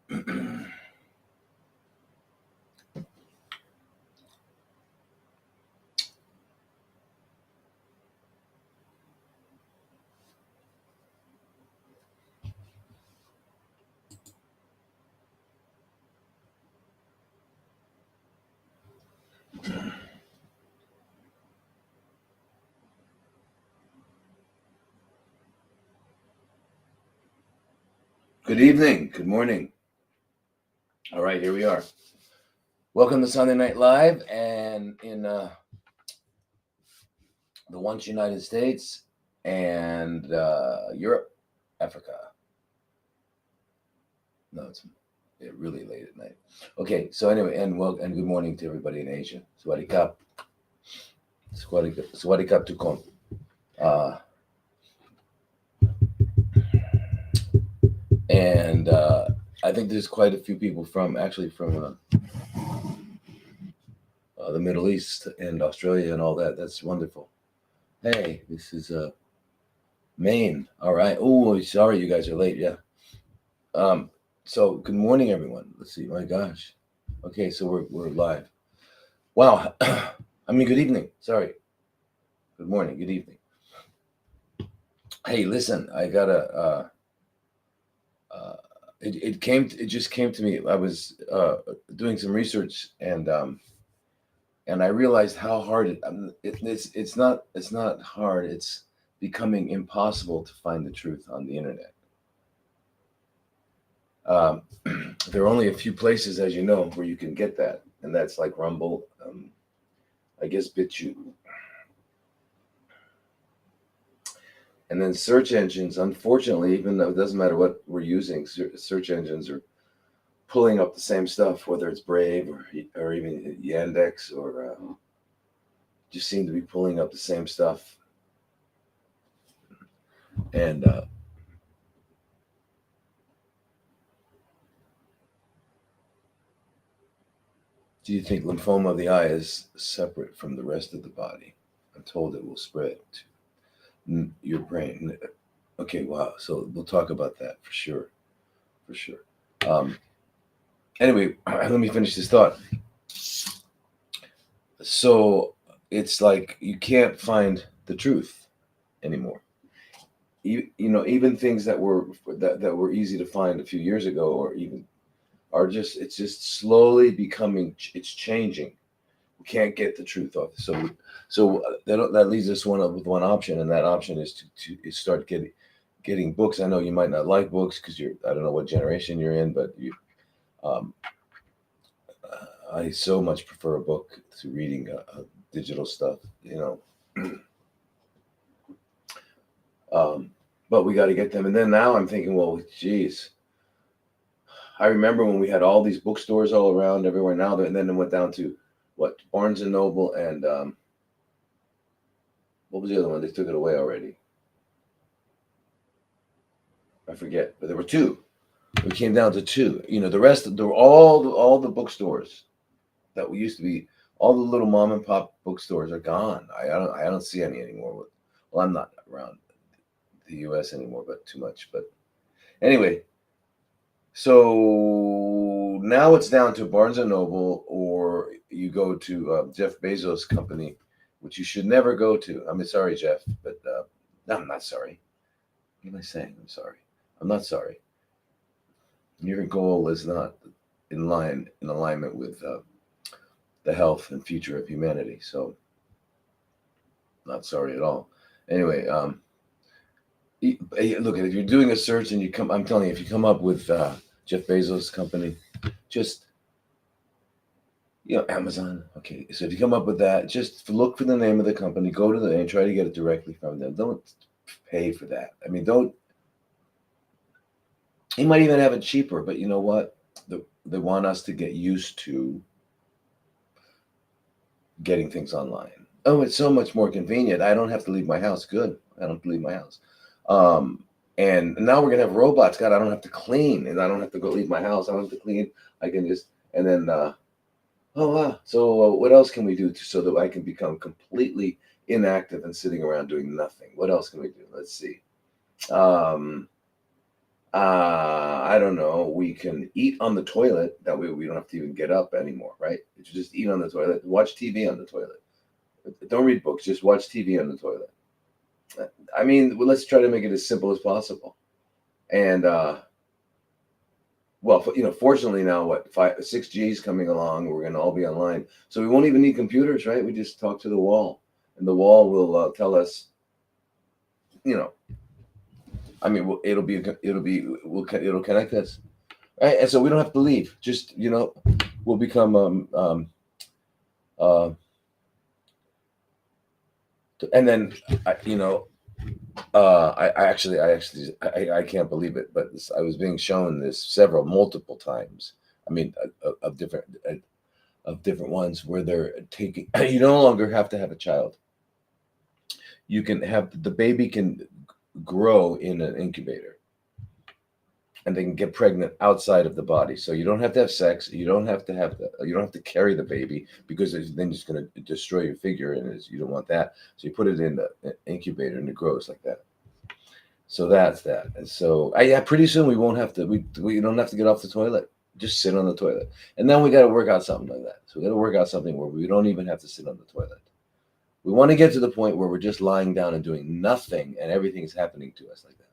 Good evening. Good morning. All right, here we are. Welcome to Sunday Night Live, and in the once United States and Europe, Africa. No, it's really late at night. Okay, so anyway, and good morning to everybody in Asia. Sawadi kap, sawadi kap tukon. And I think there's quite a few people from the Middle East and Australia and all that. That's wonderful. Hey, this is Maine. All right. Oh, sorry, you guys are late. Yeah. So good morning, everyone. Let's see. My gosh. Okay, so we're live. Wow. I mean, good evening. Sorry. Good morning. Good evening. Hey, listen. I gotta. It just came to me. I was doing some research and I realized how hard it's not hard. It's becoming impossible to find the truth on the internet. There are only a few places, as you know, where you can get that, and that's like Rumble, I guess BitChute, and then search engines. Unfortunately, even though it doesn't matter what we're using, search engines are pulling up the same stuff, whether it's Brave or even Yandex, or just seem to be pulling up the same stuff. And do you think lymphoma of the eye is separate from the rest of the body? I'm told it will spread to your brain. Okay, wow. So we'll talk about that for sure. For sure. Anyway, let me finish this thought. So it's like you can't find the truth anymore. Even things that were easy to find a few years ago, or even it's just slowly becoming. It's changing. We can't get the truth off. So that leaves us with one option, and that option is to start getting books. I know you might not like books because I don't know what generation you're in, but I so much prefer a book to reading digital stuff, but we got to get them. And then now I'm thinking, well, geez, I remember when we had all these bookstores all around everywhere now, and then it went down to what, Barnes and Noble, and what was the other one? They took it away already. I forget, but there were two. We came down to two. The rest, there were all the bookstores that we used to be. All the little mom and pop bookstores are gone. I don't see any anymore. Well, I'm not around the U.S. anymore, but too much. But anyway, so now it's down to Barnes and Noble, or you go to Jeff Bezos' company, which you should never go to. I mean, sorry, Jeff, but no, I'm not sorry. What am I saying? I'm sorry. I'm not sorry. Your goal is not in alignment with the health and future of humanity. So, not sorry at all. Anyway, look, if you're doing a search and I'm telling you, if you come up with Jeff Bezos' company, just Amazon. Okay, so if you come up with that, just look for the name of the company, go to and try to get it directly from them. Don't pay for that. I mean, don't. He might even have it cheaper, but you know what? They want us to get used to getting things online. Oh, it's so much more convenient. I don't have to leave my house. Good. I don't have to leave my house. And now we're gonna have robots. God, I don't have to clean, and I don't have to go leave my house. I don't have to clean. I can just and then. Oh wow. So what else can we do so that I can become completely inactive and sitting around doing nothing? What else can we do? Let's see. I I don't know, we can eat on the toilet. That way we don't have to even get up anymore, right? You just eat on the toilet, watch TV on the toilet. Don't read books, just watch TV on the toilet. I mean, let's try to make it as simple as possible. And well, fortunately now, what 6G is coming along. We're going to all be online, so we won't even need computers, right? We just talk to the wall, and the wall will tell us. I mean, it'll connect us, right? And so we don't have to leave. Just we'll become uh, and then I can't believe it, but I was being shown this multiple times. I mean, of different ones where they're taking. You no longer have to have a child. You can have the baby can grow in an incubator, and they can get pregnant outside of the body. So you don't have to have sex. You don't have to carry the baby, because then it's going to destroy your figure, and you don't want that. So you put it in the incubator, and it grows like that. So that's that. And so yeah, pretty soon we won't have to. We don't have to get off the toilet. Just sit on the toilet, and then we got to work out something like that. So we got to work out something where we don't even have to sit on the toilet. We want to get to the point where we're just lying down and doing nothing, and everything is happening to us like that.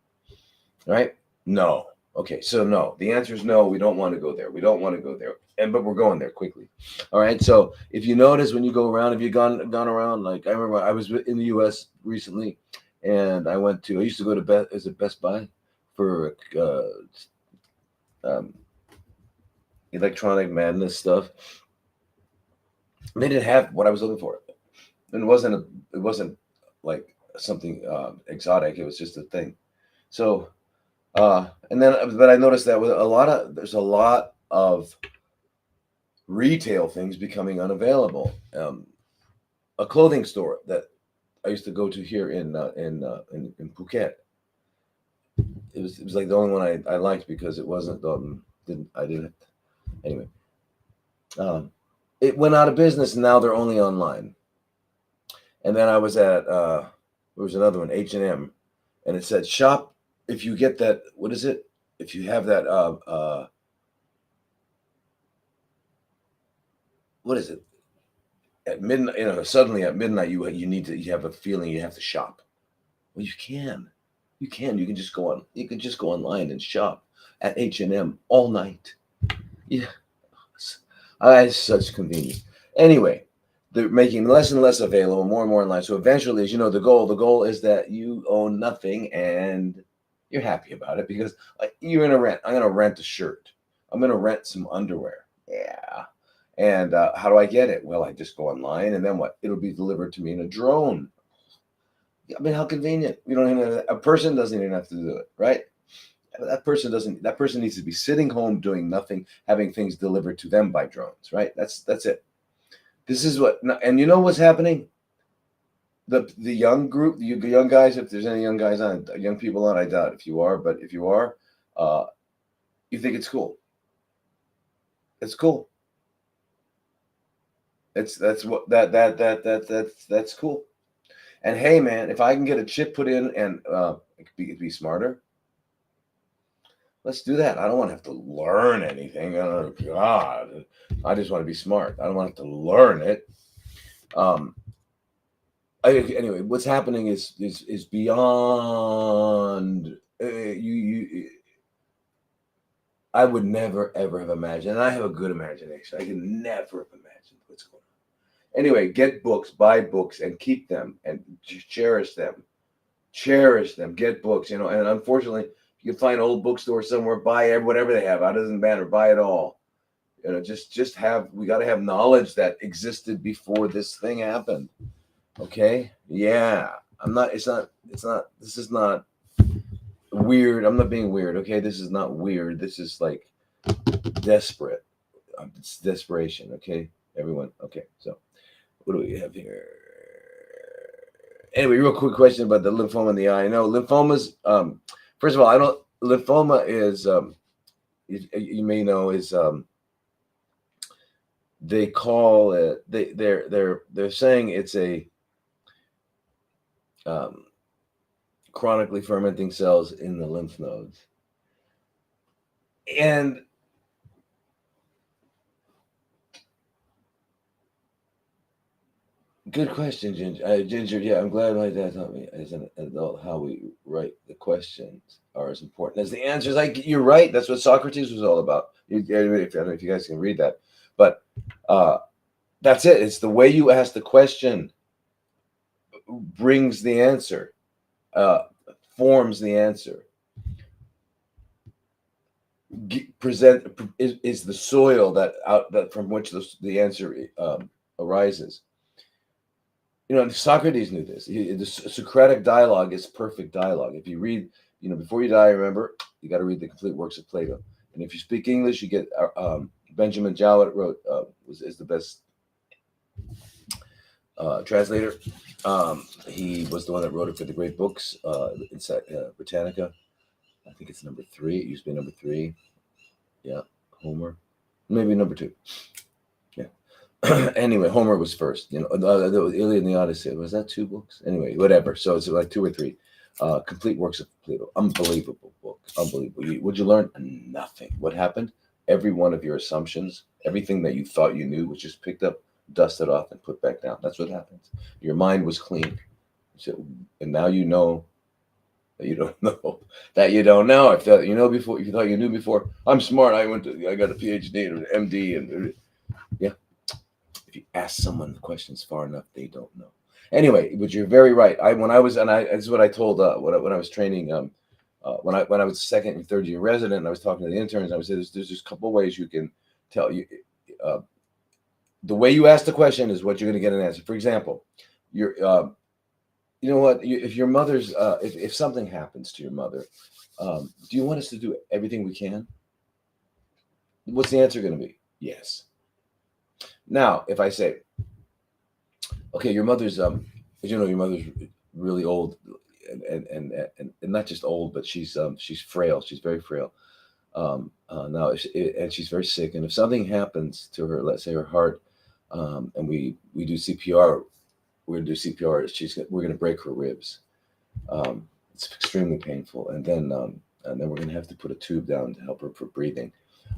Right? No. Okay, so no. The answer is no. We don't want to go there. We don't want to go there, but we're going there quickly. All right. So if you notice when you go around, if you've gone around, like I remember I was in the U.S. recently, and I used to go to Best Buy for um, electronic madness stuff. They didn't have what I was looking for, and it wasn't like something exotic. It was just a thing. So and then, but I noticed that there's a lot of retail things becoming unavailable. A clothing store that I used to go to here in Phuket. It was like the only one I liked, because it wasn't didn't anyway. It went out of business, and now they're only online. And then I was at there was another one, H&M, and it said shop if you get that. What is it? If you have that what is it? At midnight, suddenly at midnight you have a feeling you have to shop. Well, you can just go on. You can just go online and shop at H&M all night. Yeah, it's such convenience. Anyway, they're making less and less available, more and more online. So eventually, as you know, the goal is that you own nothing and you're happy about it, because you're gonna rent. I'm gonna rent a shirt. I'm gonna rent some underwear. Yeah. And how do I get it? Well, I just go online, and then what? It'll be delivered to me in a drone. I mean, how convenient. We don't even a person doesn't even have to do it, right? That person doesn't. That person needs to be sitting home doing nothing, having things delivered to them by drones, right? That's it. This is what, and you know what's happening? The young group, the young guys. If there's any young guys on, young people on, I doubt if you are, but if you are, you think it's cool. It's cool. That's cool. And hey, man, if I can get a chip put in and it could be smarter, let's do that. I don't want to have to learn anything. Oh God, I just want to be smart. I don't want to have to learn it. Anyway, what's happening is beyond you. I would never ever have imagined. And I have a good imagination. I can never have imagined what's going on. Anyway, get books, buy books, and keep them, and cherish them. Cherish them. Get books. And unfortunately, you can find old bookstores somewhere. Buy whatever they have. It doesn't matter. Buy it all. Just have. We got to have knowledge that existed before this thing happened. Okay. Yeah. I'm not. It's not. It's not. This is not weird. I'm not being weird. Okay. This is not weird. This is like desperate. It's desperation. Okay. Everyone. Okay. So, what do we have here? Anyway, real quick question about the lymphoma in the eye. I know lymphomas. First of all, I don't. Lymphoma is. You may know is. They call it. They're saying it's a. Chronically fermenting cells in the lymph nodes. And good question, Ginger. Ginger, yeah, I'm glad my dad taught me as an adult how we write the questions are as important as the answers. Like you're right. That's what Socrates was all about. I don't know if you guys can read that, but uh, that's it. It's the way you ask the question brings the answer, uh, forms the answer. Present is the soil that from which the answer arises. Socrates knew this. The Socratic dialogue is perfect dialogue. If you read, before you die, remember, you got to read the complete works of Plato. And if you speak English, you get Benjamin Jowett is the best translator. He was the one that wrote it for the great books, Britannica. I think it's number 3. It used to be number 3. Yeah, Homer. Maybe number 2. Yeah. Anyway, Homer was first. The Iliad and the Odyssey. Was that 2 books? Anyway, whatever. So it's like 2 or 3. Complete works of Plato. Unbelievable book. Unbelievable. Would you learn? Nothing. What happened? Every one of your assumptions, everything that you thought you knew was just picked up, dusted off, and put back down. That's what happens. Your mind was clean. So, and now you know that you don't know. That you don't know. I thought you know before. You thought you knew before. I'm smart. I got a PhD and an MD, and yeah. If you ask someone the questions far enough, they don't know. Anyway, but you're very right. This is what I told when I was training. When I was second and third year resident, and I was talking to the interns. I would say there's just a couple of ways you can tell you. The way you ask the question is what you're going to get an answer. For example, you're you know what? If your mother's, if something happens to your mother, do you want us to do everything we can? What's the answer going to be? Yes. Now, if I say, okay, your mother's, your mother's really old, and not just old, but she's frail. She's very frail. Now, and she's very sick. And if something happens to her, let's say her heart, and we do CPR, we're gonna do CPR. We're gonna break her ribs. It's extremely painful, and then we're gonna have to put a tube down to help her for breathing.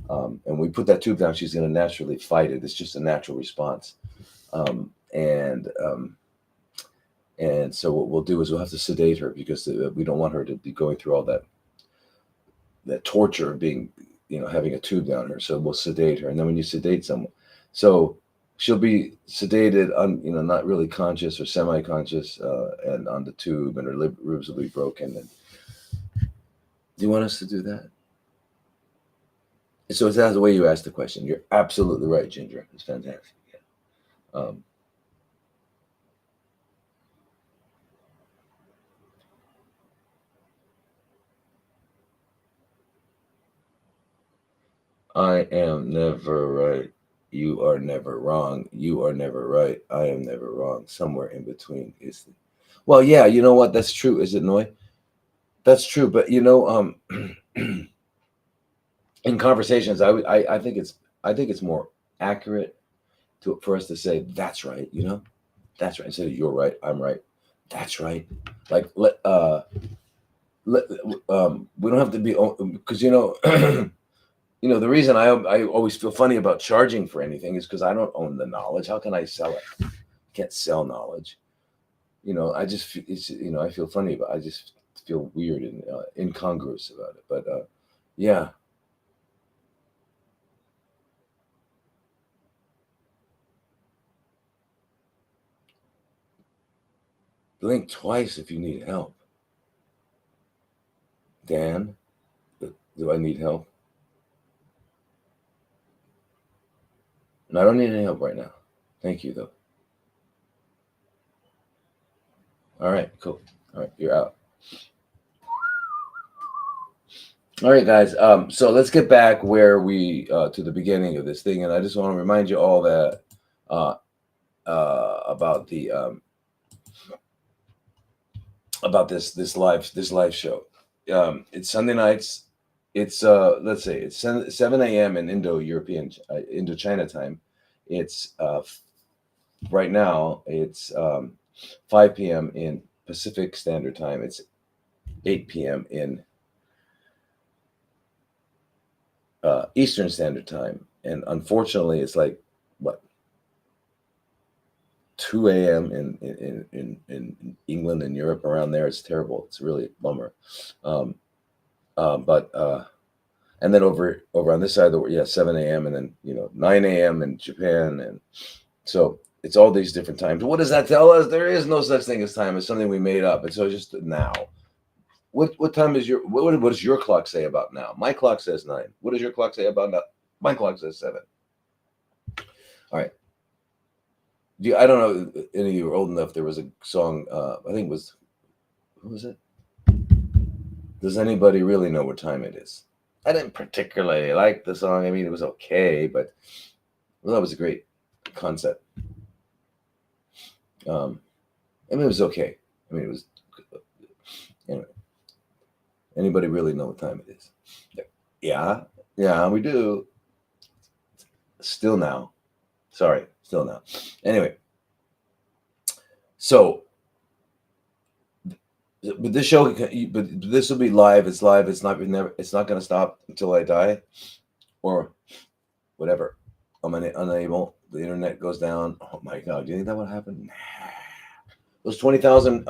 And we put that tube down, she's gonna naturally fight it. It's just a natural response. And so what we'll do is we'll have to sedate her because we don't want her to be going through all that torture of being, having a tube down her. So we'll sedate her, and then when you sedate someone, so she'll be sedated not really conscious or semi-conscious, and on the tube, and her ribs will be broken. And do you want us to do that? So that's the way you ask the question. You're absolutely right, Ginger. It's fantastic. Yeah. I am never right. You are never wrong. You are never right. I am never wrong. Somewhere in between is well, yeah, you know what? That's true. Is it Noy? That's true. But in conversations, I think it's more accurate for us to say that's right. That's right. Instead of you're right, I'm right. That's right. Like let we don't have to be, because the reason I always feel funny about charging for anything is because I don't own the knowledge. How can I sell it? I can't sell knowledge. I just I feel funny about. I just feel weird and incongruous about it. But yeah, blink twice if you need help. Dan, do I need help? No, I don't need any help right now. Thank you though. All right, cool. All right, you're out. All right, guys. So let's get back where we to the beginning of this thing, and I just want to remind you all that about the about this live show. It's Sunday nights. It's let's say it's 7 a.m. in Indo-China time. It's right now it's 5 p.m. in Pacific Standard Time. It's 8 p.m. in Eastern Standard Time, and unfortunately, it's like what 2 a.m. in England and Europe around there. It's terrible. It's really a bummer. Um, but and then over on this side of the world, yeah, 7 a.m. and then 9 a.m. in Japan, and so it's all these different times. What does that tell us? There is no such thing as time. It's something we made up. And so just now. What time is what does your clock say about now? My clock says 9. What does your clock say about now? My clock says 7. All right. I don't know if any of you are old enough. There was a song, I think it was, who was it? Does anybody really know what time it is? I didn't particularly like the song. I mean, it was okay, but that was a great concept. I mean, it was okay. I mean, it was, anyway. Anybody really know what time it is? Yeah, we do. Still now. Sorry, still now. Anyway, so, but this show, but this will be live. It's live. It's not going to stop until I die, or whatever. I'm unable. The internet goes down. Oh my God! Do you think that would happen? Those 20,000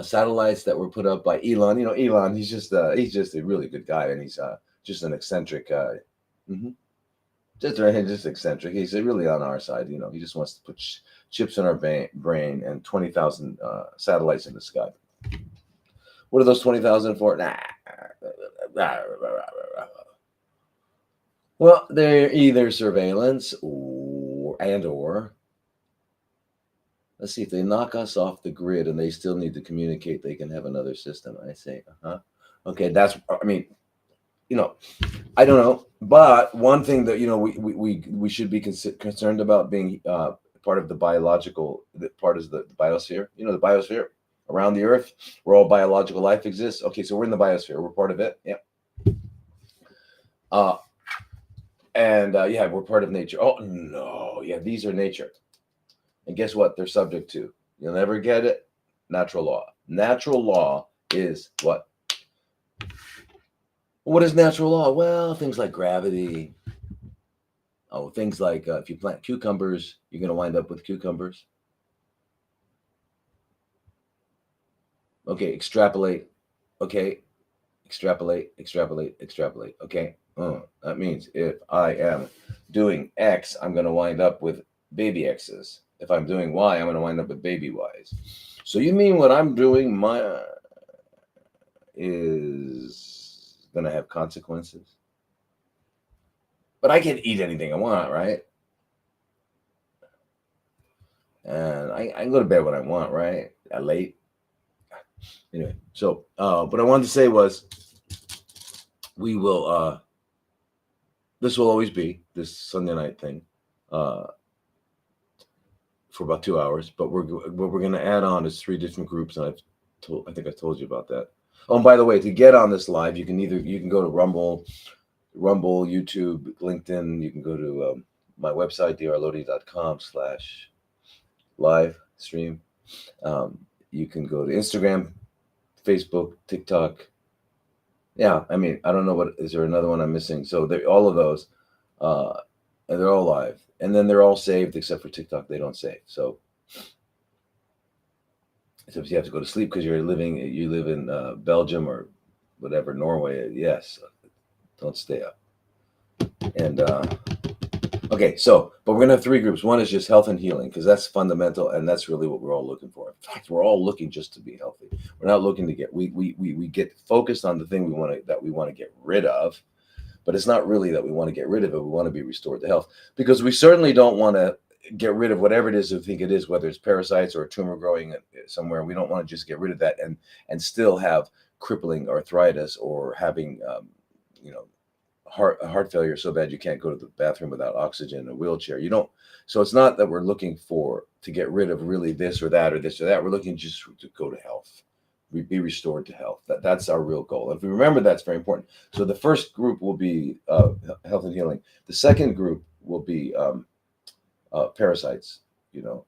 satellites that were put up by Elon. Elon. He's just a really good guy, and he's just an eccentric guy. Mm-hmm. Just eccentric. He's really on our side. He just wants to put chips in our brain and 20,000 satellites in the sky. What are those 20,000 for? Well, they're either surveillance or let's see, if they knock us off the grid and they still need to communicate, they can have another system. I say, okay, I mean, I don't know, but one thing that we should be concerned about being part of the biological. Part is the biosphere. The biosphere around the Earth, where all biological life exists. Okay, so we're in the biosphere. We're part of it. Yeah. And yeah, we're part of nature. Oh no, yeah, these are nature. And guess what? They're subject to. You'll never get it. Natural law. Natural law is what? What is natural law? Well, things like gravity. Oh, things like if you plant cucumbers, you're going to wind up with cucumbers. Okay, extrapolate. Okay, extrapolate. Okay, that means if I am doing X, I'm going to wind up with baby X's. If I'm doing Y, I'm going to wind up with baby Y's. So you mean what I'm doing is going to have consequences? But I can eat anything I want, right? And I can go to bed when I want, right? At late. Anyway, so what I wanted to say was we will this will always be this Sunday night thing for about 2 hours, but what we're going to add on is 3 different groups, and I think I told you about that. Oh, and by the way, to get on this live, you can go to Rumble, YouTube, LinkedIn. You can go to my website drlodi.com/live stream. You can go to Instagram, Facebook, TikTok. Yeah, I mean, I don't know is there another one I'm missing? So all of those, and they're all live, and then they're all saved except for TikTok. They don't save. So except you have to go to sleep because you live in Belgium or whatever, Norway. Yes, don't stay up. And okay, so but we're gonna have 3 groups. One is just health and healing because that's fundamental, and that's really what we're all looking for. In fact, we're all looking just to be healthy. We're not looking to get we get focused on the thing we want to get rid of, but it's not really that we want to get rid of it. We want to be restored to health because we certainly don't want to get rid of whatever it is we think it is, whether it's parasites or a tumor growing somewhere. We don't want to just get rid of that and still have crippling arthritis or having heart failure so bad you can't go to the bathroom without oxygen in a wheelchair. So it's not that we're looking to get rid of really this or that or this or that. We're looking just to go to health, be restored to health. That's our real goal. If we remember, that's very important. So the first group will be health and healing. The second group will be parasites, where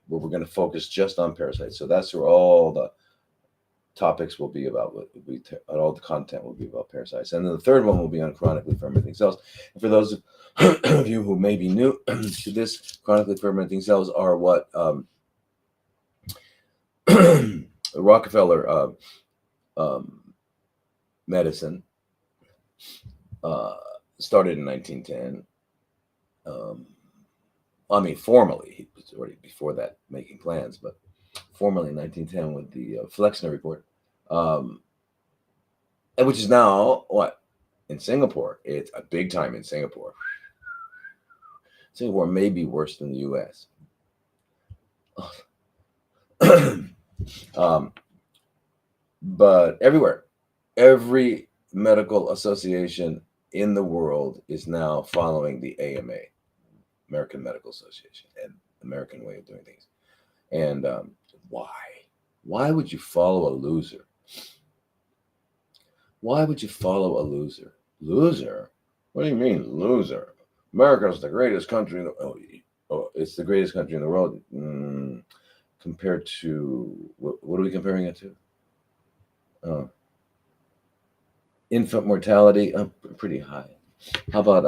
we're going to focus just on parasites. So that's where all the topics will be about all the content will be about parasites, and then the third one will be on chronically fermenting cells. And for those of you who may be new to this, chronically fermenting cells are what Rockefeller medicine started in 1910. I mean, formally, he was already before that making plans, but formally in 1910 with the Flexner report, and which is now what in Singapore. It's a big time in Singapore. Singapore may be worse than the U.S. But everywhere, every medical association in the world is now following the AMA, American Medical Association, and American way of doing things. And why? Why would you follow a loser? Why would you follow a loser? Loser? What do you mean, loser? America's the greatest country in the it's the greatest country in the world. Compared to what are we comparing it to? Infant mortality, pretty high. How about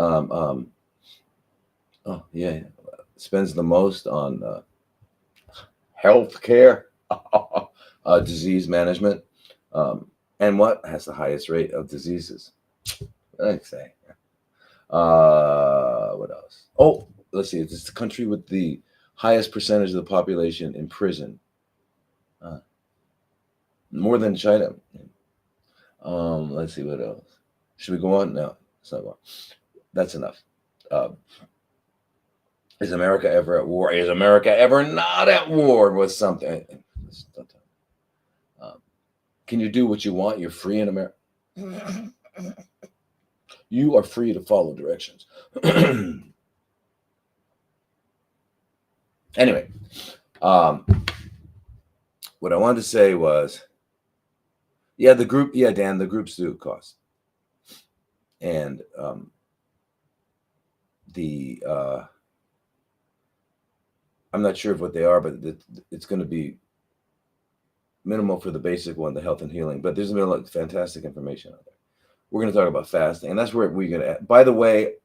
spends the most on health care, disease management, and what has the highest rate of diseases? I'd say. What else? Oh, let's see. It's the country with the highest percentage of the population in prison. More than China. Let's see what else. Should we go on? No, it's not going. That's enough. Is America ever at war? Is America ever not at war with something? Can you do what you want? You're free in America. You are free to follow directions. Anyway, what I wanted to say was, Dan, the groups do cost. And I'm not sure of what they are, but it's going to be minimal for the basic one, the health and healing. But there's been a lot of fantastic information out there. We're going to talk about fasting, and that's where we're going to. By the way,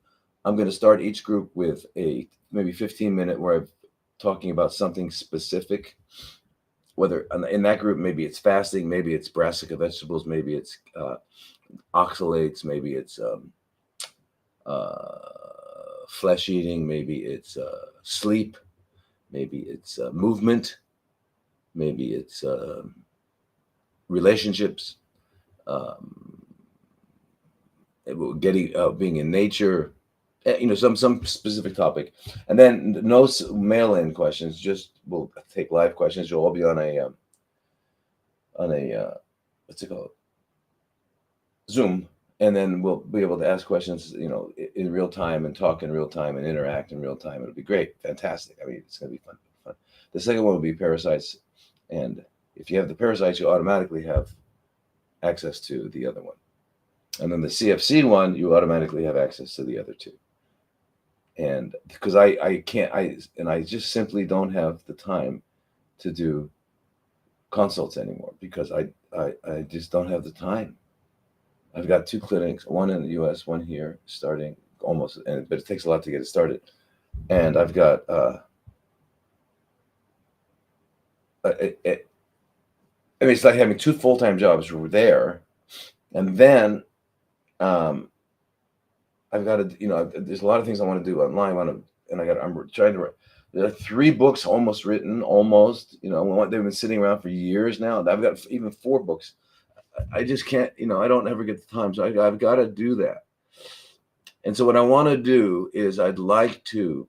I'm going to start each group with a maybe 15-minute where I'm talking about something specific. Whether in that group, maybe it's fasting, maybe it's brassica vegetables, maybe it's oxalates, maybe it's flesh eating, maybe it's sleep, maybe it's movement, maybe it's relationships, being in nature, some specific topic, and then no mail-in questions. Just we'll take live questions. You'll all be on a what's it called, Zoom, and then we'll be able to ask questions, in real time and talk in real time and interact in real time. It'll be great, fantastic. I mean, it's gonna be fun. The second one will be parasites, and if you have the parasites, you automatically have access to the other one. And then the CFC one, you automatically have access to the other two. And because I just simply don't have the time to do consults anymore, because I just don't have the time. I've got 2 clinics, one in the US, one here, starting almost, but it takes a lot to get it started. And I've got it's like having 2 full-time jobs there, and then I've got to, there's a lot of things I want to do online. I'm trying to write. There are 3 books almost written, they've been sitting around for years now. I've got even 4 books. I just can't, I don't ever get the time. So I've got to do that. And so what I want to do is I'd like to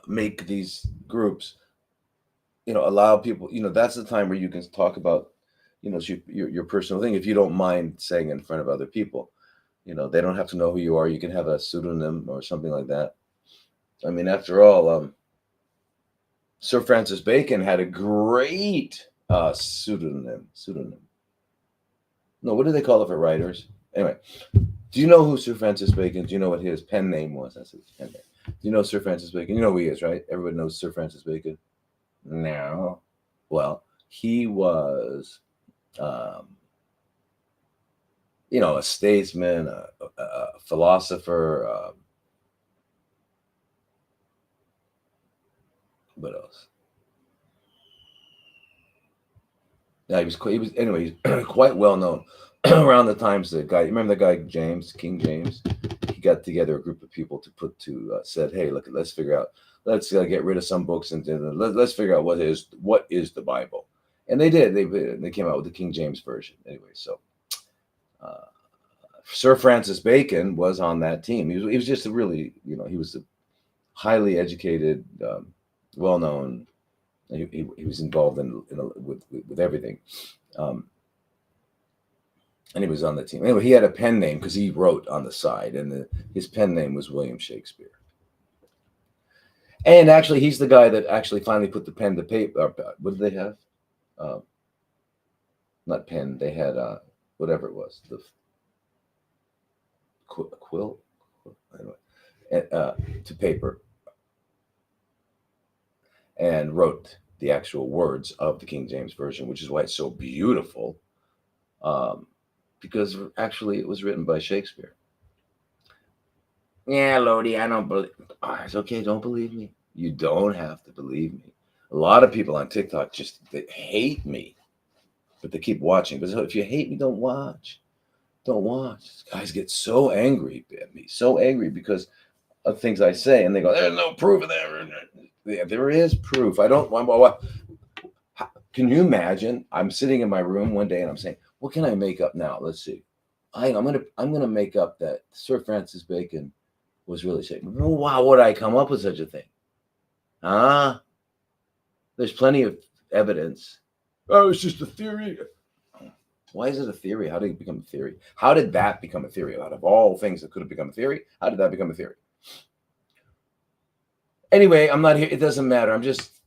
make these groups, allow people, that's the time where you can talk about, your personal thing, if you don't mind saying in front of other people. They don't have to know who you are. You can have a pseudonym or something like that. I mean, after all, Sir Francis Bacon had a great pseudonym. No, what do they call it for writers? Anyway, do you know who Sir Francis Bacon? Do you know what his pen name was? That's his pen name. Do you know Sir Francis Bacon? You know who he is, right? Everybody knows Sir Francis Bacon. No. Well, he was, um, a statesman, a philosopher. What else? Yeah, he was anyway. He's quite well known around the times. The guy, you remember the guy James, King James? He got together a group of people said, hey, look, let's figure out, let's get rid of some books and let's figure out what is the Bible, and they did. They came out with the King James version anyway. So uh, Sir Francis Bacon was on that team. He was just a really, he was a highly educated, well known. He was involved with everything. Um, and he was on the team. Anyway, he had a pen name because he wrote on the side, and his pen name was William Shakespeare. And actually, he's the guy that actually finally put the pen to paper. What did they have? Not pen. They had whatever it was, the quill, anyway, to paper, and wrote the actual words of the King James version, which is why it's so beautiful. Because actually it was written by Shakespeare. Yeah, Lodi, I don't believe. Oh, it's okay, don't believe me. You don't have to believe me. A lot of people on TikTok they hate me, but they keep watching. But if you hate me, don't watch. Don't watch. Guys get so angry at me, so angry because of things I say, and they go, "There's no proof of that." Yeah, there is proof. I don't. Can you imagine? I'm sitting in my room one day and I'm saying, "What can I make up now? Let's see. I'm gonna make up that Sir Francis Bacon was really saying, well, why would I come up with such a thing? Huh? There's plenty of evidence. Oh, it's just a theory. Why is it a theory? How did it become a theory? How did that become a theory? Out of all things that could have become a theory, how did that become a theory? Anyway, I'm not here. It doesn't matter. I'm just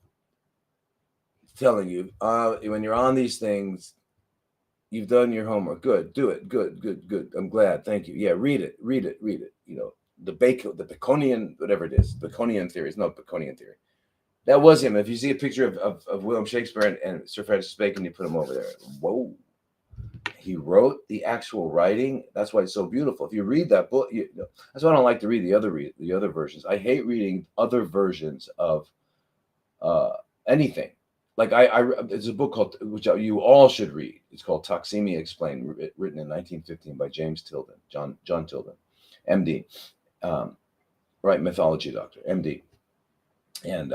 telling you, when you're on these things, you've done your homework. Good. Do it. Good. I'm glad. Thank you. Yeah, read it. The Baconian, whatever it is, Baconian theory. It's not Baconian theory. That was him. If you see a picture of William Shakespeare and Sir Francis Bacon, you put him over there. Whoa. He wrote the actual writing. That's why it's so beautiful. If you read that book, that's why I don't like to read the other versions. I hate reading other versions of anything. Like it's a book called, which you all should read. It's called Toxemia Explained, written in 1915 by James Tilden, John Tilden, MD, right, mythology doctor, MD, and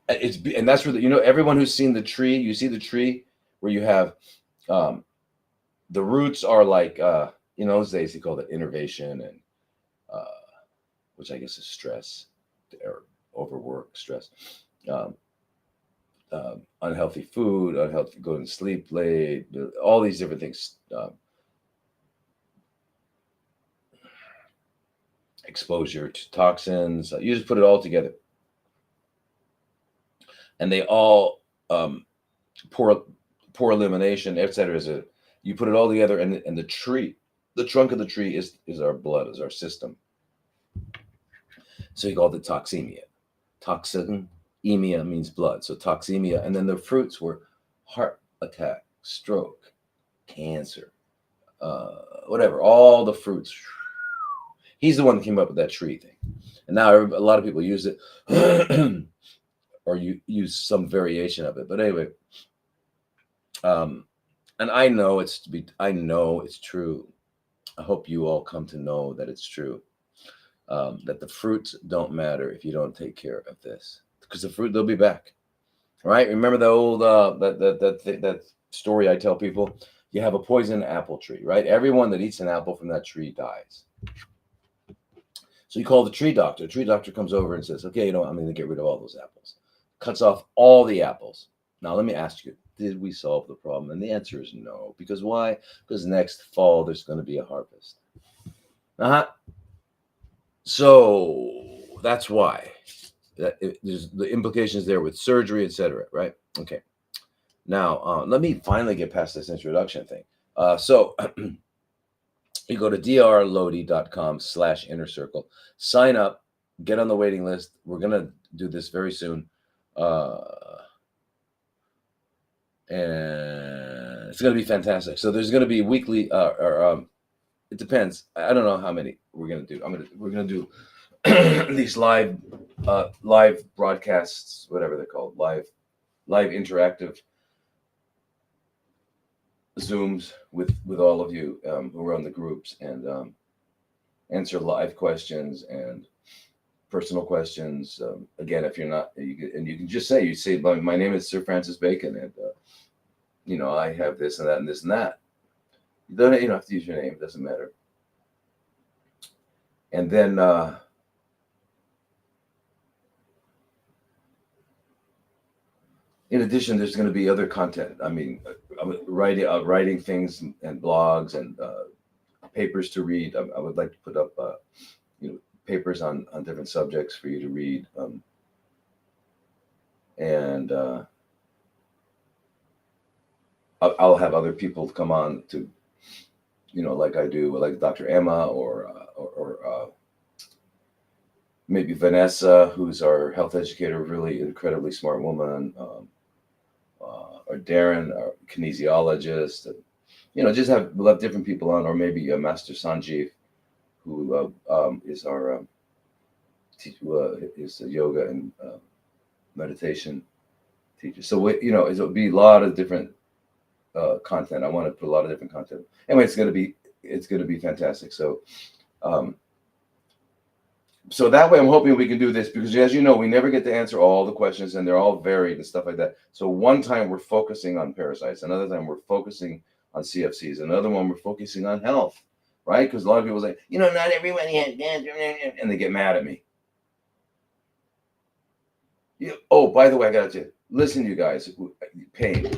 and that's where everyone who's seen the tree, you see the tree where you have the roots are like in those days he called it innervation, and which I guess is stress or overwork, stress, unhealthy food, unhealthy going to sleep late, all these different things, exposure to toxins. You just put it all together, and they all poor elimination, etc. You put it all together, and the trunk of the tree is our blood, is our system. So he called it toxemia. Toxemia means blood, so toxemia. And then the fruits were heart attack, stroke, cancer, whatever. All the fruits. He's the one that came up with that tree thing, and now a lot of people use it, or you use some variation of it. But anyway, and I know it's true. I hope you all come to know that it's true. That the fruits don't matter if you don't take care of this, because the fruit, they'll be back, right? Remember the old that story I tell people? You have a poison apple tree, right? Everyone that eats an apple from that tree dies. So you call the tree doctor. The tree doctor comes over and says, okay, I'm going to get rid of all those apples. Cuts off all the apples. Now, let me ask you, did we solve the problem? And the answer is no. Because why? Because next fall, there's going to be a harvest. So that's why. There's the implications there with surgery, etc. Right? Okay. Now, let me finally get past this introduction thing. So You go to drlodi.com/inner circle, sign up, get on the waiting list. We're going to do this very soon. Uh, and it's going to be fantastic. So there's going to be weekly, it depends. I don't know how many we're going to do. We're going to do these live broadcasts, whatever they're called, live interactive Zooms with all of you who are on the groups, and answer live questions and personal questions. Again, if you're not, you can just say, my name is Sir Francis Bacon, and I have this and that and this and that. You don't have to use your name; it doesn't matter. And then in addition, there's going to be other content. I mean, I'm writing things and blogs and papers to read. I would like to put up papers on different subjects for you to read, and I'll have other people come on to, like I do, like Dr. Emma or maybe Vanessa, who's our health educator, really incredibly smart woman, or Darren, our kinesiologist, and, we'll have different people on, or maybe Master Sanjeev, who is our is a yoga and meditation teacher. So it'll be a lot of different content. I want to put a lot of different content. Anyway, it's going to be fantastic. So so that way I'm hoping we can do this, because as you know, we never get to answer all the questions, and they're all varied and stuff like that. So one time we're focusing on parasites, another time we're focusing on CFCs, another one we're focusing on health, right? Because a lot of people say, not everybody has cancer, and they get mad at me. Oh, by the way, I got to listen, you guys, pain.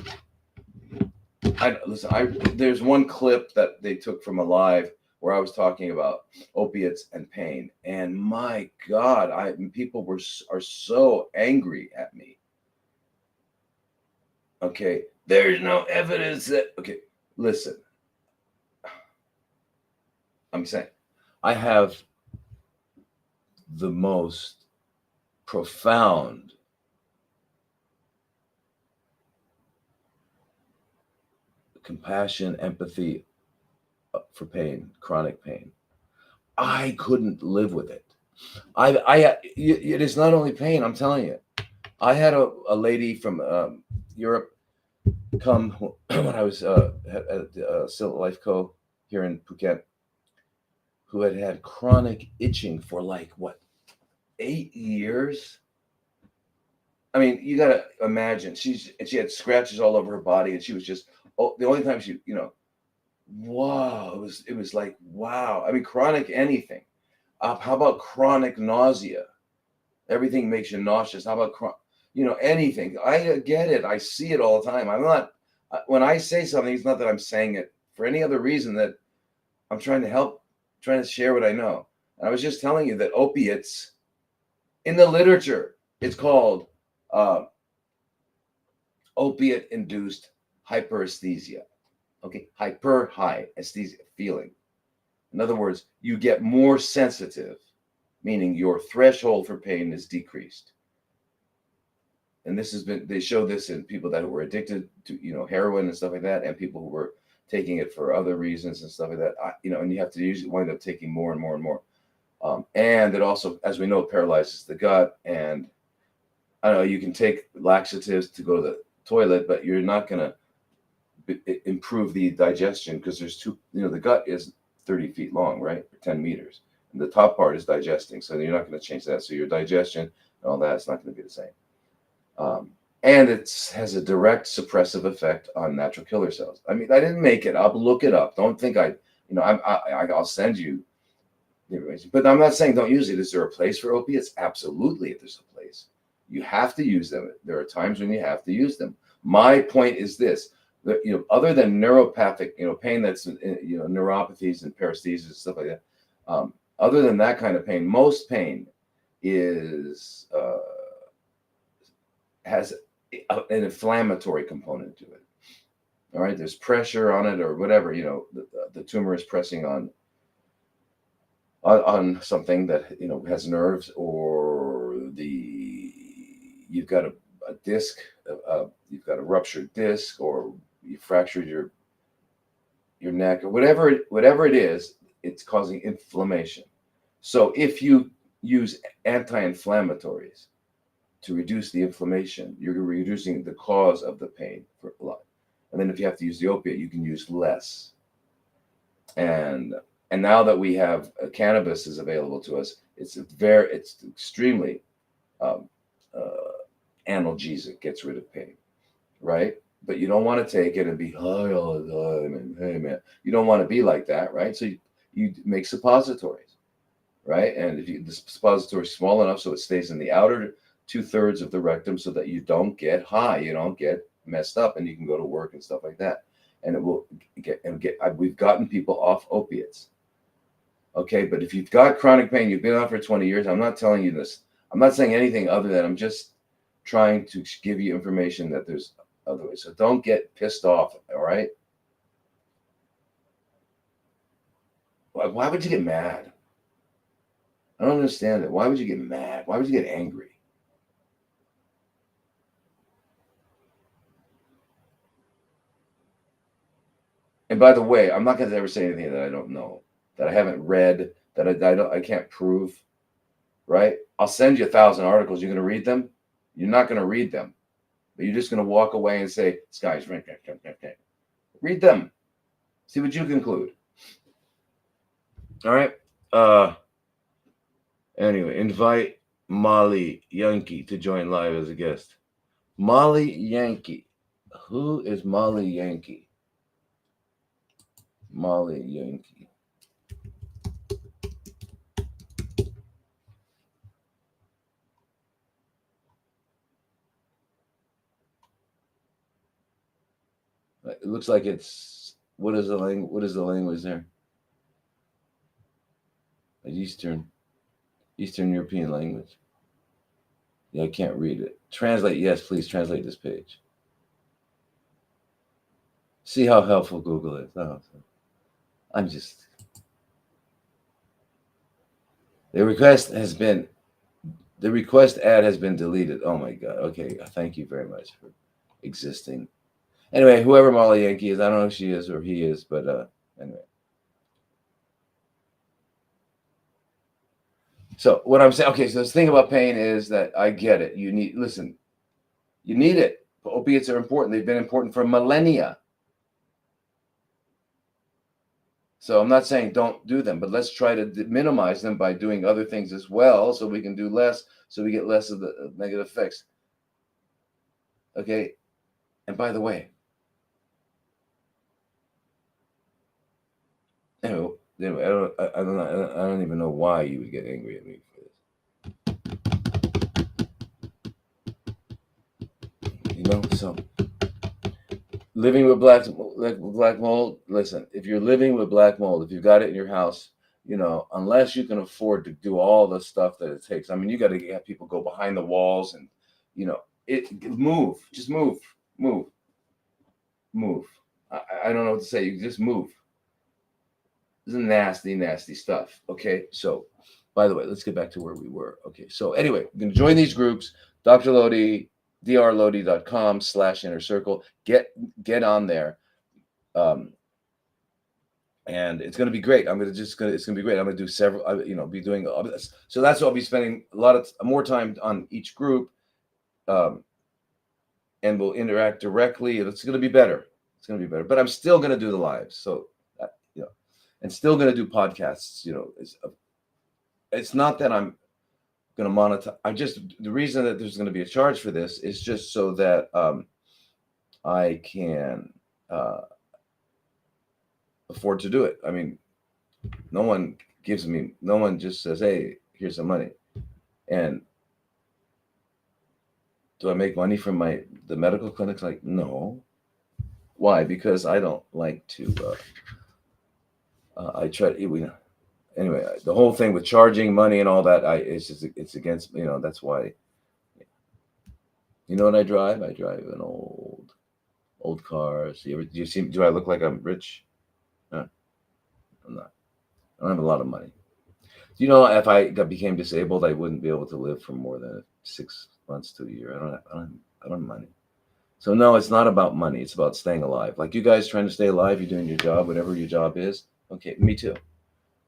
There's one clip that they took from a live where I was talking about opiates and pain, and my God, people are so angry at me. Okay, there's no evidence that. Okay, listen, I'm saying I have the most profound compassion, empathy for pain, chronic pain. I couldn't live with it. It is not only pain. I'm telling you. I had a lady from Europe come when I was at Silk Life Co. here in Phuket, who had chronic itching for 8 years. I mean, you gotta imagine she had scratches all over her body, and she was just the only time she wow, it was like wow. I mean, chronic anything. How about chronic nausea? Everything makes you nauseous. How about anything? I get it. I see it all the time. I'm not when I say something, it's not that I'm saying it for any other reason that I'm trying to help, trying to share what I know. And I was just telling you that opiates in the literature, it's called opiate-induced hyperesthesia. Okay, high aesthesia, feeling. In other words, you get more sensitive, meaning your threshold for pain is decreased. And they show this in people that were addicted to, heroin and stuff like that, and people who were taking it for other reasons and stuff like that. And you have to usually wind up taking more and more and more. And it also, as we know, paralyzes the gut. And I don't know, you can take laxatives to go to the toilet, but you're not going to improve the digestion, because there's the gut is 30 feet long, right? 10 meters. And the top part is digesting. So you're not going to change that. So your digestion and all that is not going to be the same. And it has a direct suppressive effect on natural killer cells. I mean, I didn't make it up. Look it up. Don't think I'll send you the information. But I'm not saying don't use it. Is there a place for opiates? Absolutely, there's a place. You have to use them. There are times when you have to use them. My point is this: that, other than neuropathic, pain that's neuropathies and paresthesias and stuff like that. Other than that kind of pain, most pain is has an inflammatory component to it. All right, there's pressure on it or whatever. The tumor is pressing on on something that has nerves, or you've got a disc, you've got a ruptured disc, or you fractured your neck, or whatever it is, it's causing inflammation. So if you use anti-inflammatories to reduce the inflammation, you're reducing the cause of the pain for a lot. And then if you have to use the opiate, you can use less. And now that we have cannabis is available to us, it's extremely um, analgesic, gets rid of pain, right? But you don't want to take it and be high all the time and hey man, you don't want to be like that, right? So you make suppositories, right? And if the suppository is small enough so it stays in the outer 2/3 of the rectum, so that you don't get high, you don't get messed up, and you can go to work and stuff like that. And it will we've gotten people off opiates. Okay, but if you've got chronic pain, you've been on for 20 years, I'm not telling you this. I'm not saying anything other than I'm just trying to give you information that there's other ways. So don't get pissed off, all right? Why would you get mad? I don't understand it. Why would you get mad? Why would you get angry? And by the way, I'm not going to ever say anything that I don't know, that I haven't read, that I can't prove, right? I'll send you 1,000 articles. You're going to read them? You're not going to read them. But you're just going to walk away and say, "Sky's right." Read them. See what you conclude. All right. Anyway, invite Molly Yankee to join live as a guest. Molly Yankee. Who is Molly Yankee? Molly Yankee. It looks like it's what is the language? What is the language there? Eastern European language. Yeah, I can't read it. Translate, yes, please translate this page. See how helpful Google is. Oh, I'm just. The request ad has been deleted. Oh my god. Okay, thank you very much for existing. Anyway, whoever Molly Yankee is, I don't know if she is or he is, but anyway. So what I'm saying, okay, so the thing about pain is that I get it. You need it. Opiates are important. They've been important for millennia. So I'm not saying don't do them, but let's try to minimize them by doing other things as well, so we can do less, so we get less of the negative effects. Okay, and by the way, anyway, I don't even know why you would get angry at me for this. So living with black mold. Listen, if you're living with black mold, if you've got it in your house, unless you can afford to do all the stuff that it takes. I mean, you got to have people go behind the walls and, just move. I don't know what to say. You just move. This is nasty, nasty stuff. Okay, so by the way, let's get back to where we were. Okay, so anyway, we're gonna join these groups. Dr. Lodi, drlodi.com/inner circle. Get on there. And it's going to be great. It's going to be great. I'm going to do several, be doing all this. So that's what I'll be spending a lot of more time on each group. And we'll interact directly. It's going to be better. It's going to be better, but I'm still going to do the lives. So, and still going to do podcasts. It's not that I'm going to monetize. The reason that there's going to be a charge for this is just so that I can afford to do it. I mean, no one just says, "Hey, here's some money." And do I make money from the medical clinics? Like, no. Why? Because I don't like to. I try. Anyway, the whole thing with charging money and all that, it's against. That's why. You know what I drive? I drive an old car. Do I look like I'm rich? No, I'm not. I don't have a lot of money. Do you know if became disabled, I wouldn't be able to live for more than 6 months to a year. I don't have money. So no, it's not about money. It's about staying alive. Like you guys trying to stay alive, you're doing your job, whatever your job is. Okay, me too.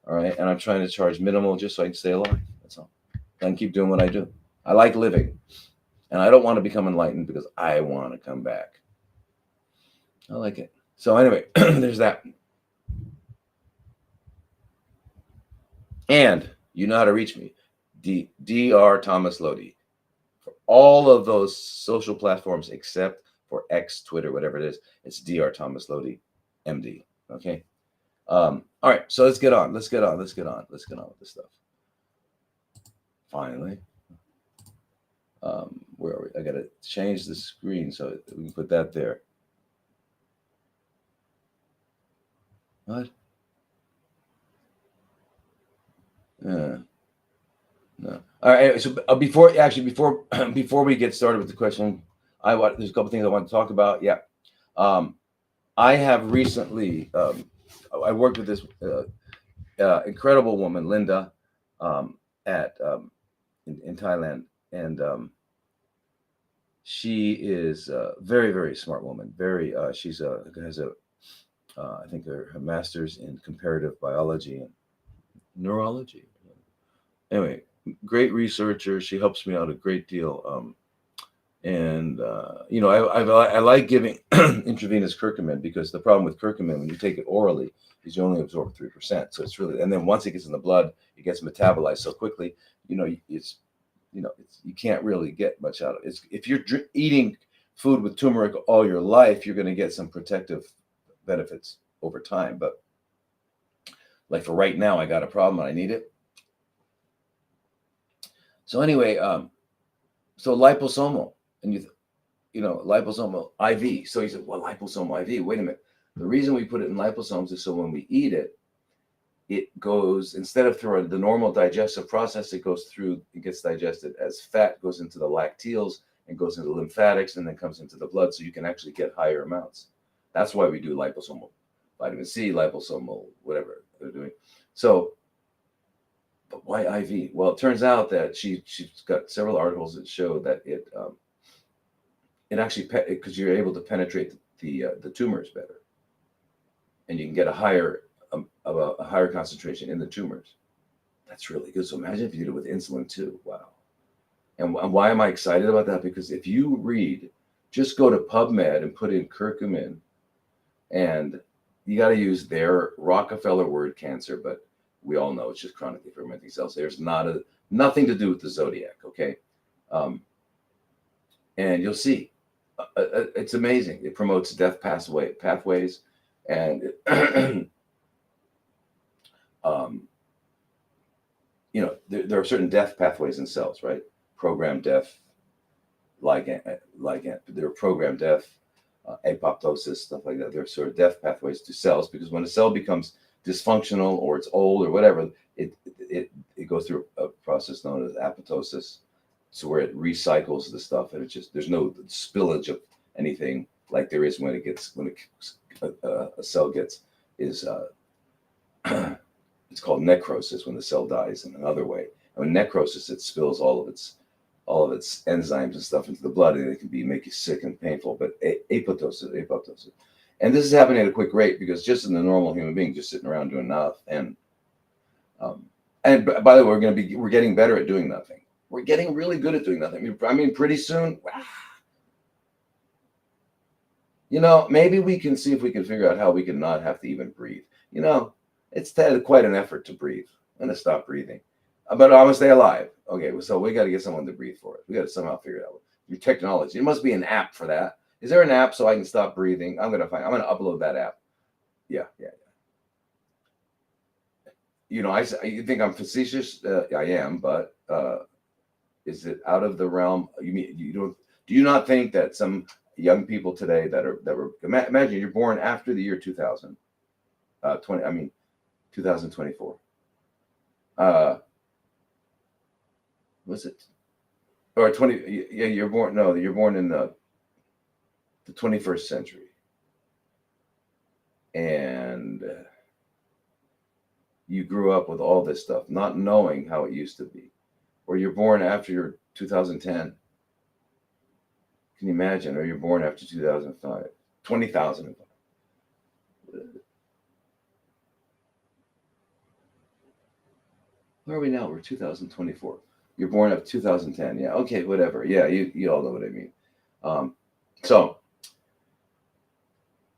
All right, and I'm trying to charge minimal just so I can stay alive. That's all. And keep doing what I do. I like living, and I don't want to become enlightened because I want to come back. I like it. So anyway, there's that. And you know how to reach me. Dr. Thomas Lodi. For all of those social platforms except for X, Twitter, whatever it is, it's Dr. Thomas Lodi, MD. Okay. All right. So let's get on. Let's get on with this stuff. Finally. Where are we? I gotta change the screen so we can put that there. What? No. All right. So before before we get started with the question, there's a couple things I want to talk about. Yeah. I have recently I worked with this incredible woman, Linda, at in Thailand, and she is a very, very smart woman. Very she's has a I think her master's in comparative biology and neurology. Anyway, great researcher. She helps me out a great deal. And you know, I like giving intravenous curcumin because the problem with curcumin when you take it orally is you only absorb 3%. So it's really, and then once it gets in the blood, it gets metabolized so quickly. You know, you can't really get much out of it. If you're eating food with turmeric all your life, you're going to get some protective benefits over time. But like for right now, I got a problem and I need it. So anyway, so liposomal, and you know, liposomal IV. So he said, well, liposomal IV. Wait a minute. The reason we put it in liposomes is so when we eat it, it goes, instead of through the normal digestive process, it gets digested as fat, goes into the lacteals and goes into lymphatics and then comes into the blood. So you can actually get higher amounts. That's why we do liposomal vitamin C, liposomal, whatever they're doing. So, but why IV? Well, it turns out that she's got several articles that show that it actually, because you're able to penetrate the tumors better, and you can get a higher concentration in the tumors. That's really good. So imagine if you did it with insulin too. Wow. And why am I excited about that? Because if you just go to PubMed and put in curcumin, and you got to use their Rockefeller word cancer, but we all know it's just chronically fermenting cells. There's nothing to do with the zodiac, okay? And you'll see, it's amazing. It promotes death pathways, and you know, there are certain death pathways in cells, right? Programmed death, ligand. There are programmed death, apoptosis, stuff like that. There are sort of death pathways to cells because when a cell becomes dysfunctional or it's old or whatever, it goes through a process known as apoptosis, so where it recycles the stuff and there's no spillage of anything like there is when a cell gets it's called necrosis when the cell dies in another way. And when necrosis, it spills all of its enzymes and stuff into the blood, and it can make you sick and painful. But apoptosis, and this is happening at a quick rate because just in the normal human being, just sitting around doing nothing, and by the way, we're getting better at doing nothing. We're getting really good at doing nothing. I mean, pretty soon, you know, maybe we can see if we can figure out how we can not have to even breathe. You know, it's quite an effort to breathe. I'm gonna stop breathing, but I'm gonna stay alive. Okay, so we got to get someone to breathe for it. We got to somehow figure it out. Your technology. It must be an app for that. Is there an app so I can stop breathing? I'm gonna upload that app. Yeah. You know, you think I'm facetious? I am, but is it out of the realm? You mean you don't? Do you not think that some young people today that were imagine you're born after the year 2000, 2024. Was it or 20? Yeah, you're born. No, you're born in the 21st century, and you grew up with all this stuff, not knowing how it used to be, or you're born after your 2010. Can you imagine? Or you're born after 2005, 20,005. Where are we now? We're 2024. You're born after 2010. Yeah. Okay. Whatever. Yeah. You all know what I mean. So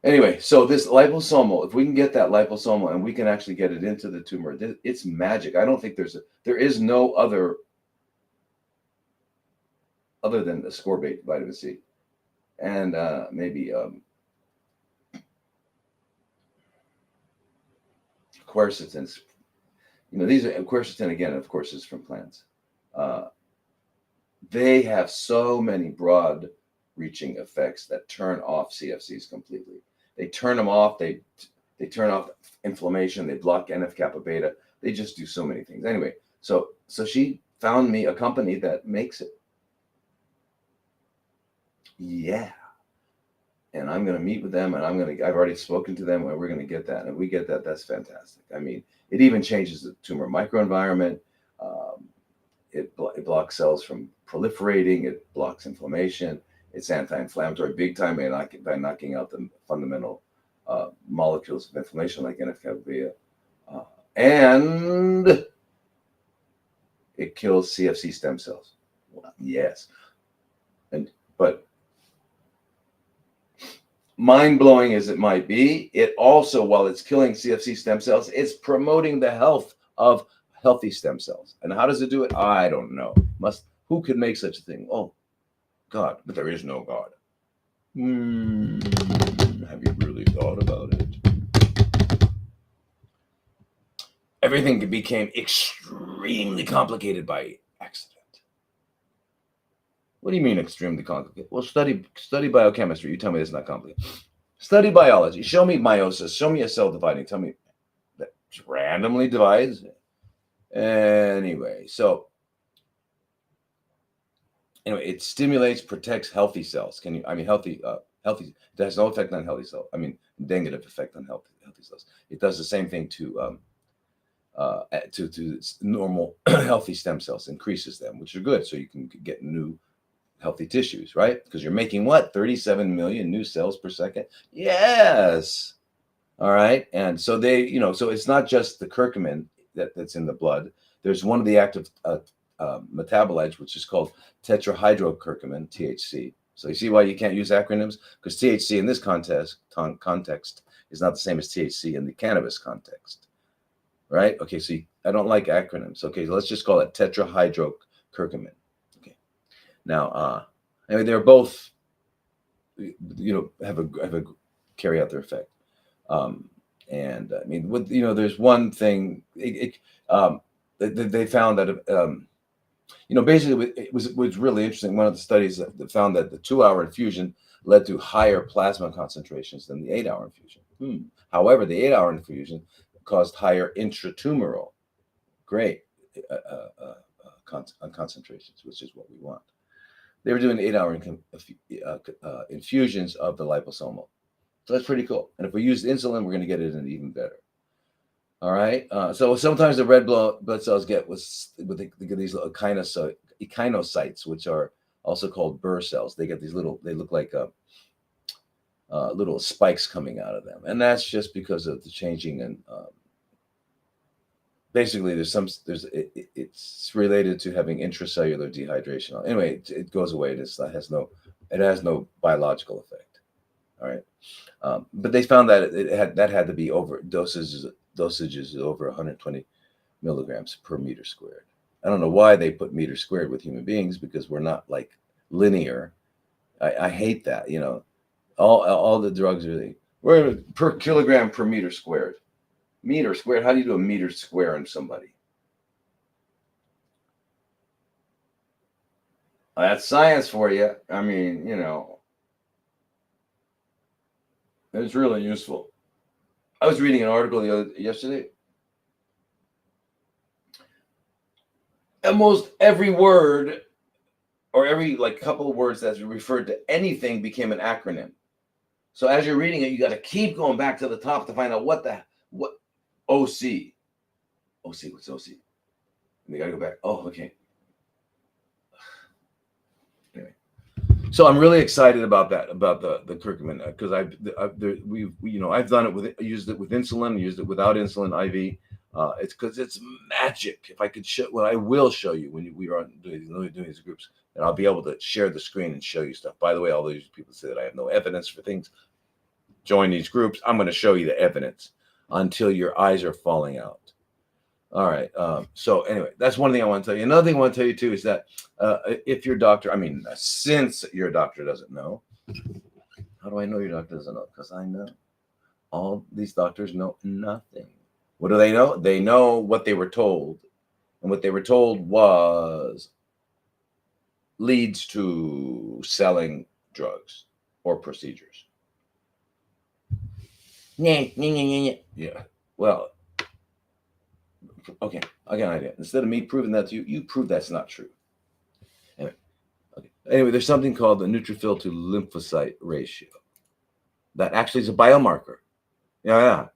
anyway, so this liposomal, if we can get that liposomal and we can actually get it into the tumor, it's magic. I don't think there is no other than the ascorbate vitamin C and maybe quercetin. These are quercetin again, of course, is from plants. They have so many broad-reaching effects that turn off CFCs completely. They turn them off. They turn off inflammation. They block NF-kappa beta. They just do so many things. Anyway, so she found me a company that makes it. Yeah. And I'm going to meet with them, and I've already spoken to them, and we're going to get that. And if we get that, that's fantastic. I mean, it even changes the tumor microenvironment. It blocks cells from proliferating. It blocks inflammation. It's anti-inflammatory big time by knocking out the fundamental molecules of inflammation like NF-kappa beta. And it kills CFC stem cells. Well, yes. But mind-blowing as it might be, it also, while it's killing CFC stem cells, it's promoting the health of healthy stem cells. And how does it do it? I don't know. Who could make such a thing? Oh, God. But there is no God. Have you really thought about it? Everything became extremely complicated by accident. What do you mean extremely complicated? Well, study biochemistry. You tell me it's not complicated. Study biology. Show me meiosis. Show me a cell dividing. Tell me that randomly divides. Anyway, it stimulates, protects healthy cells. Healthy. It has no effect on healthy cells. Negative effect on healthy cells. It does the same thing to normal healthy stem cells, increases them, which are good. So you can get new healthy tissues, right? Because you're making what? 37 million new cells per second? Yes. All right. And so so it's not just the curcumin that's in the blood. There's one of the active metabolites, which is called tetrahydrocurcumin, THC. So you see why you can't use acronyms? Because THC in this context is not the same as THC in the cannabis context, right? Okay, so I don't like acronyms. Okay, so let's just call it tetrahydrocurcumin. Okay. Now, they're both, have a carry out their effect. There's one thing they found that basically it was really interesting. One of the studies that found that the 2-hour infusion led to higher plasma concentrations than the 8-hour infusion. However, the 8-hour infusion caused higher intratumoral concentrations, which is what we want. They were doing 8-hour infusions of the liposomal. So that's pretty cool. And if we use insulin, we're going to get it in even better. All right. So sometimes the red blood cells get these little echinocytes, which are also called Burr cells. They get they look like little spikes coming out of them. And that's just because of the changing. And basically it's related to having intracellular dehydration. Anyway, it goes away. It has no biological effect. All right. But they found that it had to be over dosages over 120 milligrams per meter squared. I don't know why they put meter squared with human beings, because we're not like linear. I hate that. All the drugs we're per kilogram per meter squared. Meter squared. How do you do a meter square on somebody? That's science for you. It's really useful. I was reading an article yesterday. Almost every word, or every couple of words that's referred to anything, became an acronym. So as you're reading it, you got to keep going back to the top to find out what OC. OC, what's OC? We gotta go back. Oh, okay. Anyway, so I'm really excited about that, about the curcumin, because I've done it with, used it with insulin, used it without insulin IV. It's because it's magic. If I could show, well, I will show you when we are doing these groups, and I'll be able to share the screen and show you stuff. By the way, all these people say that I have no evidence for things. Join these groups. I'm going to show you the evidence until your eyes are falling out. All right. So anyway, that's one thing I want to tell you. Another thing I want to tell you too is that if your doctor, since your doctor doesn't know, how do I know your doctor doesn't know? Because I know all these doctors know nothing. What do they know? They know what they were told, and what they were told was leads to selling drugs or procedures. Yeah. Well, okay, I got an idea. Instead of me proving that to you, you prove that's not true. Anyway, okay. Anyway, there's something called the neutrophil to lymphocyte ratio. That actually is a biomarker. Yeah.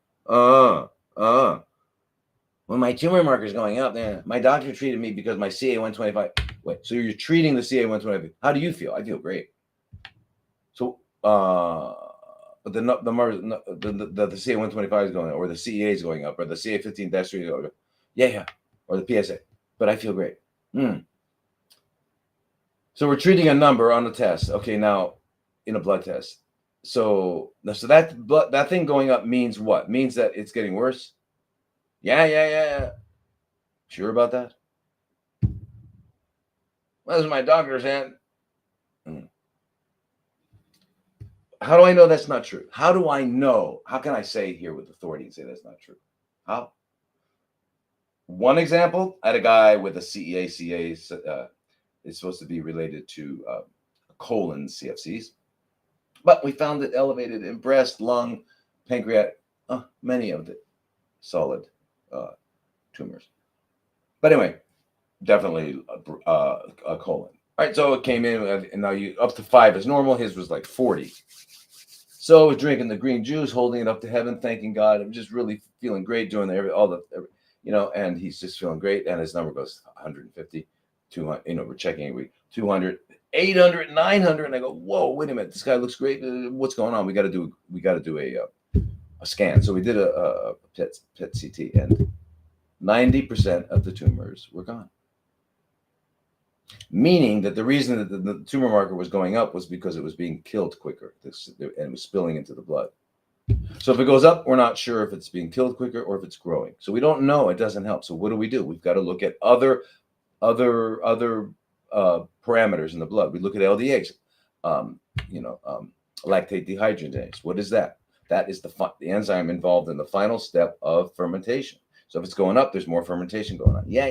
When my tumor marker is going up, my doctor treated me because my CA-125. Wait, so you're treating the CA-125. How do you feel? I feel great. So, but the CA-125 is going up, or the CEA is going up, or the CA-15-3 is going up. Yeah, or the PSA. But I feel great. So we're treating a number on the test. Okay, now in a blood test. So that thing going up means what? Means that it's getting worse? Yeah. Sure about that? Well, this is my doctor's hand. How do I know that's not true? How do I know? How can I say here with authority and say that's not true? How? One example, I had a guy with a CEA. CEA is supposed to be related to colon CFCs, but we found it elevated in breast, lung, pancreatic, many of the solid tumors. But anyway, definitely a colon. All right, so it came in, and now up to 5 is normal. His was like 40. So I was drinking the green juice, holding it up to heaven, thanking God. I'm just really feeling great doing and he's just feeling great. And his number goes 150, 200, we're checking every week, 200, 800, 900. And I go, whoa, wait a minute. This guy looks great. What's going on? We got to do a scan. So we did a PET CT, and 90% of the tumors were gone. Meaning that the reason that the tumor marker was going up was because it was being killed quicker, and it was spilling into the blood. So if it goes up, we're not sure if it's being killed quicker or if it's growing. So we don't know. It doesn't help. So what do? We've got to look at other parameters in the blood. We look at LDH, lactate dehydrogenase. What is that? That is the enzyme involved in the final step of fermentation. So if it's going up, there's more fermentation going on. Yeah.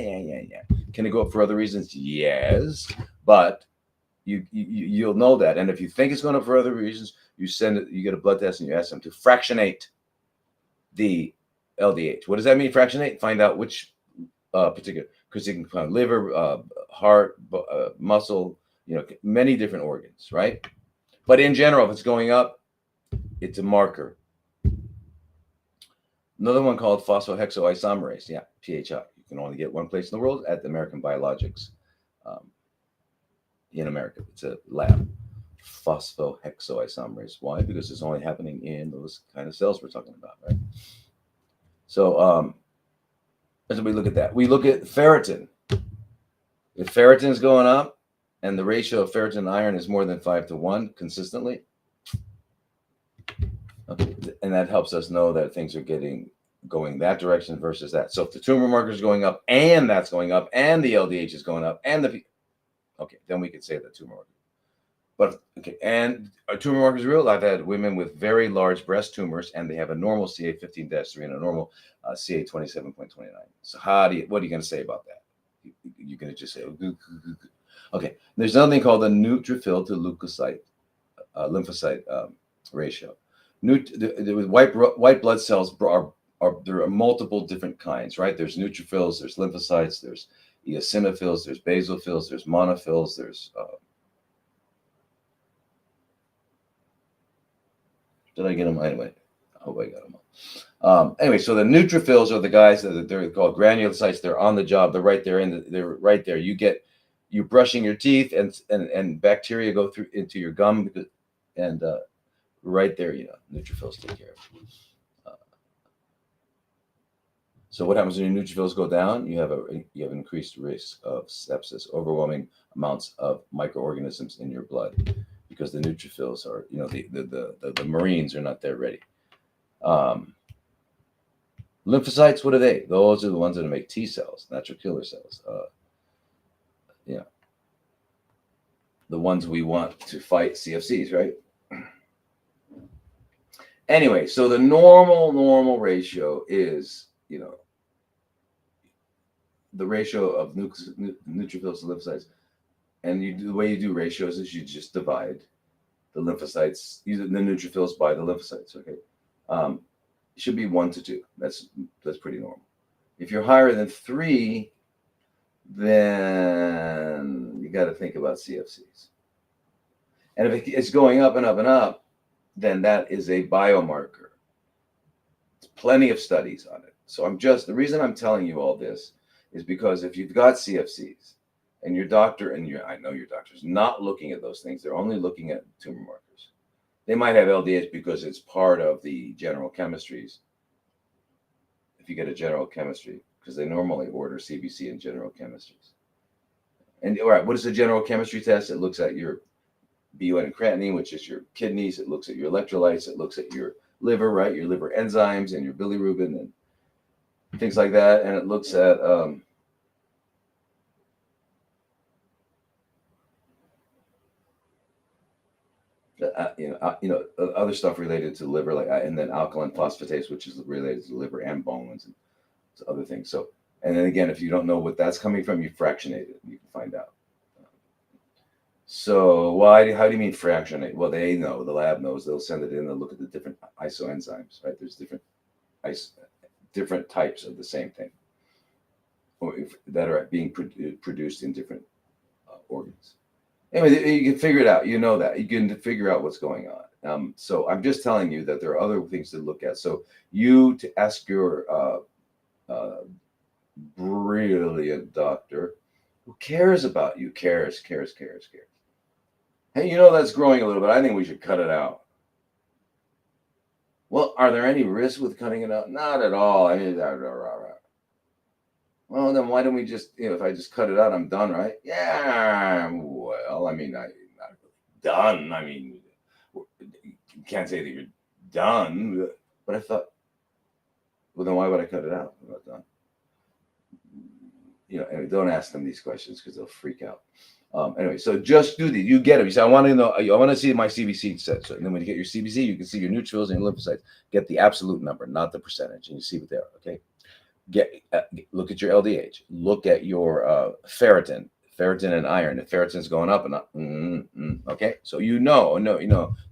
Can it go up for other reasons? Yes, but you'll know that. And if you think it's going up for other reasons, you get a blood test and you ask them to fractionate the LDH. What does that mean? Fractionate? Find out which particular, because you can find liver, heart, muscle, many different organs, right? But in general, if it's going up, it's a marker. Another one called phosphohexoisomerase. Yeah, PHI. You can only get one place in the world, at the American Biologics. In America, it's a lab. Phosphohexoisomerase. Why? Because it's only happening in those kind of cells we're talking about, right? So, as we look at that, we look at ferritin. If ferritin is going up, and the ratio of ferritin and iron is more than 5-1 consistently, okay, and that helps us know that things are going that direction versus that. So if the tumor marker is going up, and that's going up, and the LDH is going up, and then we could say the tumor marker. But okay, and are tumor markers real? I've had women with very large breast tumors, and they have a normal CA-15-3 and a normal CA-27.29. So what are you going to say about that? You're going to just say, okay. There's another thing called the neutrophil to lymphocyte ratio. White blood cells there are multiple different kinds, right? There's neutrophils, there's lymphocytes, there's eosinophils, there's basophils, there's monophils, there's did I get them anyway? I hope I got them all. Anyway, so the neutrophils are the guys that they're called granulocytes. They're on the job. They're right there, they're right there. You brushing your teeth, and bacteria go through into your gum, and right there, neutrophils take care of it. So what happens when your neutrophils go down? You have an increased risk of sepsis, overwhelming amounts of microorganisms in your blood, because the neutrophils are, the Marines are not there ready. Lymphocytes, what are they? Those are the ones that make T cells, natural killer cells. The ones we want to fight CFCs, right? Anyway, so the normal ratio is, the ratio of neutrophils to lymphocytes. And the way you do ratios is you just divide the lymphocytes, the neutrophils by the lymphocytes, okay? It should be 1 to 2. That's pretty normal. If you're higher than 3, then you got to think about CFCs. And if it's going up and up and up, then that is a biomarker. There's plenty of studies on it. So the reason I'm telling you all this is because if you've got CFCs and your doctor, I know your doctor's not looking at those things, they're only looking at tumor markers. They might have LDH because it's part of the general chemistries. If you get a general chemistry, because they normally order CBC and general chemistries. And all right, what is a general chemistry test? It looks at your BUN and creatinine, which is your kidneys. It looks at your electrolytes. It looks at your liver, right? Your liver enzymes and your bilirubin and things like that. And it looks at other stuff related to liver, and then alkaline phosphatase, which is related to liver and bones and other things. So, and then again, if you don't know what that's coming from, you fractionate it. You can find out. So how do you mean fractionate? Well, they know, the lab knows. They'll send it in. They'll look at the different isoenzymes, right? There's different types of the same thing, that are being produced in different organs. Anyway, you can figure it out. You know that. You can figure out what's going on. So I'm just telling you that there are other things to look at. So to ask your brilliant doctor who cares about you, cares. Hey, that's growing a little bit. I think we should cut it out. Well, are there any risks with cutting it out? Not at all. I mean, well, then why don't we just, if I just cut it out, I'm done, right? Yeah, well, I mean, I'm not done. I mean, you can't say that you're done. But I thought, well, then why would I cut it out? I'm not done. Anyway, don't ask them these questions because they'll freak out. Anyway, so just do these. You get them. You say, I want to know. I want to see my CBC set. So then when you get your CBC, you can see your neutrophils and your lymphocytes. Get the absolute number, not the percentage, and you see what they are. Okay. Look at your LDH. Look at your ferritin and iron. If ferritin's going up and up, okay. So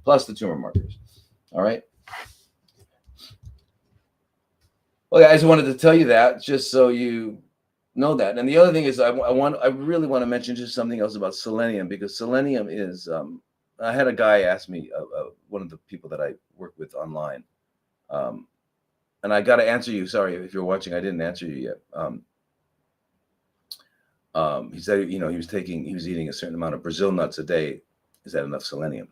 plus the tumor markers. All right. Well, I just wanted to tell you that just so you know that. And the other thing is, I really want to mention just something else about selenium, because selenium is. I had a guy ask me, one of the people that I work with online, and I got to answer you. Sorry if you're watching, I didn't answer you yet. He said, he was eating a certain amount of Brazil nuts a day. Is that enough selenium?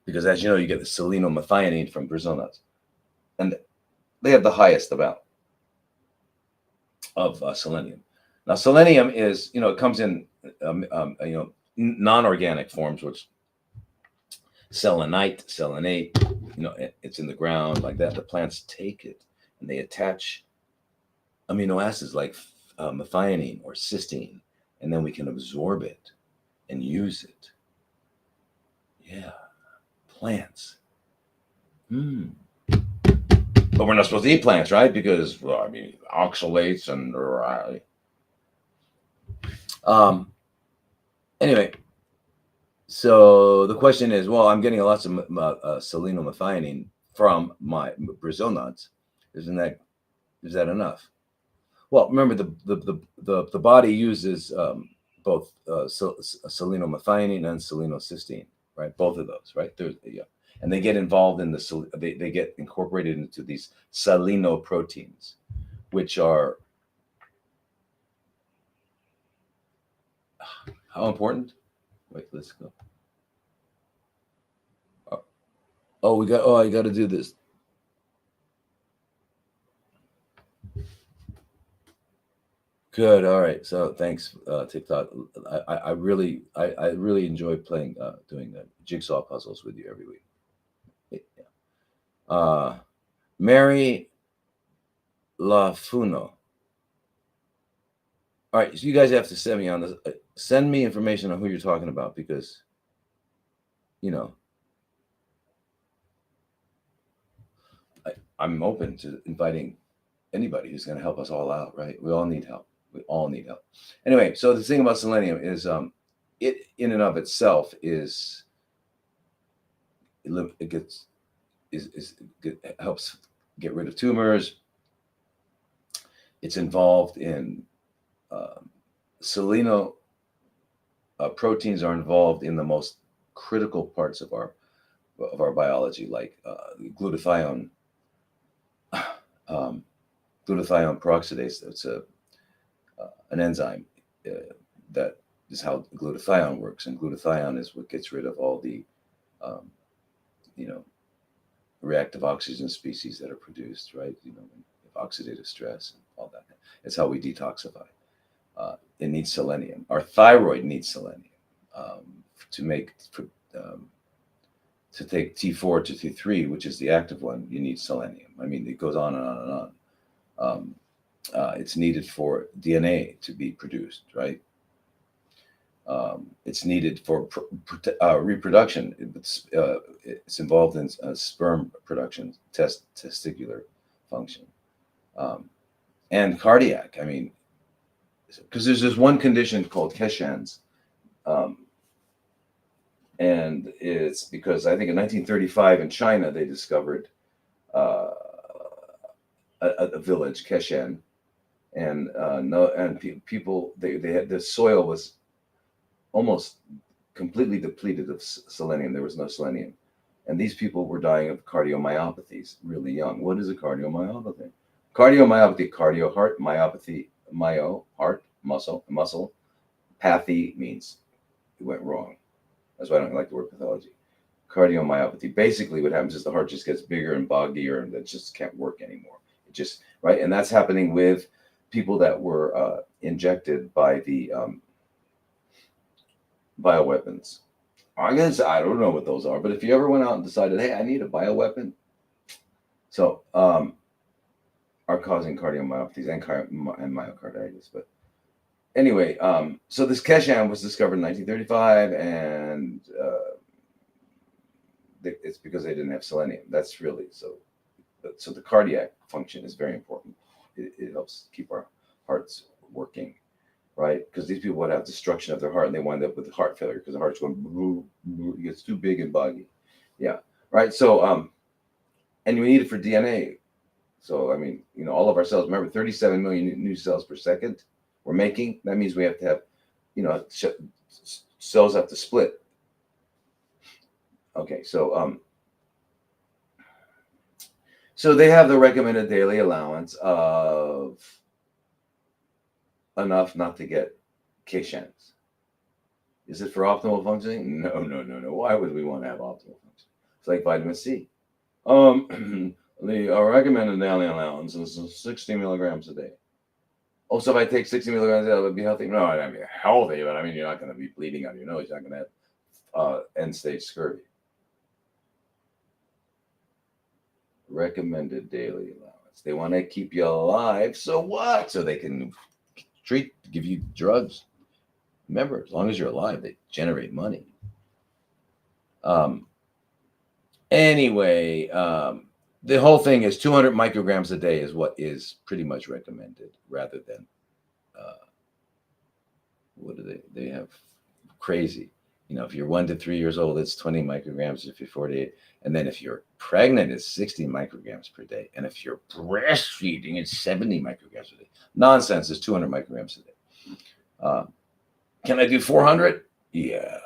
Because as you know, you get the selenomethionine from Brazil nuts, and they have the highest amount of selenium. Now, selenium is, it comes in, non-organic forms, which selenite, it's in the ground like that. The plants take it and they attach amino acids like methionine or cysteine, and then we can absorb it and use it. Yeah, plants. But we're not supposed to eat plants, right? Because, oxalates and anyway. So the question is, well, I'm getting lots of selenomethionine from my Brazil nuts. Is that enough? Well, remember the body uses both selenomethionine and selenocysteine, right? Both of those, right? and they get involved in they get incorporated into these selenoproteins, which are how important? Wait, let's go. Oh, we got. Oh, I got to do this. Good. All right. So thanks, TikTok. I really enjoy playing, doing jigsaw puzzles with you every week. Yeah. Mary LaFuno. All right. So you guys have to send me on this. Send me information on who you're talking about because, you know, I'm open to inviting anybody who's going to help us all out. Right? We all need help. We all need help. Anyway, so the thing about selenium is, it in and of itself is it gets it helps get rid of tumors. It's involved in seleno proteins are involved in the most critical parts of our biology, like glutathione glutathione peroxidase. That's an enzyme that is how glutathione works, and glutathione is what gets rid of all the um, you know reactive oxygen species that are produced, right? Oxidative stress and all that. It's how we detoxify. It needs selenium. Our thyroid needs selenium to make to take T4 to T3, which is the active one. You need selenium. I mean, it goes on and on and on. It's needed for DNA to be produced, right? It's needed for reproduction. It's involved in sperm production, testicular function, and cardiac. I mean, because there's this one condition called Keshan's, and it's because I think in 1935 in China they discovered a village, Keshan, and people they had the soil was almost completely depleted of selenium. There was no selenium. And these people were dying of cardiomyopathies really young. What is a cardiomyopathy? Cardiomyopathy, cardio, heart, myopathy, myo, heart, muscle. Pathy means it went wrong. That's why I don't like the word pathology. Cardiomyopathy. Basically what happens is the heart just gets bigger and boggier and it just can't work anymore. It just, right? And that's happening with people that were injected by the bioweapons. I guess I don't know what those are, but if you ever went out and decided, hey, I need a bioweapon, so are causing cardiomyopathies and myocarditis. But anyway, so this Keshan was discovered in 1935, and it's because they didn't have selenium. That's really so. So the cardiac function is very important. It helps keep our hearts working. Right? Because these people would have destruction of their heart and they wind up with heart failure because the heart's going, it gets too big and boggy. Yeah. Right. So, and we need it for DNA. So, I mean, all of our cells, remember 37 million new cells per second we're making. That means we have to have, cells have to split. Okay. So, so they have the recommended daily allowance of enough not to get Keshans. Is it for optimal functioning? No. Why would we want to have optimal function? It's like vitamin C. The recommended daily allowance is 60 milligrams a day. Oh, so if I take 60 milligrams a day, I would be healthy? No, I mean healthy, but I mean you're not going to be bleeding on your nose. You're not going to have end-stage scurvy. Recommended daily allowance. They want to keep you alive. So what? So they can give you drugs. Remember, as long as you're alive, they generate money. Anyway, the whole thing is 200 micrograms a day is what is pretty much recommended, rather than what do they have crazy. If you're 1 to 3 years old, it's 20 micrograms. If you're 48, and then if you're pregnant, it's 60 micrograms per day. And if you're breastfeeding, it's 70 micrograms a day. Nonsense. It's 200 micrograms a day. Can I do 400? Yeah.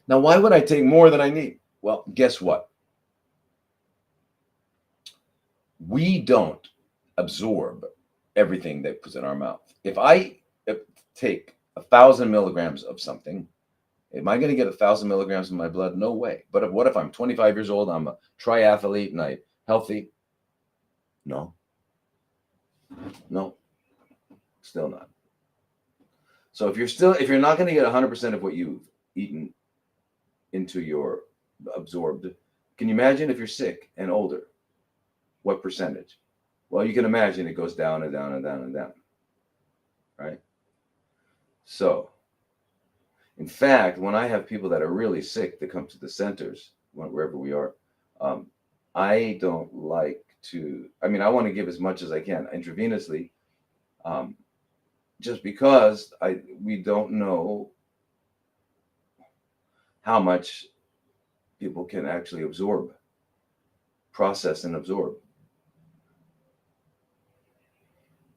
Now, why would I take more than I need? Well, guess what? We don't absorb everything that puts in our mouth. If I take 1,000 milligrams of something, am I going to get 1,000 milligrams in my blood? No way. But what if I'm 25 years old, I'm a triathlete, and I'm healthy? No, no, still not. So if you're not going to get 100% of what you've eaten into your absorbed, can you imagine if you're sick and older? What percentage? Well, you can imagine it goes down and down and down and down, right? So, in fact, when I have people that are really sick that come to the centers, wherever we are, um, I don't like to. I mean, I want to give as much as I can intravenously, um, just because we don't know how much people can actually absorb, process, and absorb.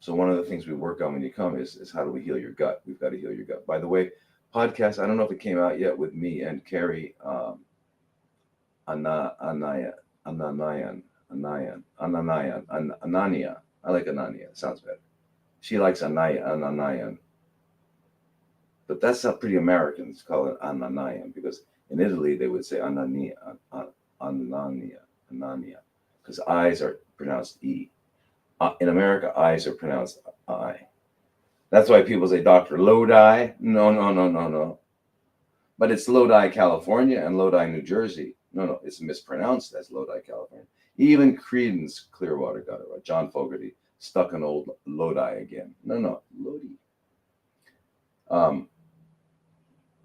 So one of the things we work on when you come is how do we heal your gut? We've got to heal your gut. By the way, podcast, I don't know if it came out yet with me and Carrie Anaya, Anania. I like Anania. It sounds better. She likes Ananayan. But that's not pretty American. It's called Ananayan because in Italy they would say Anania, Anania, because I's are pronounced E. In America, I's are pronounced I. That's why people say Dr. Lodi. No, no, no, no, no. But it's Lodi, California and Lodi, New Jersey. No, no, it's mispronounced as Lodi, California. Even Creedence Clearwater got it right. John Fogerty stuck an old Lodi again. No, no, Lodi.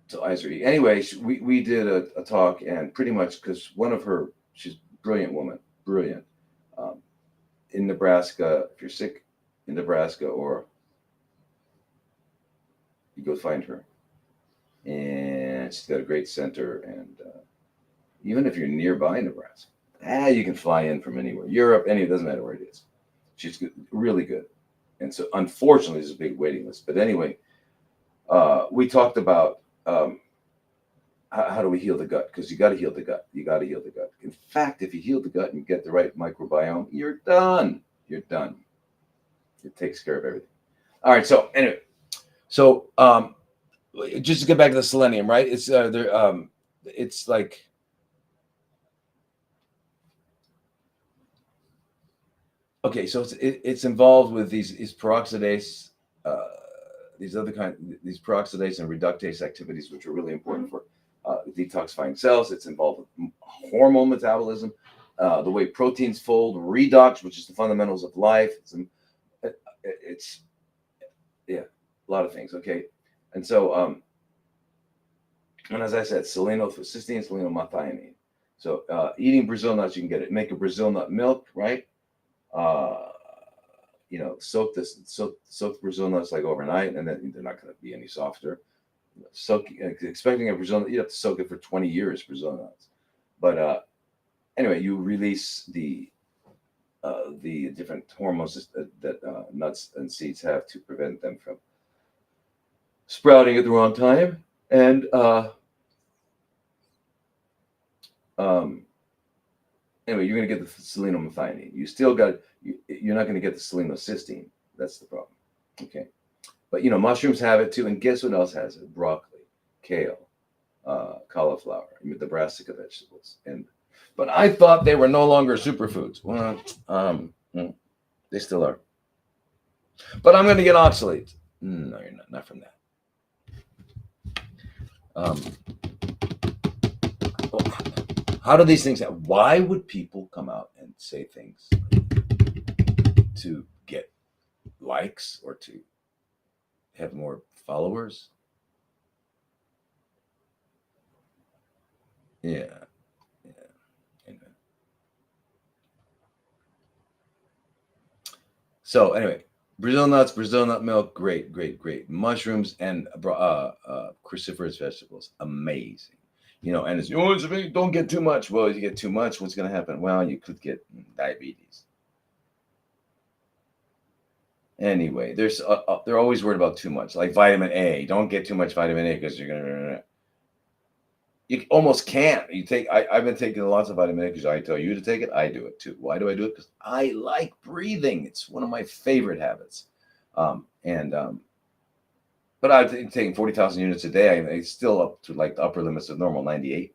So I's are E. Anyway, we did a talk, and pretty much because she's a brilliant woman, brilliant. In Nebraska, if you're sick in Nebraska, or you go find her. And she's got a great center. And even if you're nearby Nebraska, you can fly in from anywhere. Europe, it doesn't matter where it is. She's good, really good. And so, unfortunately, there's a big waiting list. But anyway, we talked about how do we heal the gut? Because you got to heal the gut. You got to heal the gut. In fact, if you heal the gut and you get the right microbiome, you're done. You're done. It takes care of everything. All right. So anyway, just to get back to the selenium, right? It's like okay. So it's involved with these peroxidase, these peroxidase and reductase activities, which are really important for detoxifying cells. It's involved with hormone metabolism, the way proteins fold, redox, which is the fundamentals of life. It's a lot of things. Okay, and so and as I said, cysteine, selenomethionine. So eating Brazil nuts, you can get it. Make a Brazil nut milk, right? Soak Brazil nuts like overnight, and then they're not going to be any softer. Expecting a Brazil nut, you have to soak it for 20 years, Brazil nuts. But anyway, you release the different hormones that nuts and seeds have to prevent them from sprouting at the wrong time. And anyway, you're going to get the selenomethionine. You're not going to get the selenocysteine. That's the problem. Okay. But, mushrooms have it too. And guess what else has it? Broccoli, kale, cauliflower, the brassica vegetables. But I thought they were no longer superfoods. Well, they still are. But I'm going to get oxalates. No, you're not. Not from that. How do these things happen? Why would people come out and say things to get likes or to have more followers? Yeah. Amen. So anyway, Brazil nuts, Brazil nut milk, great. Mushrooms and cruciferous vegetables, amazing. And it's don't get too much. Well, if you get too much, what's going to happen? Well, you could get diabetes. Anyway, they're always worried about too much, like vitamin A. Don't get too much vitamin A because you're gonna. You almost can't. I've been taking lots of vitamin A because I tell you to take it. I do it too. Why do I do it? Because I like breathing. It's one of my favorite habits. And but I've taken 40,000 units a day. It's still up to like the upper limits of normal, 98.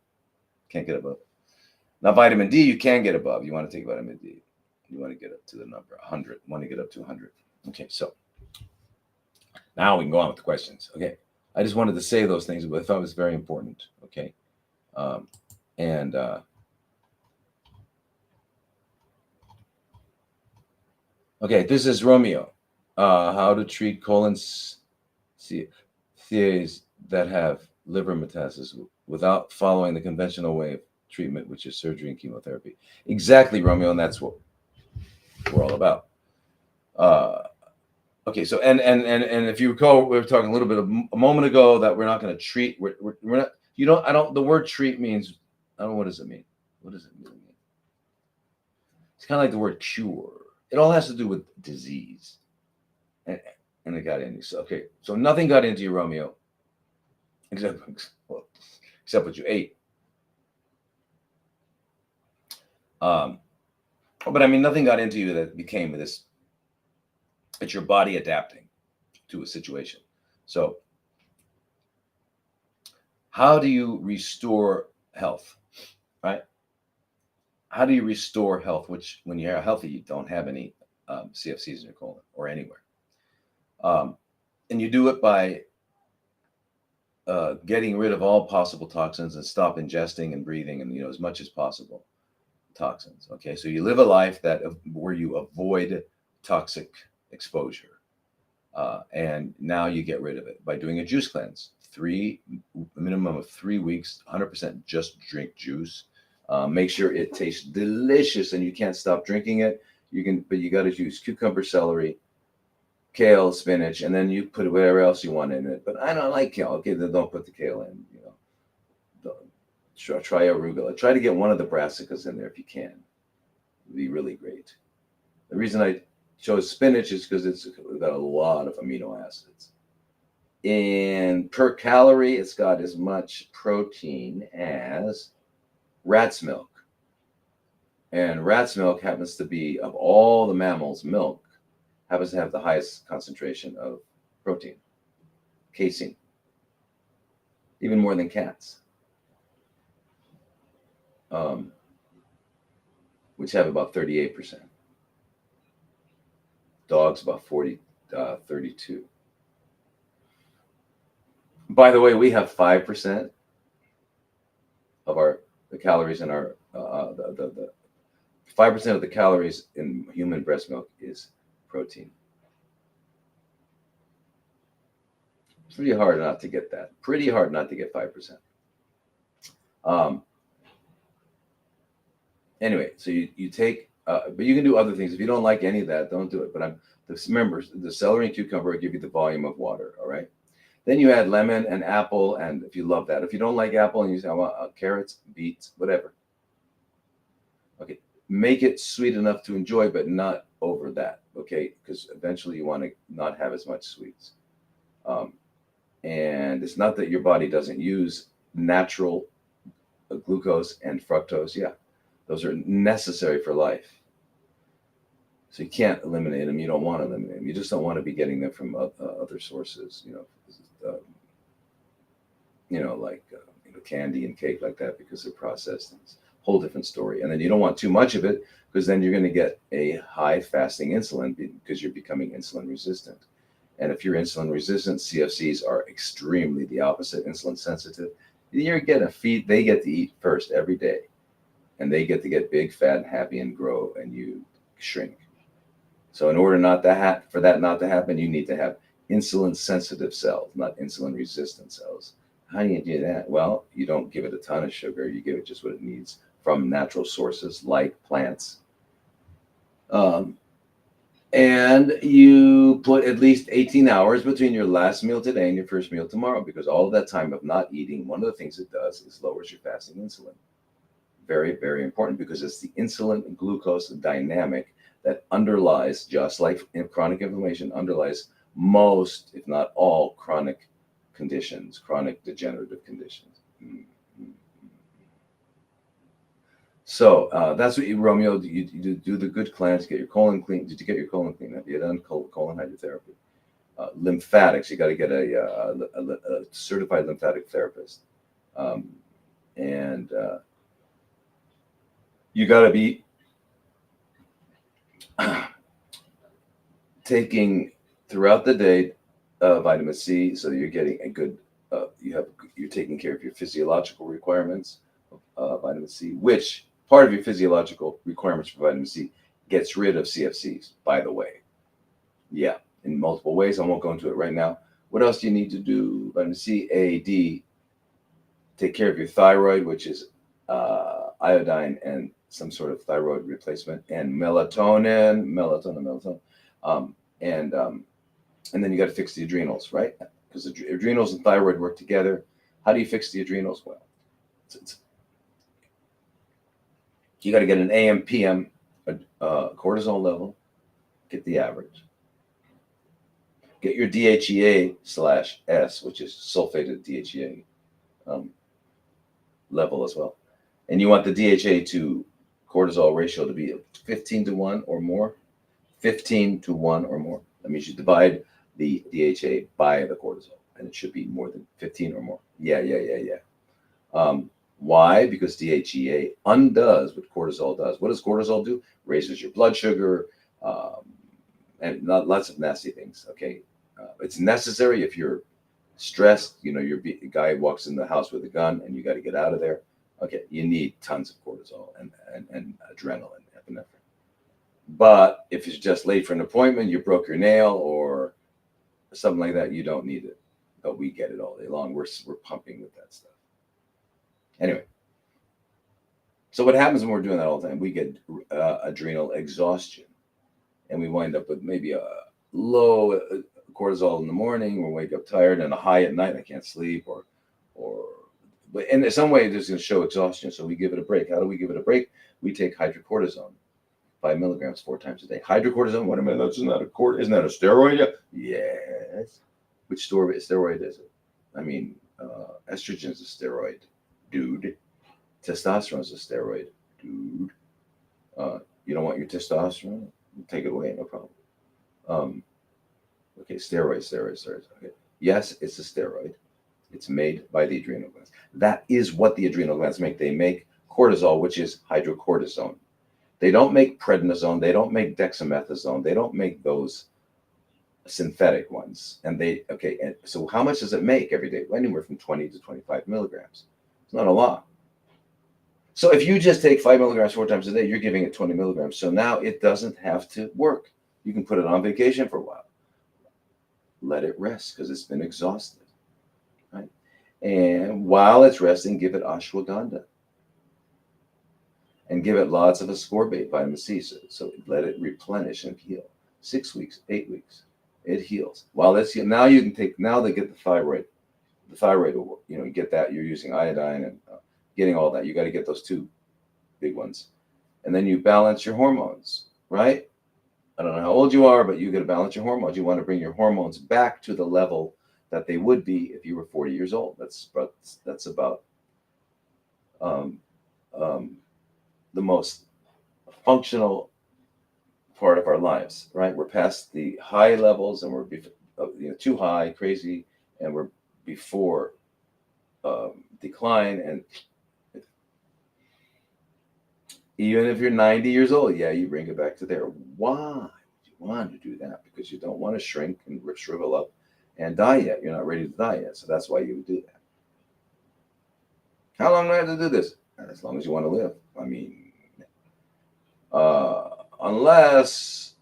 Can't get above. Now vitamin D you can get above. You want to take vitamin D. You want to get up to the number 100. You want to get up to 100. Okay, so now we can go on with the questions. Okay, I just wanted to say those things, but I thought it was very important. Okay, um, and okay, this is Romeo. How to treat colon CAs that have liver metastasis without following the conventional way of treatment, which is surgery and chemotherapy. Exactly, Romeo, and that's what we're all about. Uh, okay, so and if you recall, we were talking a little bit a moment ago that we're not going to treat. We're not. You don't. I don't. The word treat means. I don't know, what does it mean. What does it mean? It's kind of like the word cure. It all has to do with disease. And, and it got in you. So okay, so nothing got into you, Romeo, except well, except what you ate. Um, but I mean, nothing got into you that became this. It's your body adapting to a situation. So, how do you restore health? Right? How do you restore health? Which, when you're healthy, you don't have any CFCs in your colon or anywhere. And you do it by getting rid of all possible toxins and stop ingesting and breathing, and as much as possible toxins. Okay, so you live a life that where you avoid toxic exposure, and now you get rid of it by doing a juice cleanse. A minimum of 3 weeks, 100% just drink juice. Make sure it tastes delicious, and you can't stop drinking it. But you got to use cucumber, celery, kale, spinach, and then you put whatever else you want in it. But I don't like kale. Okay, then don't put the kale in. Try arugula. Try to get one of the brassicas in there if you can. It'd be really great. The reason I chose spinach is because it's got a lot of amino acids. And per calorie, it's got as much protein as rat's milk. And rat's milk happens to be, of all the mammals' milk, happens to have the highest concentration of protein, casein, even more than cats, which have about 38%. Dogs about 32. By the way, we have 5% of the calories in our the 5% of the calories in human breast milk is protein. It's pretty hard not to get that. Pretty hard not to get 5%. Anyway, so you take, but you can do other things. If you don't like any of that, don't do it. But remember, the celery and cucumber will give you the volume of water. All right. Then you add lemon and apple, and if you love that. If you don't like apple and you say I want carrots, beets, whatever. Okay, make it sweet enough to enjoy, but not over that. Okay, because eventually you want to not have as much sweets. And it's not that your body doesn't use natural glucose and fructose. Yeah, those are necessary for life. So you can't eliminate them. You don't want to eliminate them. You just don't want to be getting them from other sources. Like candy and cake like that, because they're processed. It's a whole different story. And then you don't want too much of it, because then you're going to get a high fasting insulin because you're becoming insulin resistant. And if you're insulin resistant, CFCs are extremely the opposite, insulin sensitive. They get to eat first every day, and they get to get big, fat, and happy, and grow, and you shrink. So in order for that not to happen, you need to have insulin sensitive cells, not insulin resistant cells. How do you do that? Well, you don't give it a ton of sugar. You give it just what it needs from natural sources like plants. And you put at least 18 hours between your last meal today and your first meal tomorrow, because all of that time of not eating, one of the things it does is lowers your fasting insulin. Very, very important, because it's the insulin and glucose dynamic that underlies, just like chronic inflammation, underlies most, if not all, chronic conditions, chronic degenerative conditions. So that's what you, Romeo. You do the good cleanse, get your colon clean. Did you get your colon clean? Have you done colon hydrotherapy? Lymphatics. You got to get a certified lymphatic therapist, um, and you got to be taking throughout the day vitamin C, so you're getting a good. You're taking care of your physiological requirements of vitamin C, which part of your physiological requirements for vitamin C gets rid of CFCs. By the way, yeah, in multiple ways. I won't go into it right now. What else do you need to do? Vitamin C, A, D. Take care of your thyroid, which is iodine and some sort of thyroid replacement, and melatonin, um, and um, and then you got to fix the adrenals, right? Because the adrenals and thyroid work together. How do you fix the adrenals? Well, you got to get an AM PM cortisol level, get the average. Get your DHEA/S, which is sulfated DHEA, um, level as well. And you want the DHA to cortisol ratio to be 15 to 1 or more. 15 to 1 or more. That means you divide the DHA by the cortisol, and it should be more than 15 or more. Yeah. Why? Because DHEA undoes what cortisol does. What does cortisol do? Raises your blood sugar, and lots of nasty things. Okay, it's necessary if you're stressed. You know, a guy walks in the house with a gun, and you got to get out of there. Okay, you need tons of cortisol and adrenaline, epinephrine. But if you're just late for an appointment, you broke your nail or something like that, you don't need it. But we get it all day long. We're pumping with that stuff. Anyway, so what happens when we're doing that all the time? We get adrenal exhaustion, and we wind up with maybe a low cortisol in the morning. We'll wake up tired and a high at night. I can't sleep, but in some way, it's going to show exhaustion. So we give it a break. How do we give it a break? We take hydrocortisone. 5 milligrams 4 times a day. Hydrocortisone, what a minute, isn't that a steroid? Yes. Which steroid is it? I mean, estrogen is a steroid, dude. Testosterone is a steroid, dude. You don't want your testosterone? Take it away, no problem. Okay, steroids. Okay. Yes, it's a steroid. It's made by the adrenal glands. That is what the adrenal glands make. They make cortisol, which is hydrocortisone. They don't make prednisone. They don't make dexamethasone. They don't make those synthetic ones. And so how much does it make every day? Anywhere from 20 to 25 milligrams. It's not a lot. So if you just take 5 milligrams 4 times a day, you're giving it 20 milligrams. So now it doesn't have to work. You can put it on vacation for a while. Let it rest because it's been exhausted. Right? And while it's resting, give it ashwagandha. And give it lots of ascorbate, vitamin C, so let it replenish and heal. 6 weeks, 8 weeks, it heals. While it's now you can take now they get the thyroid. The thyroid will, you get that. You're using iodine and getting all that. You got to get those 2 big ones, and then you balance your hormones. Right? I don't know how old you are, but you got to balance your hormones. You want to bring your hormones back to the level that they would be if you were 40 years old. That's about the most functional part of our lives, right? We're past the high levels, and we're too high, crazy, and we're before decline. And even if you're 90 years old, yeah, you bring it back to there. Why would you want to do that? Because you don't want to shrink and shrivel up and die yet. You're not ready to die yet, so that's why you would do that. How long do I have to do this? As long as you want to live. I mean, unless,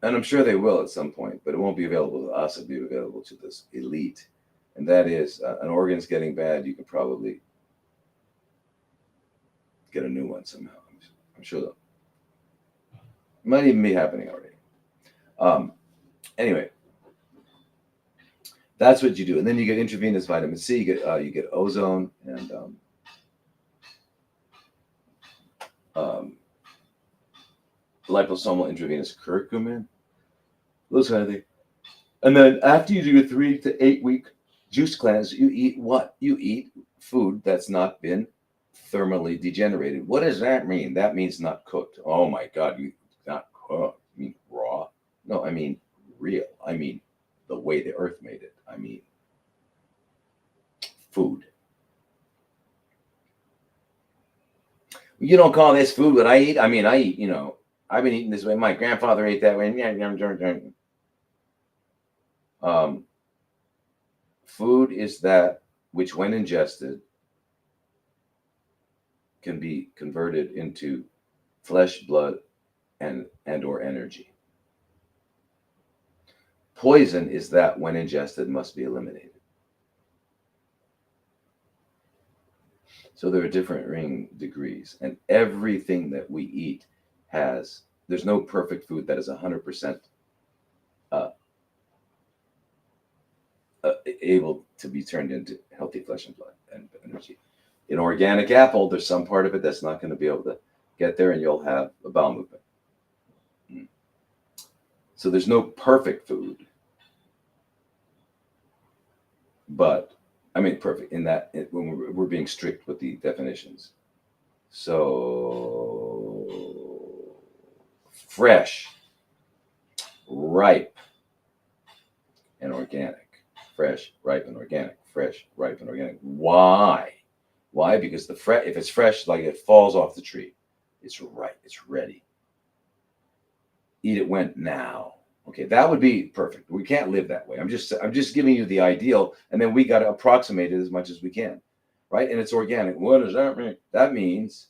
and I'm sure they will at some point, but it won't be available to us. It'll be available to this elite, and that is an organ's getting bad. You can probably get a new one somehow. I'm sure it might even be happening already. Anyway, that's what you do, and then you get intravenous vitamin C. You get ozone and liposomal intravenous curcumin, those kind of things. And then after you do your 3 to 8 week juice cleanse, you eat what? You eat food that's not been thermally degenerated. What does that mean? That means not cooked. Oh my God, you not cooked. You mean raw? No, I mean real. I mean the way the earth made it. I mean food. You don't call this food what I eat? I mean, I eat, I've been eating this way. My grandfather ate that way. Um, Food is that which, when ingested, can be converted into flesh, blood, and or energy. Poison is that, when ingested, must be eliminated. So there are different ring degrees, and everything that we eat there's no perfect food that is 100% uh, able to be turned into healthy flesh and blood and energy. An organic apple, there's some part of it that's not going to be able to get there, and you'll have a bowel movement. So there's no perfect food, but I mean perfect in that when we're being strict with the definitions. So fresh, ripe, and organic. Fresh, ripe, and organic. Fresh, ripe, and organic. Why? Why? Because if it's fresh, like it falls off the tree, it's ripe, it's ready. Eat it when now. Okay, that would be perfect. We can't live that way. I'm just giving you the ideal, and then we got to approximate it as much as we can, right? And it's organic. What does that mean? That means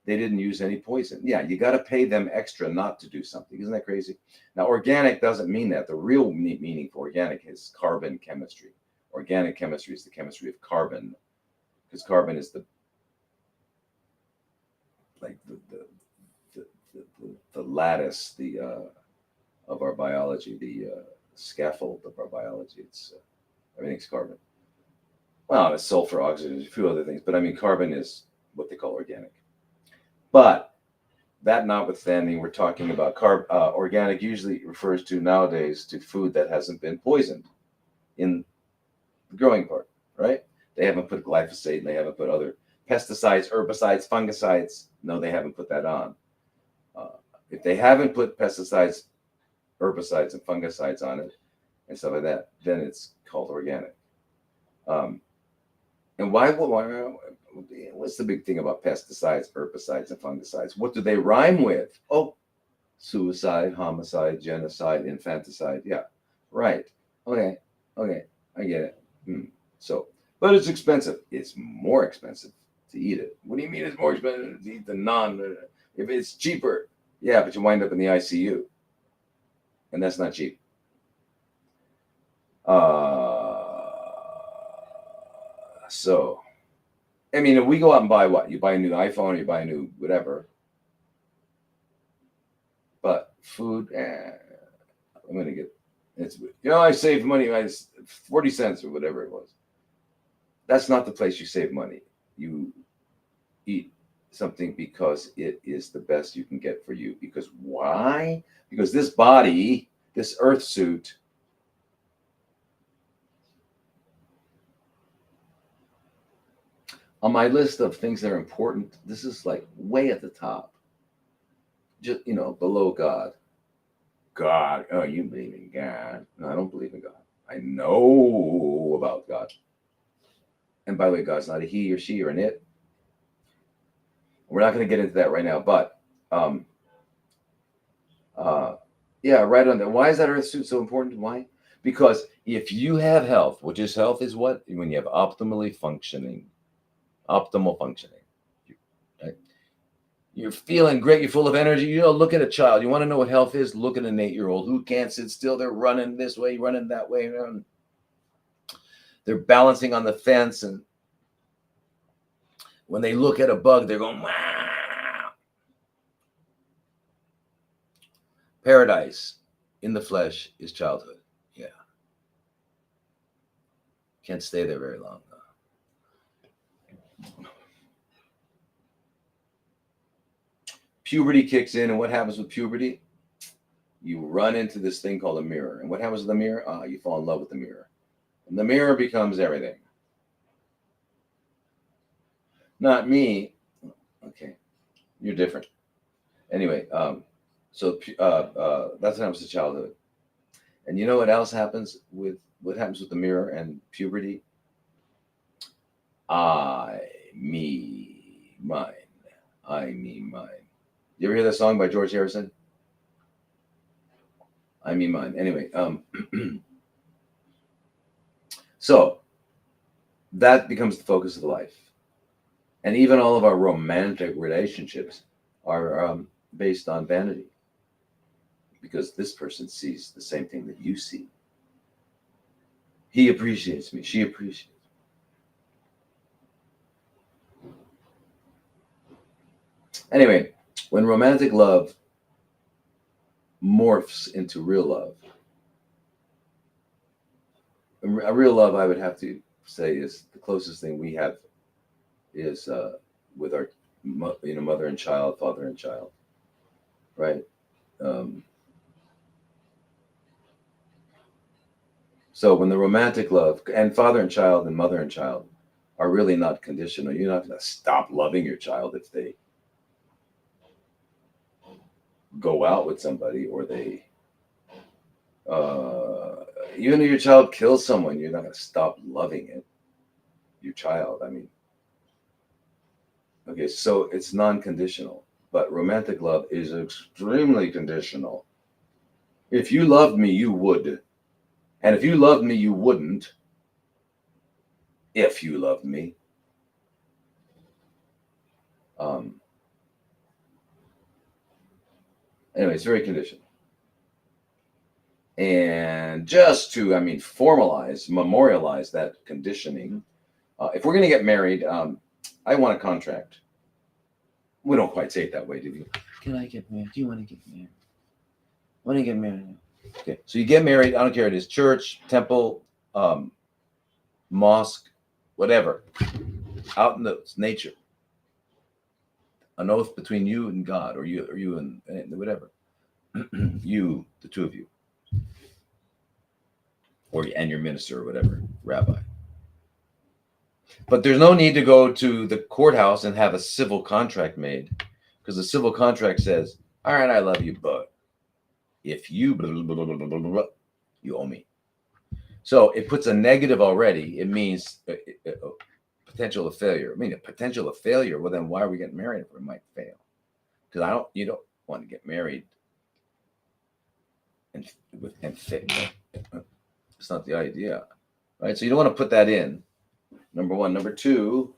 they didn't use any poison. Yeah, you got to pay them extra not to do something. Isn't that crazy? Now, organic doesn't mean that. The real meaning for organic is carbon chemistry. Organic chemistry is the chemistry of carbon, because carbon is the lattice, of our biology, the scaffold of our biology. It's everything's carbon. Well, it's sulfur, oxygen, a few other things, but I mean, carbon is what they call organic. But that notwithstanding, we're talking about organic usually refers to nowadays to food that hasn't been poisoned in the growing part, right? They haven't put glyphosate, and they haven't put other pesticides, herbicides, fungicides. No, they haven't put that on. If they haven't put pesticides, herbicides, and fungicides on it, and stuff like that, then it's called organic. And why? What's the big thing about pesticides, herbicides, and fungicides? What do they rhyme with? Oh, suicide, homicide, genocide, infanticide. Yeah, right. Okay, I get it. So, but it's expensive. It's more expensive to eat it. What do you mean it's more expensive to eat the if it's cheaper? Yeah, but you wind up in the ICU, and that's not cheap. So, I mean, if we go out and buy what? You buy a new iPhone, or you buy a new whatever. But food, I'm gonna get I saved money. I 40 cents or whatever it was. That's not the place you save money. You eat something because it is the best you can get for you. Because why? Because this body, this earth suit, on my list of things that are important, this is like way at the top. Just, below God. God. Oh, you believe in God. No, I don't believe in God. I know about God. And by the way, God's not a he or she or an it. We're not going to get into that right now, but yeah, right on that. Why is that earth suit so important? Why? Because if you have health, which is health is what? When you have optimal functioning, right? You're feeling great. You're full of energy. Look at a child. You want to know what health is? Look at an 8-year-old who can't sit still. They're running this way, running that way. They're balancing on the fence. And when they look at a bug, they're going, wow. Paradise in the flesh is childhood. Yeah. Can't stay there very long, though. Puberty kicks in, and what happens with puberty? You run into this thing called a mirror. And what happens with the mirror? You fall in love with the mirror. And the mirror becomes everything. Not me. Okay, you're different. Anyway, so that's what happens to childhood. And you know what else happens with what happens with the mirror and puberty? I, me, mine. I, me, mine. You ever hear that song by George Harrison? I, me, mine. Anyway, so that becomes the focus of life. And even all of our romantic relationships are based on vanity because this person sees the same thing that you see. He appreciates me. She appreciates me. Anyway, when romantic love morphs into real love, a real love, I would have to say, is the closest thing we have is with our mother and child, father and child, right? Um, so when the romantic love and father and child and mother and child are really not conditional, you're not going to stop loving your child if they go out with somebody or they even if your child kills someone, you're not going to stop loving it, your child. I mean, okay, so it's non-conditional, but romantic love is extremely conditional. If you loved me, you would. And if you loved me, you wouldn't. If you loved me. Um, anyway, it's very conditional. And just to, formalize, memorialize that conditioning, if we're going to get married, I want a contract. We don't quite say it that way, do you? Can I get married? Do you want to get married? I want to get married. Okay, so you get married. I don't care if it is church, temple, mosque, whatever, out in the nature. An oath between you and God, or you and whatever. You, the two of you, and your minister or whatever, rabbi. But there's no need to go to the courthouse and have a civil contract made, because the civil contract says, "All right, I love you, but if you blah, blah, blah, blah, blah, blah, you owe me." So it puts a negative already. It means potential of failure. I mean, a potential of failure. Well, then why are we getting married if we might fail? Because you don't want to get married and fail. It's not the idea, right? So you don't want to put that in. Number one. Number two.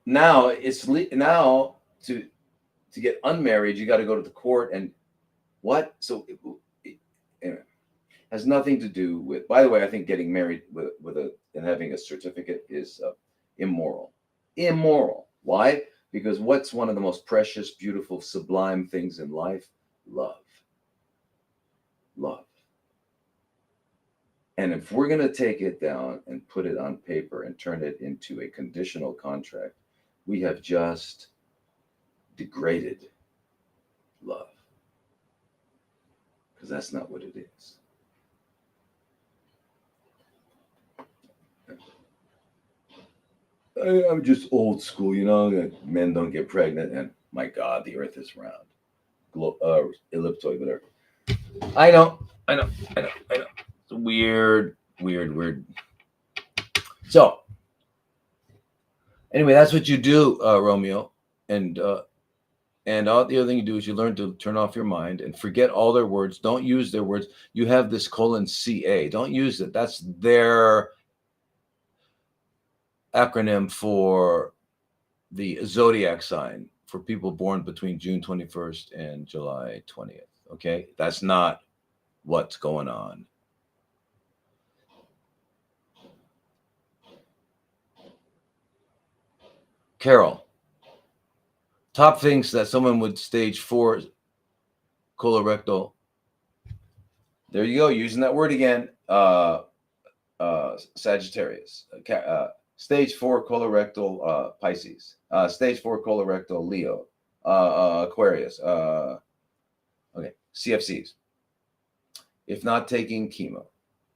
Now now to get unmarried, you got to go to the court and what? So it has nothing to do with. By the way, I think getting married and having a certificate is immoral. Immoral. Why? Because what's one of the most precious, beautiful, sublime things in life? Love. Love. And if we're going to take it down and put it on paper and turn it into a conditional contract, we have just degraded love. Because that's not what it is. I'm just old school, men don't get pregnant, and my God, the earth is round. Ellipsoid, whatever. I know. It's weird. So, anyway, that's what you do, Romeo. And all the other thing you do is you learn to turn off your mind and forget all their words. Don't use their words. You have this :CA. Don't use it. That's their acronym for the zodiac sign for people born between June 21st and July 20th. Okay? That's not what's going on. Carol, top things that someone would stage 4 colorectal. There you go, using that word again. Sagittarius. Stage 4 colorectal Pisces. Stage 4 colorectal Leo. Aquarius. Okay, CFCs. If not taking chemo.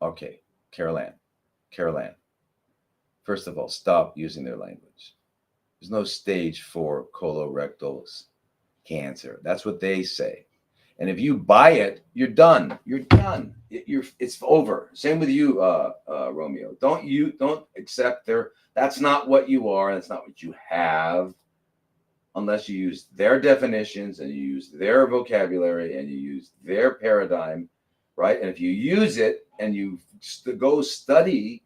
Okay, Carol Ann. First of all, stop using their language. There's no stage 4 colorectal cancer. That's what they say. And if you buy it, you're done. You're done. It's over. Same with you, Romeo. Don't accept their. That's not what you are. That's not what you have, unless you use their definitions and you use their vocabulary and you use their paradigm, right? And if you use it and you go study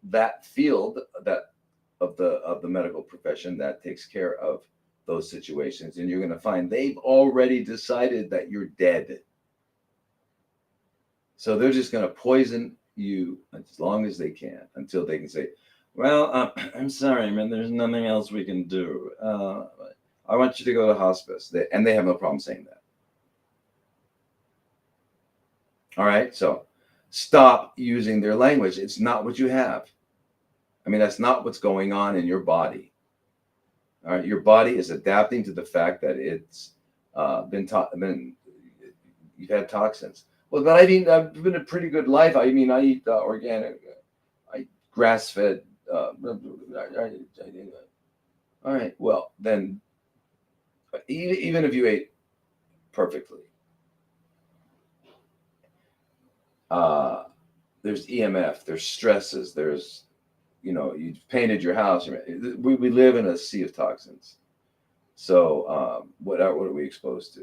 that field that of the medical profession that takes care of those situations, and you're going to find they've already decided that you're dead. So they're just going to poison you as long as they can until they can say, well, I'm sorry, man, there's nothing else we can do. I want you to go to hospice. And they have no problem saying that. All right, so stop using their language. It's not what you have. I mean, that's not what's going on in your body. All right, your body is adapting to the fact that it's you've had toxins. Well, but I mean, I've been a pretty good life. I mean, I eat organic, I eat grass-fed. All right, well, then, even if you ate perfectly, there's EMF, there's stresses, there's, you've painted your house. We live in a sea of toxins. So what are we exposed to?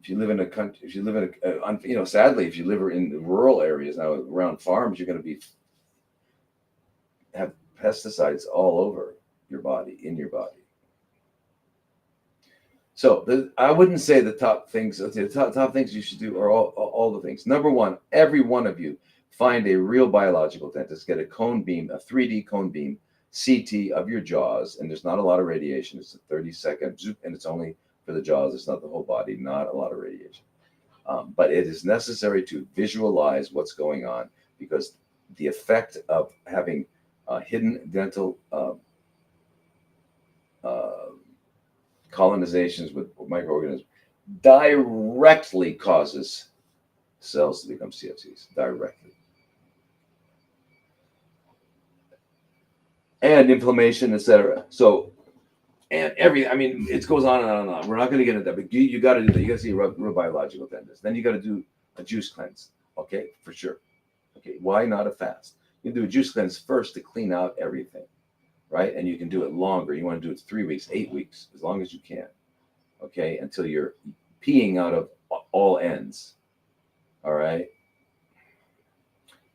If you live in a country, if you live in sadly, if you live in rural areas now around farms, you're going to have pesticides all over your body, in your body. So I wouldn't say the top things. The top things you should do are all the things. Number one, every one of you find a real biological dentist. Get a cone beam, a 3D cone beam CT of your jaws, and there's not a lot of radiation. It's a 30-second, and it's only for the jaws. It's not the whole body. Not a lot of radiation, but it is necessary to visualize what's going on, because the effect of having hidden dental colonizations with microorganisms directly causes cells to become CFCs, directly. And inflammation, etc. So, and it goes on and on and on. We're not going to get into that, but you got to do that. You got to see a real biological dentist. Then you got to do a juice cleanse, okay, for sure. Okay, why not a fast? You do a juice cleanse first to clean out everything, right? And you can do it longer. You want to do it 3 weeks, 8 weeks, as long as you can, okay, until you're peeing out of all ends, all right?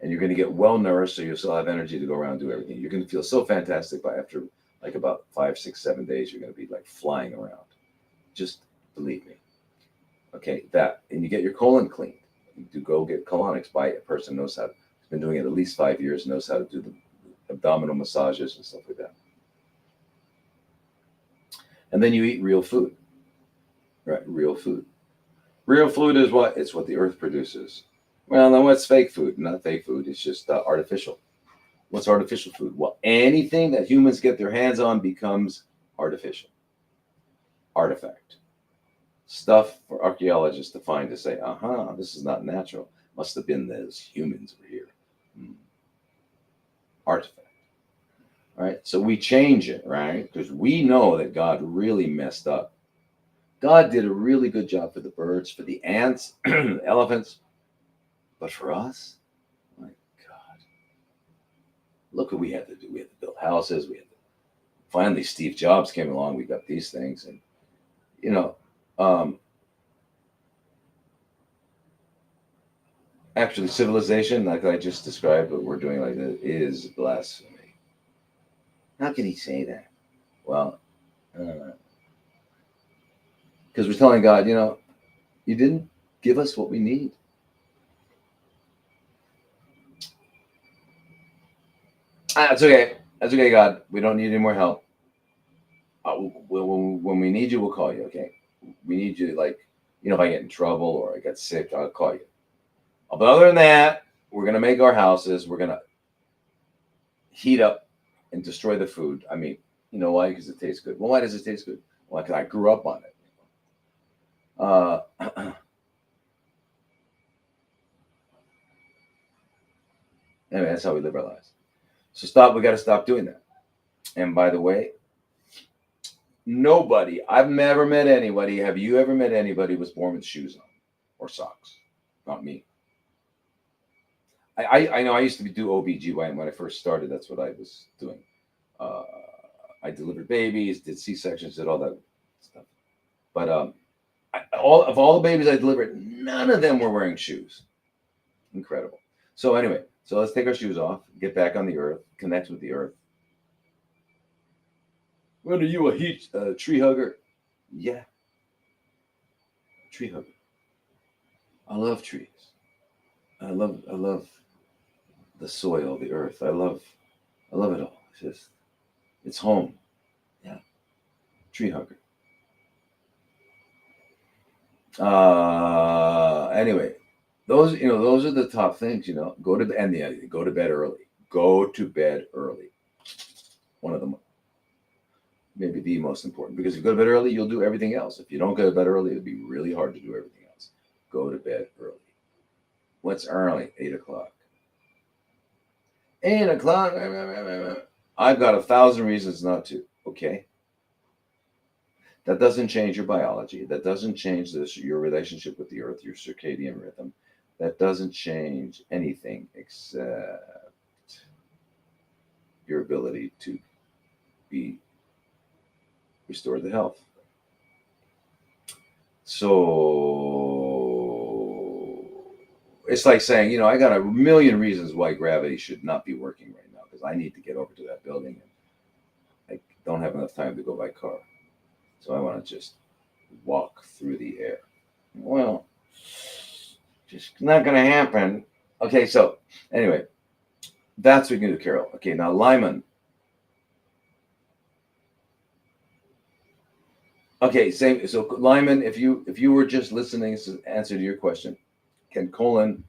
And you're going to get well nourished, so you'll still have energy to go around and do everything. You're going to feel so fantastic by after like about 5, 6, 7 days. You're going to be like flying around. Just believe me. Okay, and you get your colon cleaned. You do go get colonics by a person who's been doing it at least 5 years, knows how to do the abdominal massages and stuff like that. And then you eat real food, right? Real food. Real food is what? It's what the earth produces. Well, then what's fake food? Not fake food. It's just artificial. What's artificial food? Well, anything that humans get their hands on becomes artificial. Artifact. Stuff for archaeologists to find, to say, this is not natural. Must have been those humans over here. Artifact. All right, so we change it, right? Because we know that God really messed up. God did a really good job for the birds, for the ants, elephants. But for us, my God, look what we had to do. We had to build houses. Finally, Steve Jobs came along. We got these things. And, actually, civilization, like I just described, what we're doing like this, is blasphemy. How can he say that? Well, because we're telling God, you didn't give us what we need. That's okay. That's okay, God. We don't need any more help. When we need you, we'll call you, okay? We need you, if I get in trouble or I get sick, I'll call you. But other than that, we're going to make our houses. We're going to heat up and destroy the food. I mean, you know why? Because it tastes good. Well, why does it taste good? Well, because I grew up on it. Anyway, that's how we live our lives. So we got to stop doing that. And by the way, I've never met anybody. Have you ever met anybody who was born with shoes on or socks? Not me. I know I used to do OBGYN when I first started. That's what I was doing. Uh, I delivered babies, did C-sections, did all that stuff. But all the babies I delivered, none of them were wearing shoes. Incredible. So anyway, so let's take our shoes off, get back on the earth, connect with the earth. When are you a tree hugger? Yeah, tree hugger. I love trees. I love the soil, the earth. I love it all. It's home. Yeah, tree hugger. Anyway, those are the top things. Go to and go to bed early. Go to bed early. One of them, maybe the most important, because if you go to bed early, you'll do everything else. If you don't go to bed early, it'll be really hard to do everything else. Go to bed early. What's early? 8 o'clock. 8 o'clock. I've got 1,000 reasons not to. Okay. That doesn't change your biology. That doesn't change your relationship with the earth, your circadian rhythm. That doesn't change anything except your ability to be restored to health. So it's like saying, I got a million reasons why gravity should not be working right now because I need to get over to that building and I don't have enough time to go by car. So I want to just walk through the air. Well, just not going to happen. Okay, so anyway, that's what we can do, Carol. Okay, now Lyman. Okay, same. So Lyman, if you were just listening to answer to your question, can colon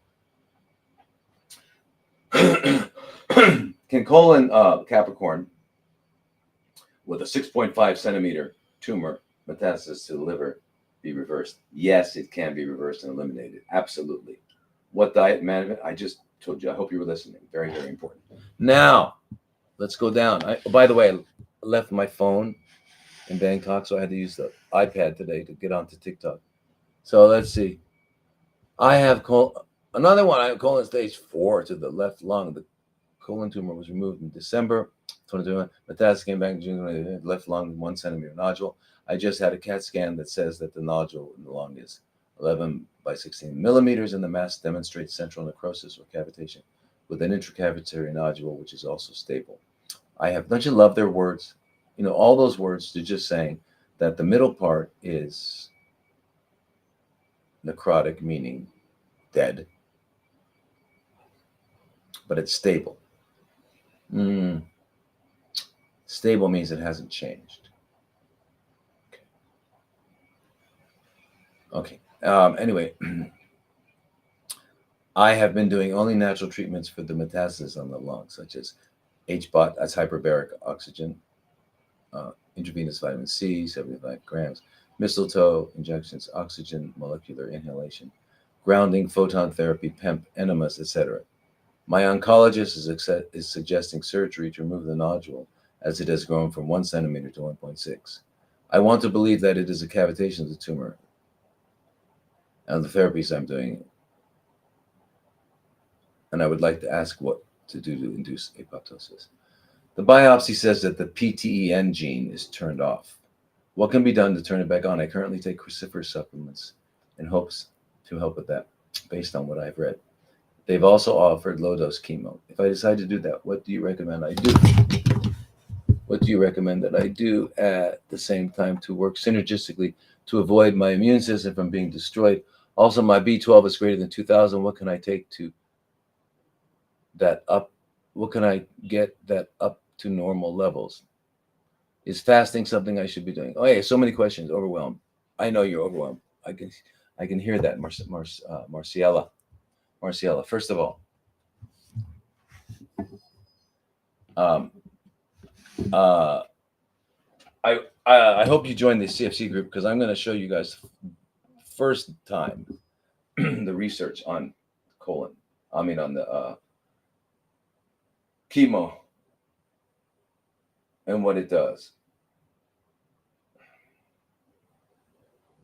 Capricorn with a 6.5 centimeter tumor metastasis to the liver be reversed? Yes, it can be reversed and eliminated. Absolutely. What diet management? I just told you. I hope you were listening. Very, very important. Now, let's go down. By the way, I left my phone in Bangkok, so I had to use the iPad today to get onto TikTok. So let's see. I have another one. I have colon stage 4 to the left lung. The colon tumor was removed in December 2021. Metastasis came back in June. Left lung, 1 centimeter nodule. I just had a CAT scan that says that the nodule in the lung is 11 by 16 millimeters, and the mass demonstrates central necrosis or cavitation with an intracavitary nodule, which is also stable. Don't you love their words? All those words, they're just saying that the middle part is necrotic, meaning dead, but it's stable. Stable means it hasn't changed. Okay. Anyway, I have been doing only natural treatments for the metastasis on the lung, such as HBOT, that's hyperbaric oxygen, intravenous vitamin C, 75 grams, mistletoe injections, oxygen molecular inhalation, grounding, photon therapy, PEMP, enemas, etc. My oncologist is suggesting surgery to remove the nodule as it has grown from 1 centimeter to 1.6. I want to believe that it is a cavitation of the tumor and the therapies I'm doing. And I would like to ask what to do to induce apoptosis. The biopsy says that the PTEN gene is turned off. What can be done to turn it back on? I currently take cruciferous supplements in hopes to help with that, based on what I've read. They've also offered low-dose chemo. If I decide to do that, what do you recommend I do? What do you recommend that I do at the same time to work synergistically to avoid my immune system from being destroyed? Also, my B12 is greater than 2,000. What can I take to that up? What can I get that up to normal levels? Is fasting something I should be doing? Oh, yeah, so many questions. Overwhelmed. I know you're overwhelmed. I can hear that, Marciela. Marciela, first of all, I hope you join the CFC group because I'm going to show you guys first time the research on colon. I mean on the chemo and what it does.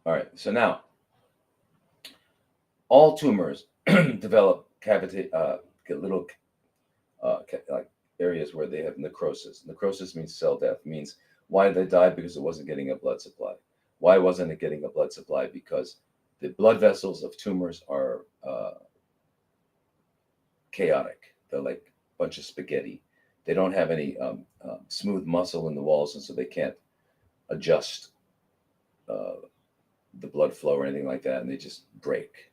All right, so now all tumors develop cavity, get little like areas where they have necrosis. Necrosis means cell death. Means why did they die? Because it wasn't getting a blood supply. Why wasn't it getting a blood supply? Because the blood vessels of tumors are chaotic. They're like a bunch of spaghetti. They don't have any smooth muscle in the walls, and so they can't adjust uh, the blood flow or anything like that, and they just break.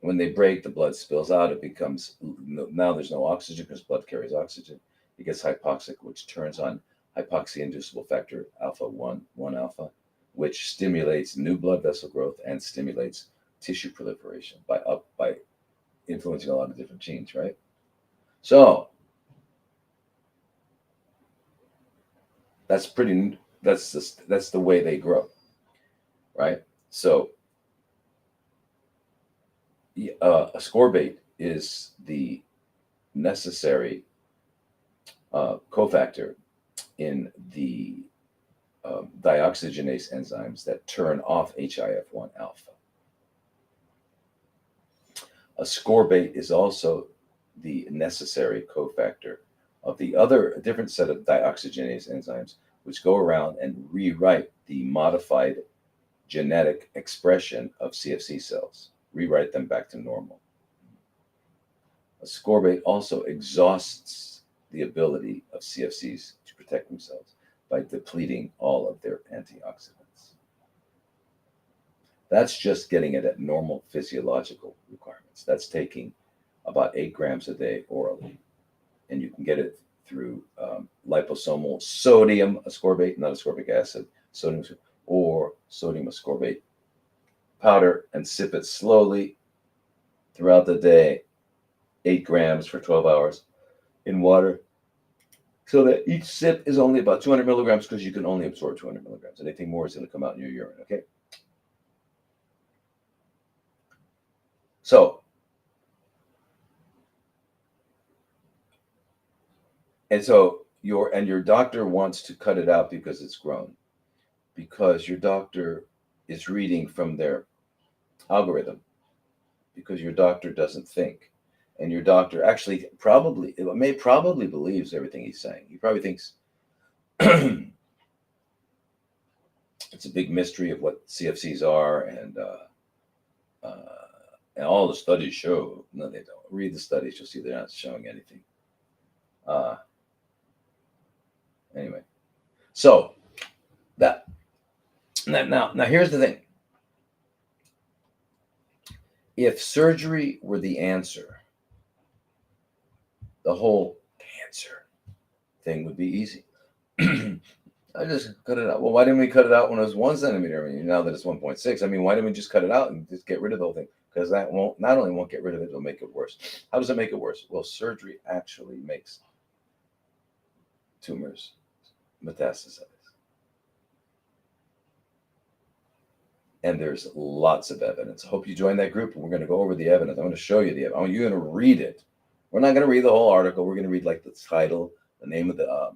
When they break, the blood spills out. It becomes, now there's no oxygen because blood carries oxygen. It gets hypoxic, which turns on hypoxia-inducible factor alpha 1 alpha, which stimulates new blood vessel growth and stimulates tissue proliferation by influencing a lot of different genes, right? So that's the way they grow, right? So ascorbate is the necessary cofactor in the dioxygenase enzymes that turn off HIF1 alpha. Ascorbate is also the necessary cofactor of the other different set of dioxygenase enzymes, which go around and rewrite the modified genetic expression of CFC cells, rewrite them back to normal. Ascorbate also exhausts the ability of CFCs to protect themselves by depleting all of their antioxidants. That's just getting it at normal physiological requirements. That's taking about 8 grams a day orally. And you can get it through liposomal sodium ascorbate, not ascorbic acid, sodium, or sodium ascorbate powder, and sip it slowly throughout the day, 8 grams for 12 hours in water, so that each sip is only about 200 milligrams because you can only absorb 200 milligrams. Anything more is going to come out in your urine, okay? So, your doctor wants to cut it out because it's grown, because your doctor is reading from their algorithm, because your doctor doesn't think, and your doctor actually probably believes everything he's saying. He probably thinks it's a big mystery of what CFCs are, and all the studies show. No, they don't. Read the studies, you'll see they're not showing anything. Anyway, so now here's the thing. If surgery were the answer, the whole cancer thing would be easy. I just cut it out. Well, why didn't we cut it out when it was 1 centimeter? I mean, now that it's 1.6, I mean, why didn't we just cut it out and just get rid of the whole thing? Because that not only won't get rid of it, it'll make it worse. How does it make it worse? Well, surgery actually makes tumors metastasize. And there's lots of evidence. I hope you join that group, and we're going to go over the evidence. I'm going to show you the evidence. You're going to read it. We're not going to read the whole article. We're going to read like the title, the name of the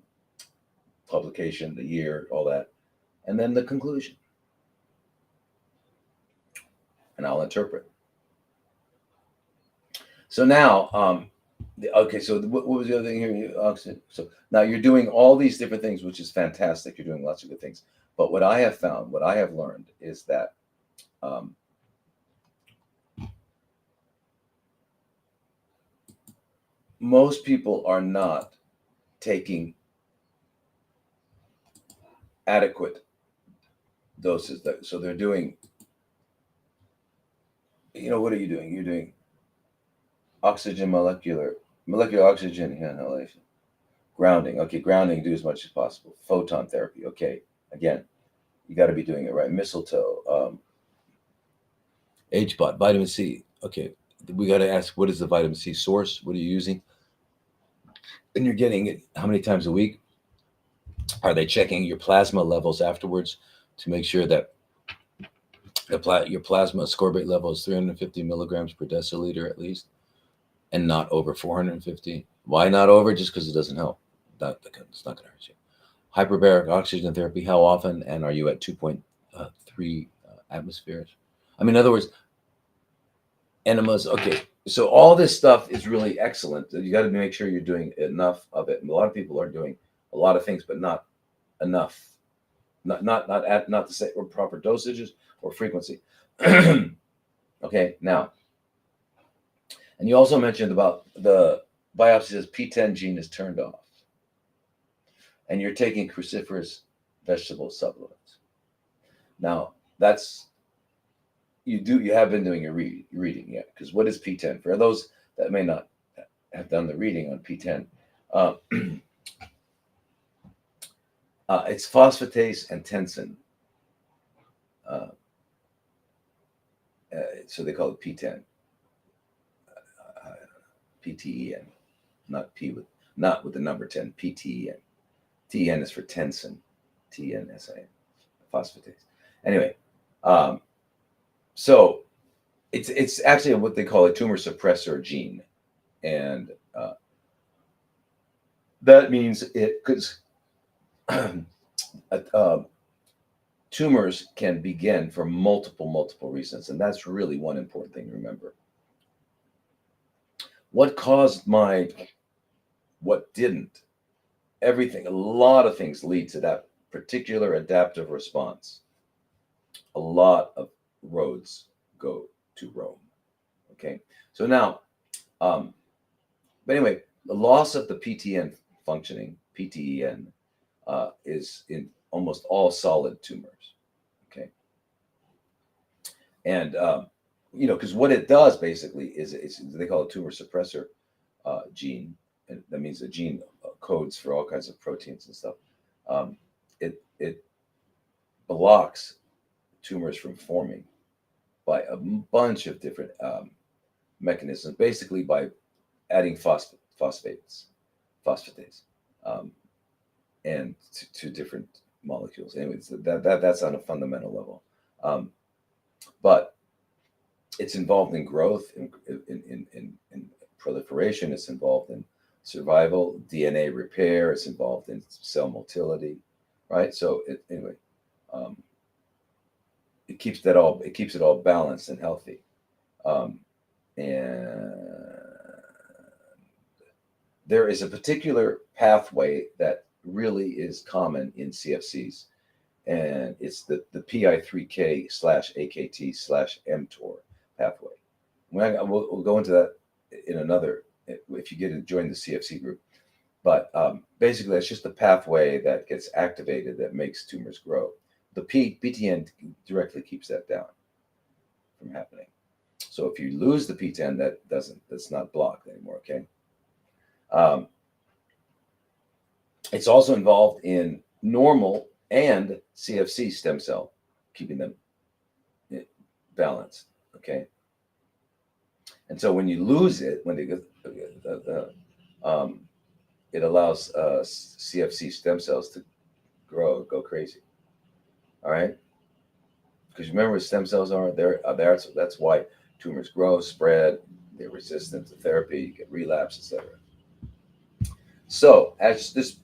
publication, the year, all that, and then the conclusion. And I'll interpret. So now, okay, so what was the other thing here? So now you're doing all these different things, which is fantastic. You're doing lots of good things. But what I have found, what I have learned is that most people are not taking adequate doses. So they're doing, what are you doing? You're doing oxygen molecular oxygen inhalation. Grounding. Okay, grounding, do as much as possible. Photon therapy. Okay, again, you got to be doing it right. Mistletoe, H-bot, vitamin C. Okay, we got to ask, what is the vitamin C source? What are you using? And you're getting it how many times a week? Are they checking your plasma levels afterwards to make sure that your plasma ascorbate level is 350 milligrams per deciliter at least, and not over 450? Why not over? Just because it doesn't help. It's not going to hurt you. Hyperbaric oxygen therapy, how often? And are you at 2.3 atmospheres? I mean, in other words, enemas. Okay, so all this stuff is really excellent. You got to make sure you're doing enough of it. And a lot of people are doing a lot of things, but not enough. Not the same or proper dosages or frequency. Okay, now, and you also mentioned about the biopsy says P10 gene is turned off, and you're taking cruciferous vegetable supplements. Now, that's you have been doing your reading, yeah? Because what is P10? For those that may not have done the reading on P10, uh, it's phosphatase and tensin. Uh, so they call it P10, PTEN, not P with not with the number 10, PTEN. TN is for tensin, TNSIN, phosphatase. Anyway, um, so it's actually what they call a tumor suppressor gene, and that means it because tumors can begin for multiple reasons, and that's really one important thing to remember. What caused my what didn't? Everything, a lot of things lead to that particular adaptive response. A lot of roads go to Rome. Okay, so now, um, but anyway, the loss of the PTN functioning, PTEN, is in almost all solid tumors. Okay, and because what it does basically is they call it tumor suppressor gene, and that means the gene codes for all kinds of proteins and stuff. It blocks tumors from forming by a bunch of different mechanisms, basically by adding phosphatase, um, and to different molecules. Anyways, that's on a fundamental level, but it's involved in growth, in proliferation. It's involved in survival, DNA repair. It's involved in cell motility, right? So anyway, um, it keeps it all balanced and healthy. Um, and there is a particular pathway that really is common in CFCs, and it's the PI3K slash AKT slash mTOR pathway. We'll go into that in another if you get to join the CFC group. But basically, that's just the pathway that gets activated that makes tumors grow. The PTN directly keeps that down from happening. So if you lose the P10, that's not blocked anymore. Okay. Um, it's also involved in normal and CFC stem cell, keeping them balanced. Okay. And so when you lose it, when it allows CFC stem cells to go crazy. All right. Because remember what stem cells are? They're there. So that's why tumors grow, spread, they're resistant to therapy, you get relapse, etc. So as this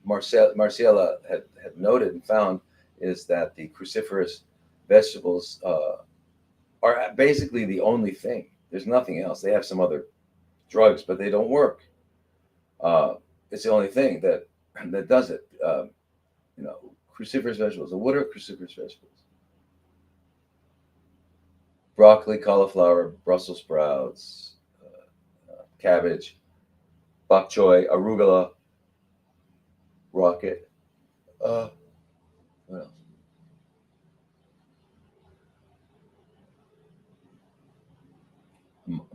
Marcella had noted and found is that the cruciferous vegetables are basically the only thing. There's nothing else. They have some other drugs, but they don't work. It's the only thing that does it. Cruciferous vegetables. So what are cruciferous vegetables? Broccoli, cauliflower, Brussels sprouts, cabbage, bok choy, arugula, rocket. What else?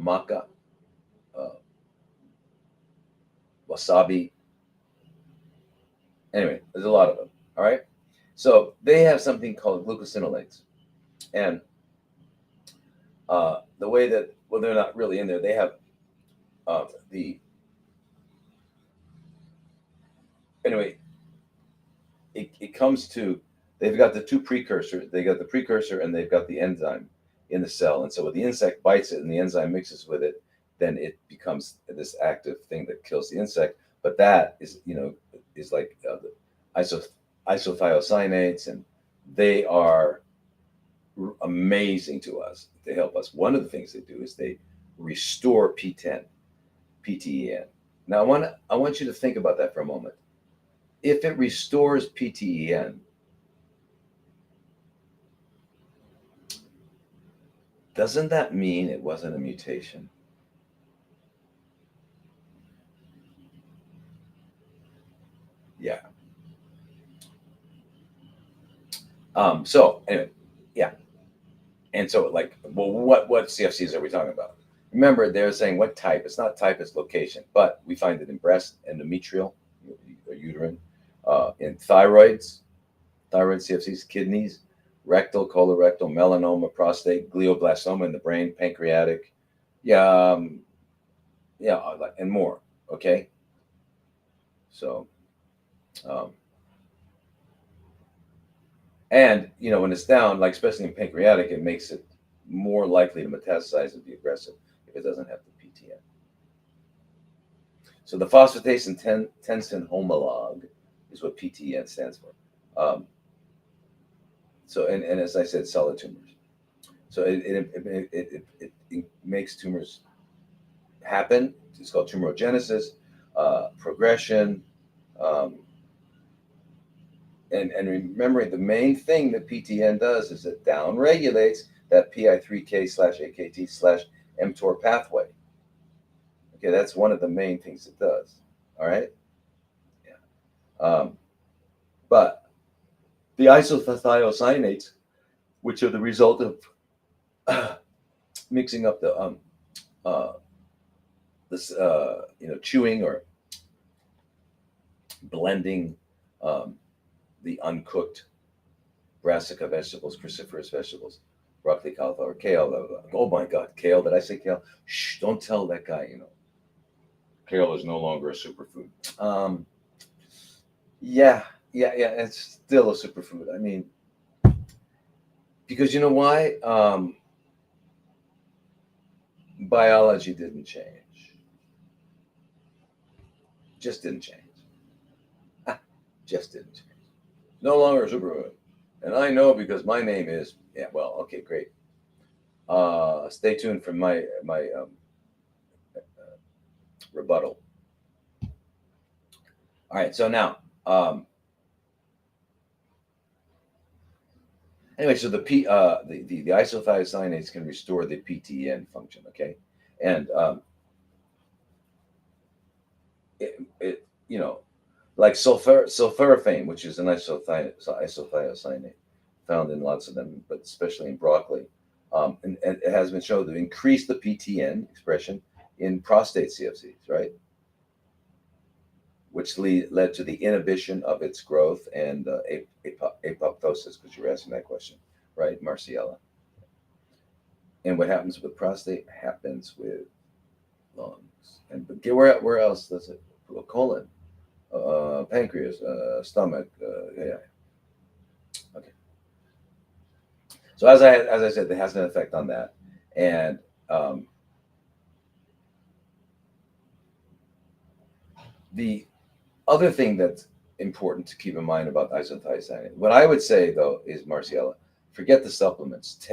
Maca, uh, wasabi. Anyway, there's a lot of them. All right. So they have something called glucosinolates, and the way that they're not really in there. They have the anyway. It comes to they've got the two precursors. They got the precursor and they've got the enzyme in the cell. And so when the insect bites it and the enzyme mixes with it, then it becomes this active thing that kills the insect. But that is is like the iso, isothiocyanates, and they are amazing to us. They help us. One of the things they do is they restore P10, PTEN. Now I want you to think about that for a moment. If it restores PTEN, doesn't that mean it wasn't a mutation? Yeah. So anyway, yeah. And so, like, well, what CFCs are we talking about? Remember, they're saying what type. It's not type, it's location. But we find it in breast, endometrial, or uterine, in thyroids, thyroid CFCs, kidneys, rectal, colorectal, melanoma, prostate, glioblastoma in the brain, pancreatic, yeah, yeah, and more. Okay, so um, and when it's down, like especially in pancreatic, it makes it more likely to metastasize and be aggressive if it doesn't have the PTN. So the phosphatase and tensin homolog is what PTN stands for. So and as I said, solid tumors. So it makes tumors happen. It's called tumorigenesis, progression, um, and remembering the main thing that PTN does is it down regulates that PI3K/AKT/mTOR pathway. Okay, that's one of the main things it does. All right. Yeah. But the isothiocyanates, which are the result of mixing up the uh, this chewing or blending um, the uncooked brassica vegetables, cruciferous vegetables, broccoli, cauliflower, kale. Oh my God, kale! Did I say kale? Shh! Don't tell that guy. Kale is no longer a superfood. Um, yeah, yeah. It's still a superfood. I mean, because you know why? Biology didn't change. Just didn't change. Just didn't change. No longer a superfood. And I know because my name is, yeah, well, okay, great. Stay tuned for my rebuttal. All right, so now, anyway, so the isothiocyanates can restore the PTEN function, okay, and it like sulforaphane, which is an isothiocyanate found in lots of them, but especially in broccoli. And it has been shown to increase the PTN expression in prostate CFCs, right? Which led to the inhibition of its growth and apoptosis, because you were asking that question, right, Marciella? And what happens with prostate happens with lungs. And but where else does it? Colon, pancreas, stomach. Yeah. Okay. So as I said, it has an effect on that, and um, the other thing that's important to keep in mind about isothiocyanate, what I would say though is Marciella, forget the supplements.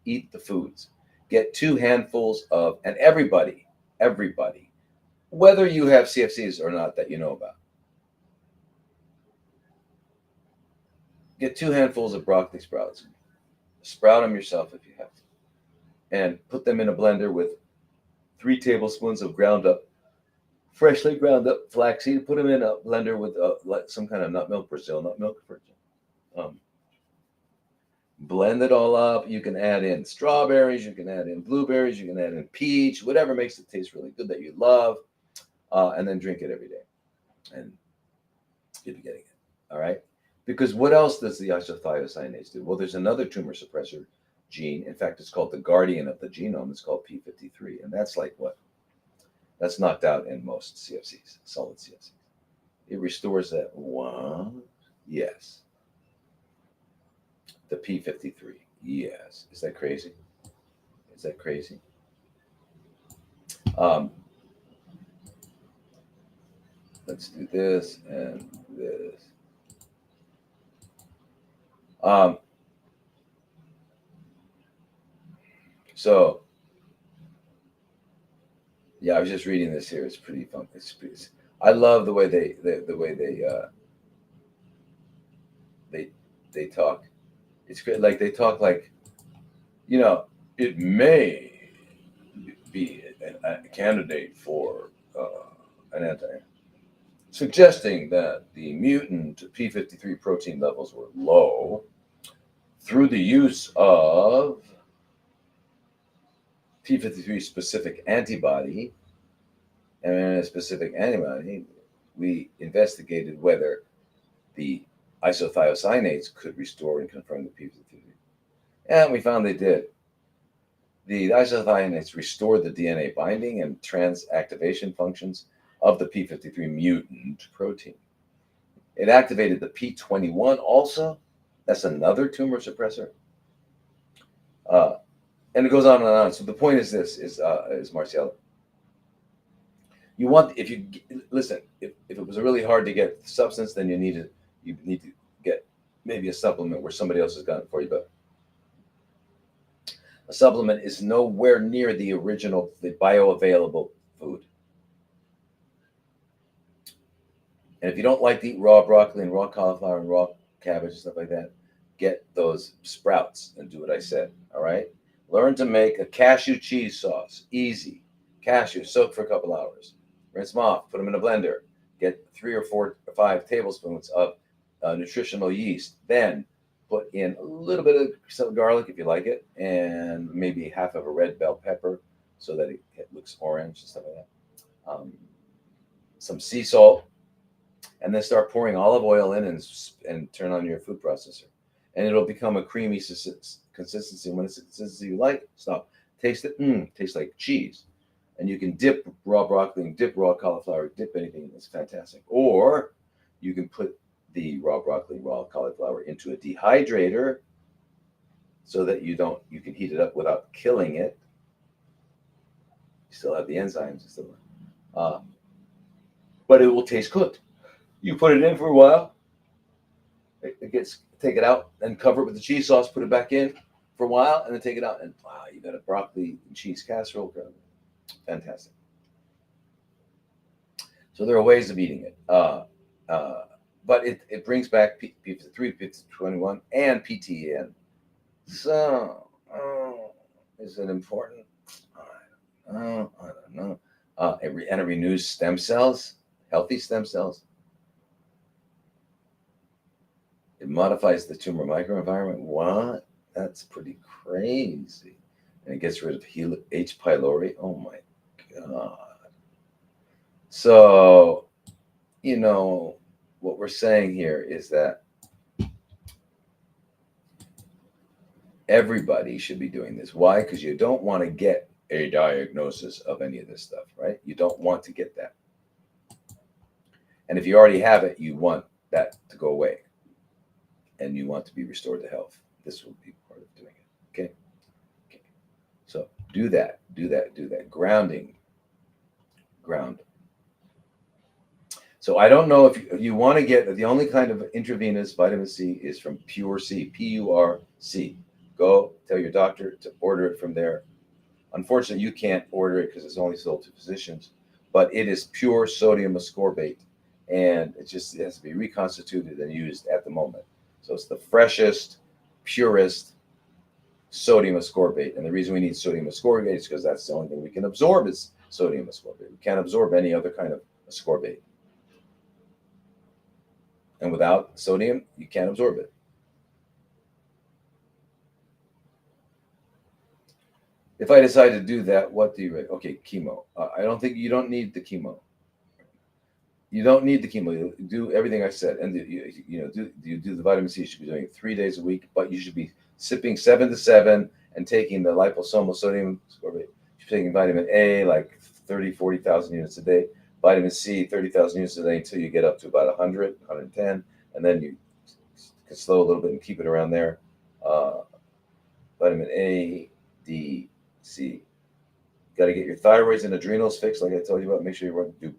Eat the foods. Get 2 handfuls of, and everybody, whether you have CFCs or not that you know about, get 2 handfuls of broccoli sprouts. Sprout them yourself if you have to, and put them in a blender with 3 tablespoons of freshly ground up flaxseed. Put them in a blender with like some kind of nut milk, Brazil nut milk, for example. Um, Blend it all up. You can add in strawberries, you can add in blueberries, you can add in peach, whatever makes it taste really good that you love, and then drink it every day, and you'll be getting it. All right. Because what else does the isothiocyanates do? Well, there's another tumor suppressor gene. In fact, it's called the guardian of the genome. It's called P53, and that's like what? That's knocked out in most CFCs, solid CFCs. It restores that one. Yes. The P53. Yes. Is that crazy? Is that crazy? Um, Let's do this and this. Um, so yeah, I was just reading this here. It's pretty fun. I love the way the way they they talk. It's great. Like they talk like, you know, it may be a candidate for an anti, suggesting that the mutant p53 protein levels were low through the use of p53 specific antibody. And in a specific antibody, we investigated whether the isothiocyanates could restore and confirm the p53. And we found they did. The isothiocyanates restored the DNA binding and transactivation functions of the p53 mutant protein. It activated the p21 also. That's another tumor suppressor. Uh, and it goes on and on. So the point is this: is Marcelo, you want, if you listen, if it was really hard to get substance, then you need to get maybe a supplement where somebody else has got it for you. But a supplement is nowhere near the original, the bioavailable food. And if you don't like to eat raw broccoli and raw cauliflower and raw cabbage and stuff like that, get those sprouts and do what I said. All right. Learn to make a cashew cheese sauce. Easy. Cashews, soak for a couple hours. Rinse them off. Put them in a blender. Get 3 or 4 or 5 tablespoons of nutritional yeast. Then put in a little bit of some garlic if you like it, and maybe half of a red bell pepper so that it looks orange and stuff like that. Some sea salt, and then start pouring olive oil in and turn on your food processor, and it'll become a creamy consistency. When it's a consistency you like, stop. Taste it. Tastes like cheese. And you can dip raw broccoli and dip raw cauliflower, dip anything. It's fantastic. Or you can put the raw broccoli, raw cauliflower into a dehydrator so that you can heat it up without killing it. You still have the enzymes and stuff. But it will taste cooked. You put it in for a while. It gets, take it out and cover it with the cheese sauce. Put it back in for a while, and then take it out, and wow, you got a broccoli and cheese casserole. Fantastic. So there are ways of eating it, but it brings back P53, P21, and PTN. So is it important? I don't know. And it renews stem cells, healthy stem cells. It modifies the tumor microenvironment. What? That's pretty crazy. And it gets rid of H. pylori. Oh my God. So, what we're saying here is that everybody should be doing this. Why? Because you don't want to get a diagnosis of any of this stuff, right? You don't want to get that. And if you already have it, you want that to go away. And you want to be restored to health. This will be part of doing it. Okay? So do that. Grounding. Ground. So I don't know if you want to get, the only kind of intravenous vitamin C is from Pure C, PURC. Go tell your doctor to order it from there. Unfortunately, you can't order it because it's only sold to physicians, but it is pure sodium ascorbate, and it has to be reconstituted and used at the moment. So it's the freshest, purest sodium ascorbate. And the reason we need sodium ascorbate is because that's the only thing we can absorb is sodium ascorbate. We can't absorb any other kind of ascorbate. And without sodium, you can't absorb it. If I decide to do that, what do you rate? Okay, chemo. I don't think you don't need the chemo. You don't need the chemo. You do everything I said, and you do the vitamin C. You should be doing it 3 days a week, but you should be sipping 7 to 7 and taking the liposomal sodium ascorbate. You're taking vitamin A like 30, 40,000 units a day. Vitamin C, 30,000 units a day until you get up to about 100, 110, and then you can slow a little bit and keep it around there. Vitamin A, D, C. Got to get your thyroids and adrenals fixed, like I told you about. Make sure you do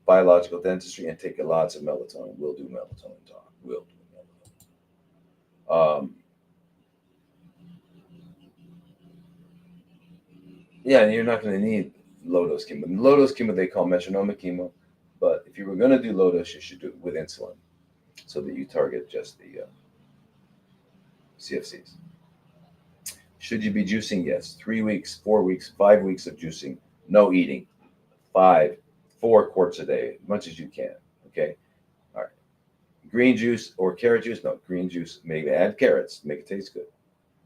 biological dentistry and take lots of melatonin. We'll do melatonin talk. We'll do melatonin. Yeah, and you're not going to need low dose chemo. Low dose chemo they call metronomic chemo, but if you were going to do low dose, you should do it with insulin, so that you target just the CFCs. Should you be juicing? Yes. 3 weeks, 4 weeks, 5 weeks of juicing. No eating. 4 quarts a day, as much as you can. Okay. All right. Green juice or carrot juice? No, green juice. Maybe add carrots. Make it taste good.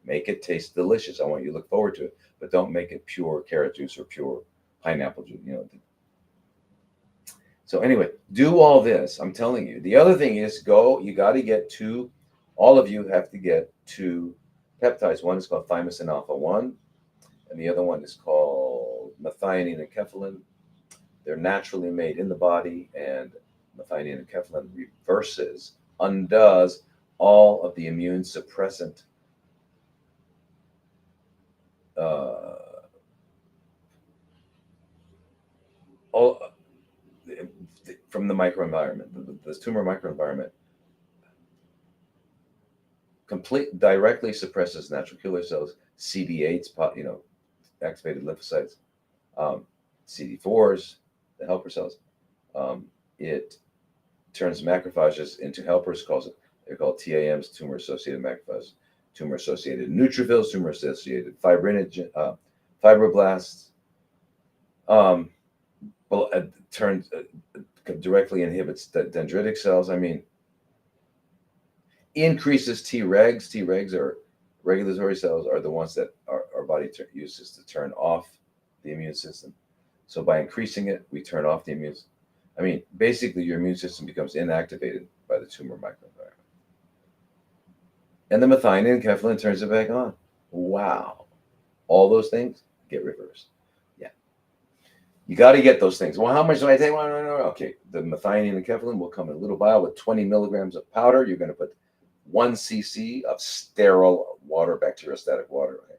Make it taste delicious. I want you to look forward to it, but don't make it pure carrot juice or pure pineapple juice. So anyway, do all this. I'm telling you. The other thing is go. You got to get two. All of you have to get two peptides. One is called thymosin alpha 1, and the other one is called methionine and enkephalin. They're naturally made in the body, and methionine and enkephalin undoes all of the immune suppressant all from the microenvironment, the tumor microenvironment. Directly suppresses natural killer cells, CD8s, activated lymphocytes, CD4s, the helper cells. It turns macrophages into helpers. They're called TAMs, tumor-associated macrophages, tumor-associated neutrophils, tumor-associated fibroblasts. Turns directly inhibits the dendritic cells. I mean, increases Tregs. Tregs are regulatory cells, are the ones that our body uses to turn off the immune system. So by increasing it, we turn off the immune system. I mean, basically, your immune system becomes inactivated by the tumor microenvironment. And the methionine and enkephalin turns it back on. Wow. All those things get reversed. Yeah. You got to get those things. Well, how much do I take? Well, no. Okay. The methionine and enkephalin will come in a little vial with 20 milligrams of powder. You're going to put 1 cc of sterile water, bacteriostatic water. Right?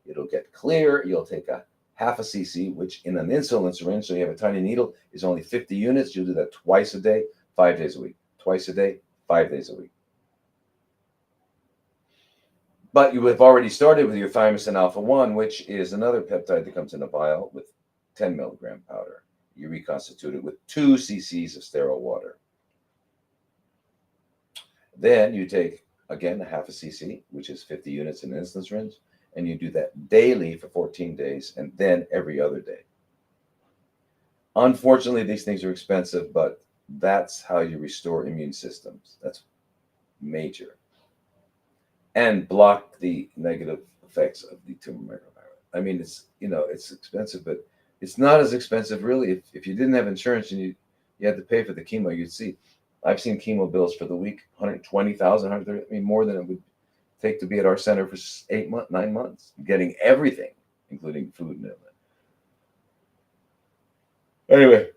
It'll get clear. You'll take a half a cc, which in an insulin syringe, so you have a tiny needle, is only 50 units. You'll do that twice a day, 5 days a week. Twice a day, 5 days a week. But you have already started with your thymosin alpha 1, which is another peptide that comes in a vial with 10 milligram powder. You reconstitute it with 2 cc's of sterile water. Then you take, again, a half a cc, which is 50 units in an insulin syringe, and you do that daily for 14 days, and then every other day. Unfortunately, these things are expensive, but that's how you restore immune systems. That's major. And block the negative effects of the tumor microenvironment. I mean, it's expensive, but it's not as expensive, really. If you didn't have insurance and you had to pay for the chemo, you'd see. I've seen chemo bills for the week, 120,000, 130. I mean, more than it would take to be at our center for 9 months, getting everything, including food and everything. Anyway,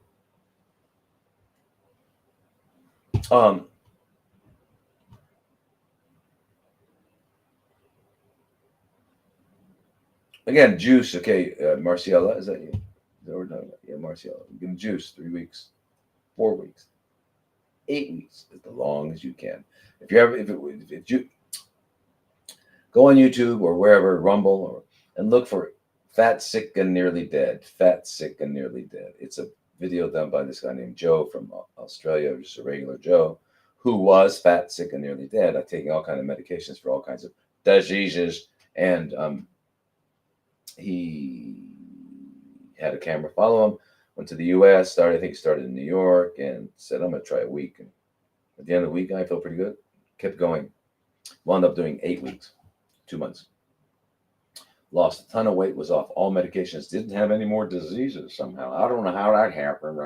again, juice. Okay, Marciella, is that you? Is that what we're talking about? Yeah, Marciella. You can juice 3 weeks, 4 weeks, 8 weeks, as long as you can. If you go on YouTube or wherever, Rumble, and look for Fat, Sick, and Nearly Dead. Fat, Sick, and Nearly Dead. It's a video done by this guy named Joe from Australia, just a regular Joe, who was fat, sick, and nearly dead, taking all kinds of medications for all kinds of diseases. And he had a camera follow him, went to the U.S., I think he started in New York, and said, I'm going to try a week. And at the end of the week, I felt pretty good. Kept going. Wound up doing 8 weeks, 2 months. Lost a ton of weight, was off all medications, didn't have any more diseases somehow. I don't know how that happened.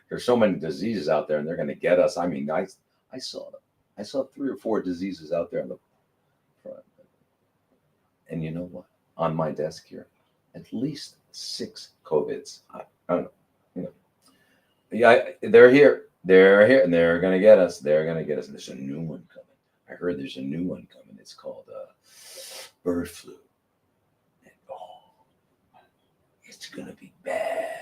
There's so many diseases out there, and they're going to get us. I mean, I saw 3 or 4 diseases out there on the front. And you know what? On my desk here, at least 6 COVIDs. I don't know. Yeah, they're here. They're here, and they're going to get us. They're going to get us. And there's a new one coming. I heard there's a new one coming. It's called bird flu. It's going to be bad.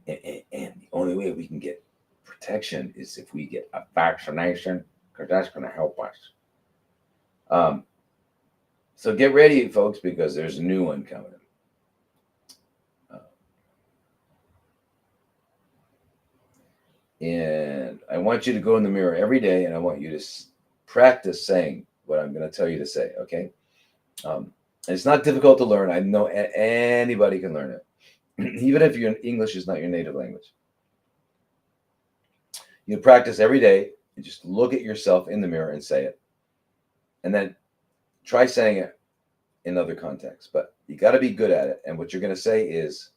And the only way we can get protection is if we get a vaccination, because that's going to help us. So get ready, folks, because there's a new one coming. And I want you to go in the mirror every day, and I want you to practice saying what I'm going to tell you to say, okay? It's not difficult to learn. I know anybody can learn it, even if your English is not your native language. You practice every day. You just look at yourself in the mirror and say it. And then try saying it in other contexts. But you got to be good at it. And what you're going to say is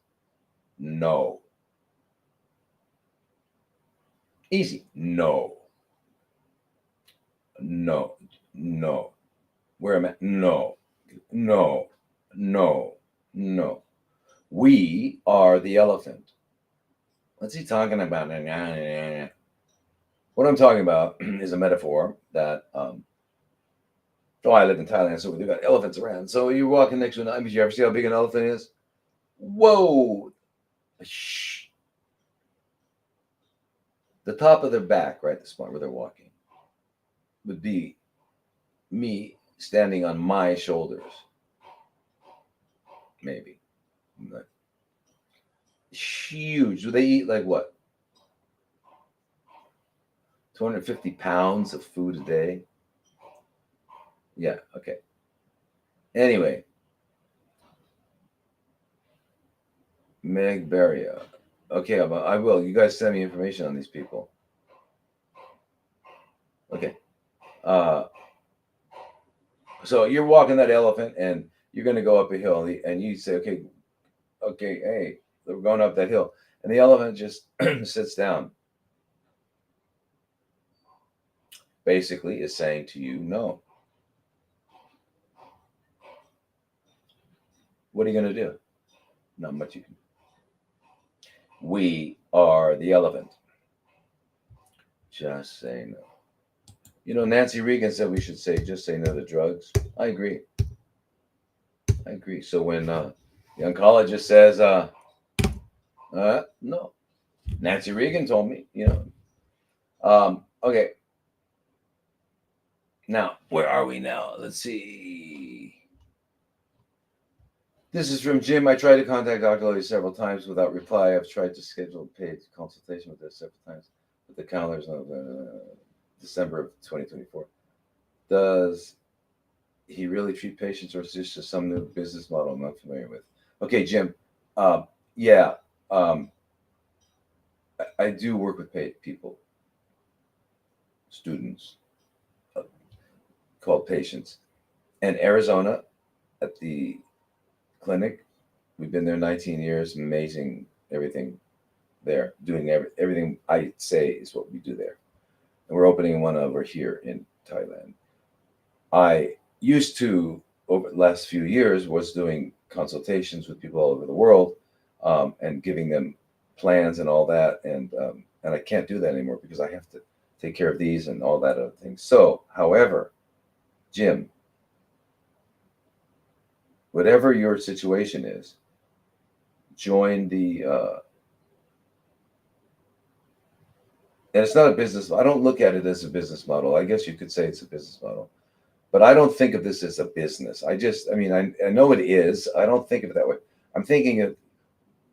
no. Easy. No. No. No. Where am I? No. No. No. No. We are the elephant. What's he talking about? What I'm talking about is a metaphor that, I live in Thailand, so we've got elephants around. So you're walking next to an elephant. You ever see how big an elephant is? Whoa. Shh. The top of their back, right, the spot where they're walking, would be me standing on my shoulders. Maybe. Huge. Do they eat like what? 250 pounds of food a day? Yeah, okay. Anyway. Meg Beria. Okay, I will. You guys send me information on these people. Okay. So you're walking that elephant and you're going to go up a hill and you say, okay, hey, we're going up that hill. And the elephant just sits down. Basically is saying to you, no. What are you going to do? Not much you can. We are the elephant. Just say no. You know, Nancy Reagan said we should just say no to drugs. I agree. So when the oncologist says, no, Nancy Reagan told me, okay. Now, where are we now? Let's see. This is from Jim. I tried to contact Dr. Lodi several times without reply. I've tried to schedule a paid consultation with her several times, but the counselor's of December of 2024. Does he really treat patients, or is this just some new business model I'm not familiar with? Okay, Jim. Yeah. I do work with paid people, students, called patients. And Arizona, at the clinic, we've been there 19 years. Amazing, everything there. Doing everything I say is what we do there. And we're opening one over here in Thailand. I used to, over the last few years, was doing consultations with people all over the world, and giving them plans and all that. And I can't do that anymore because I have to take care of these and all that other things. So, however, Jim, whatever your situation is, join the, and it's not a business. I don't look at it as a business model. I guess you could say it's a business model, but I don't think of this as a business. I know it is. I don't think of it that way. I'm thinking of,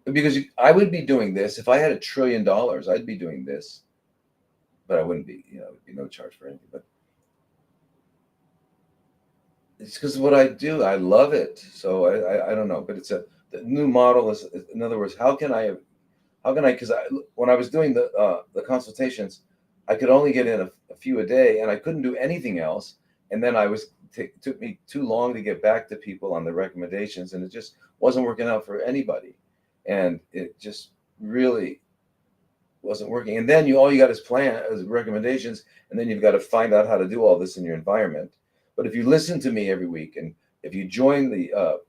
because I would be doing this if I had $1 trillion. I'd be doing this, but I wouldn't be. There'd be no charge for anything. But it's because of what I do. I love it. So I don't know. But the new model is, in other words, how can I? Because when I was doing the consultations, I could only get in a few a day, and I couldn't do anything else. And then took me too long to get back to people on the recommendations, and it just wasn't working out for anybody. And it just really wasn't working. And then all you got is recommendations, and then you've got to find out how to do all this in your environment. But if you listen to me every week, and if you join the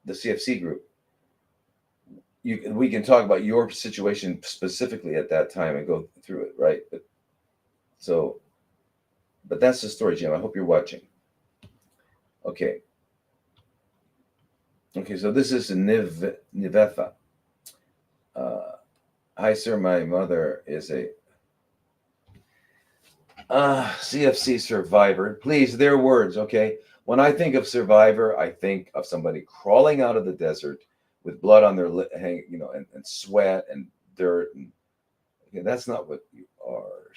CFC group, we can talk about your situation specifically at that time and go through it, right? But that's the story, Jim. I hope you're watching. Okay, so this is Nivetha. Hi, sir. My mother is a CFC survivor. Please, their words, okay? When I think of survivor, I think of somebody crawling out of the desert with blood on their and sweat and dirt. And okay, that's not what you are.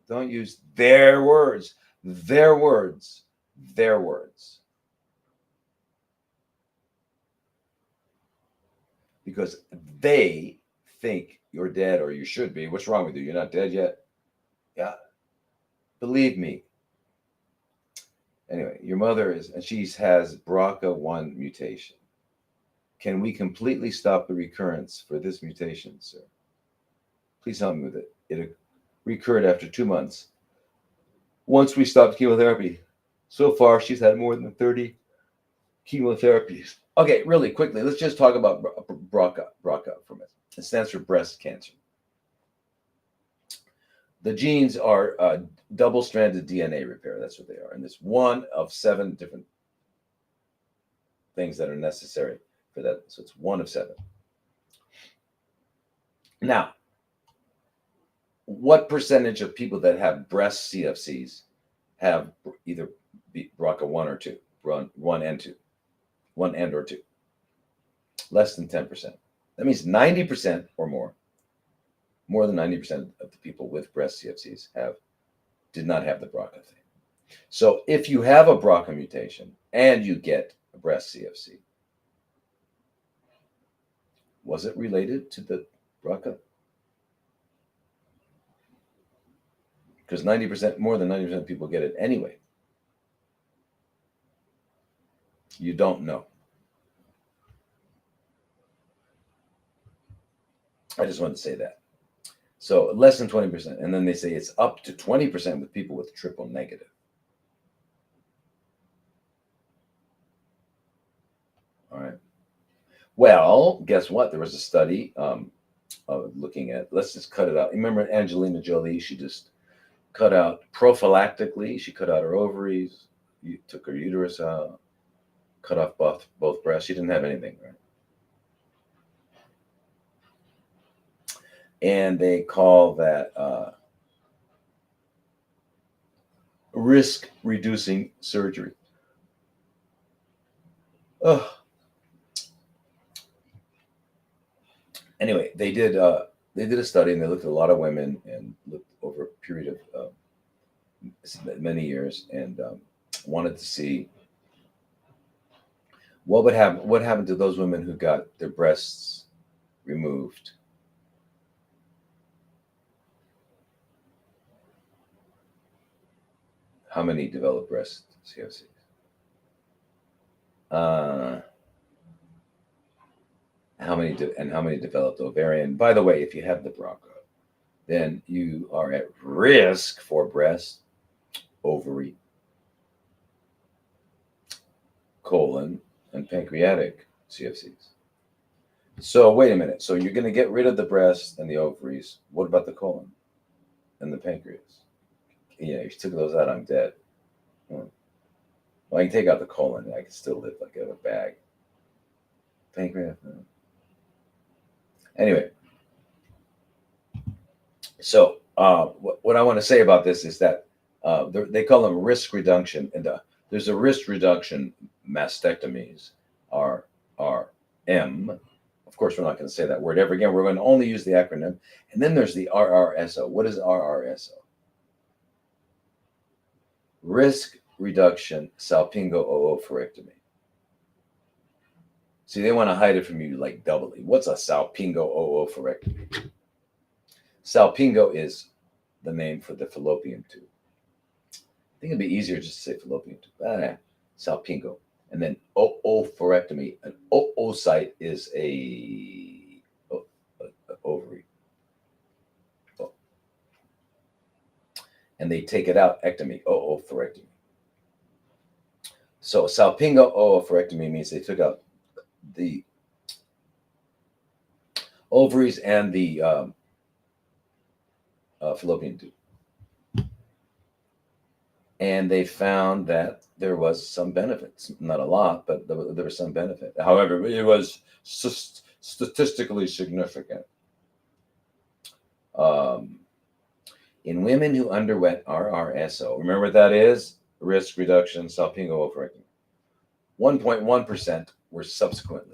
Don't use their words. Their words. Their words. Because they think you're dead or you should be. What's wrong with you? You're not dead yet. Yeah. Believe me. Anyway, your mother is, and she has BRCA1 mutation. Can we completely stop the recurrence for this mutation, sir? Please help me with it. It recurred after 2 months. Once we stopped chemotherapy. So far, she's had more than 30 chemotherapies. Okay, really quickly, let's just talk about BRCA for a minute. It stands for breast cancer. The genes are double-stranded DNA repair. That's what they are. And it's one of 7 different things that are necessary for that. So it's one of 7. Now, what percentage of people that have breast CFCs have either BRCA1 or 2, 1 and 2, 1 and or 2? Less than 10%. That means 90% or more than 90% of the people with breast CFCs did not have the BRCA thing. So if you have a BRCA mutation and you get a breast CFC, was it related to the BRCA? Because 90%, more than 90% of people get it anyway. You don't know. I just wanted to say that. So less than 20%. And then they say it's up to 20% with people with triple negative. All right. Well, guess what? There was a study looking at, let's just cut it out. Remember Angelina Jolie? She just cut out prophylactically. She cut out her ovaries, took her uterus out, cut off both breasts. She didn't have anything, right? And they call that risk-reducing surgery. Oh. Anyway, they did a study and they looked at a lot of women and looked over a period of many years and wanted to see what would happen. What happened to those women who got their breasts removed? How many developed breast CFCs? How many developed ovarian? By the way, if you have the BRCA, then you are at risk for breast, ovary, colon, and pancreatic CFCs. So wait a minute. So you're going to get rid of the breast and the ovaries. What about the colon and the pancreas? Yeah, if you took those out, I'm dead. Well, I can take out the colon. I can still live like in a bag. Pancreas. No. Anyway, so what I want to say about this is that they call them risk reduction, and there's a risk reduction mastectomies, RM. Of course, we're not going to say that word ever again. We're going to only use the acronym. And then there's the RRSO. What is RRSO? Risk reduction salpingo-oophorectomy. See, they want to hide it from you like doubly. What's a salpingo-oophorectomy? Salpingo is the name for the fallopian tube. I think it'd be easier just to say fallopian tube. Salpingo. And then oophorectomy. An oocyte is a ovary. Oh. And they take it out, ectomy, oophorectomy. So salpingo-oophorectomy means they took out the ovaries and the fallopian tube. And they found that there was some benefits, not a lot, but there was some benefit. However, it was statistically significant. Um, in women who underwent RRSO, remember what that is? Risk reduction, salpingo overacting. 1.1% were subsequent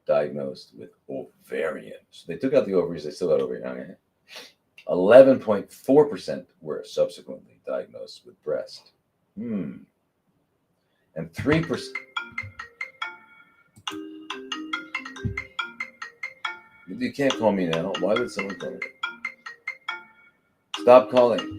diagnosed with ovarian. So they took out the ovaries, they still got ovarian. 11.4% were subsequently diagnosed with breast. And 3%. You can't call me now. Why would someone call me? Stop calling.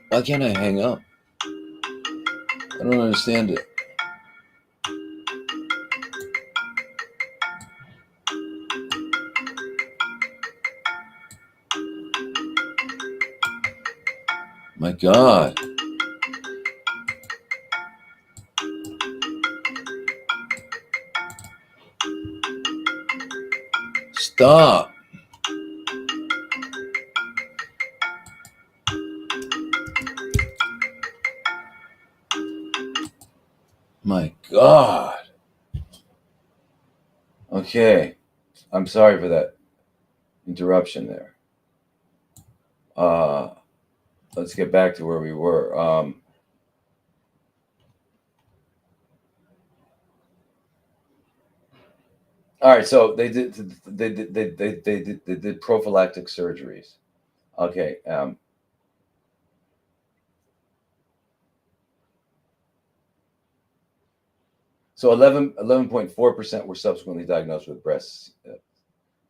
Why can't I hang up? I don't understand it. My God. Stop. My God. Okay. I'm sorry for that interruption there. Let's get back to where we were. All right, so they did prophylactic surgeries. Okay, so 11.4% were subsequently diagnosed with breast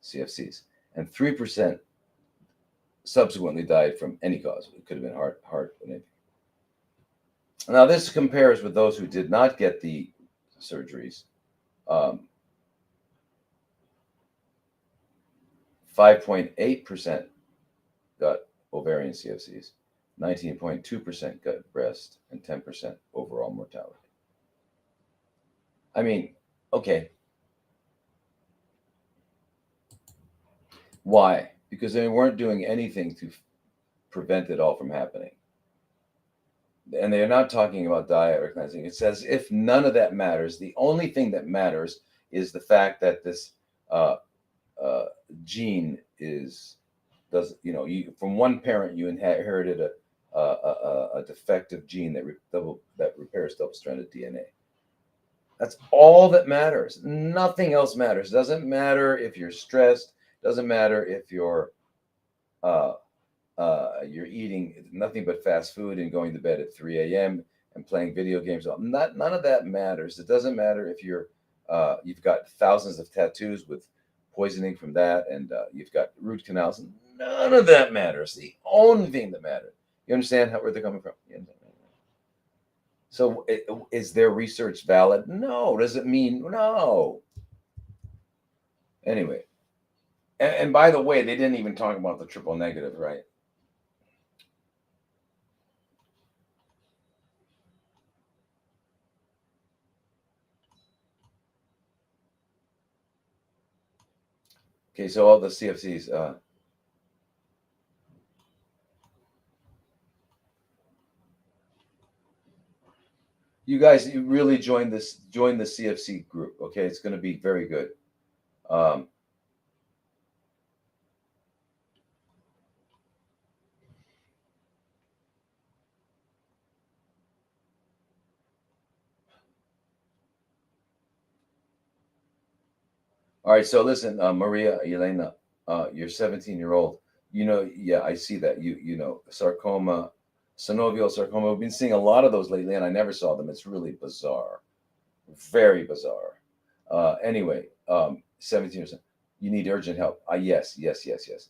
CFCs, and 3% subsequently died from any cause. It could have been heart, anything. Now this compares with those who did not get the surgeries. 5.8% got ovarian CFCs, 19.2% got breast, and 10% overall mortality. I mean, okay. Why? Because they weren't doing anything to prevent it all from happening. And they're not talking about diet or cleansing. It says if none of that matters, the only thing that matters is the fact that this uh, gene does you from one parent you inherited a defective gene that repairs double-stranded DNA. That's all that matters. Nothing else matters. Doesn't matter if you're stressed. Doesn't matter if uh, you're eating nothing but fast food and going to bed at 3 a.m. and playing video games. None of that matters. It doesn't matter if you've got thousands of tattoos with poisoning from that, and you've got root canals. None of that matters. The only thing that matters. You understand where they're coming from? So, is their research valid? No. Does it mean no? Anyway, and by the way, they didn't even talk about the triple negative, right? Okay, so all the CFCs. You guys, you really join the CFC group. Okay, it's going to be very good. Um, all right, so listen, Maria Elena, you're 17-year-old. Yeah, I see that. Sarcoma, synovial sarcoma. We've been seeing a lot of those lately, and I never saw them. It's really bizarre, very bizarre. Anyway, 17%. You need urgent help. Yes, yes, yes, yes.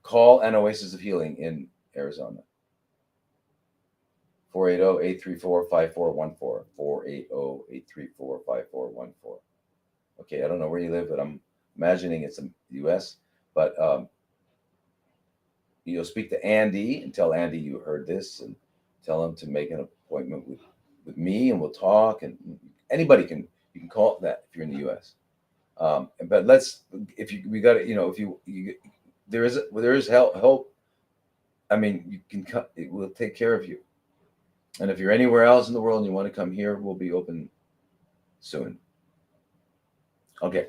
Call an Oasis of Healing in Arizona. 480-834-5414. 480-834-5414. Okay, I don't know where you live, but I'm imagining it's in the U.S. But you'll speak to Andy and tell Andy you heard this, and tell him to make an appointment with me, and we'll talk. And anybody you can call that if you're in the U.S. But if you we got to if there is help. I mean, you can it will take care of you. And if you're anywhere else in the world and you want to come here, we'll be open soon. Okay.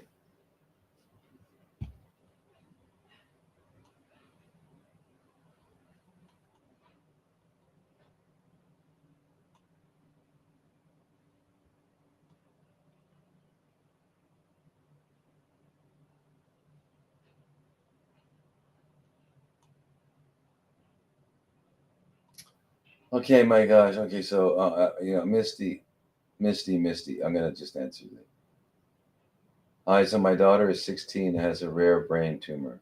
Okay, my gosh. Okay, so Misty. I'm gonna just answer that. Hi. So my daughter is 16 and has a rare brain tumor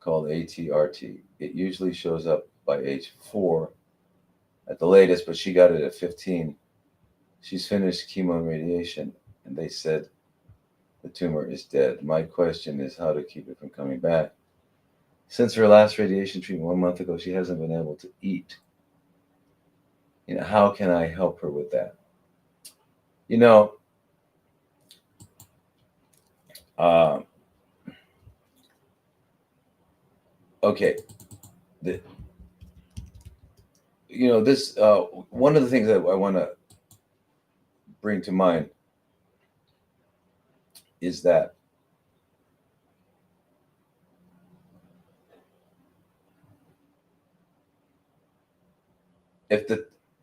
called ATRT. It usually shows up by age 4 at the latest, but she got it at 15. She's finished chemo and radiation, and they said the tumor is dead. My question is how to keep it from coming back. Since her last radiation treatment 1 month ago, she hasn't been able to eat. How can I help her with that? You know, uh, okay. The, this one of the things that I want to bring to mind is that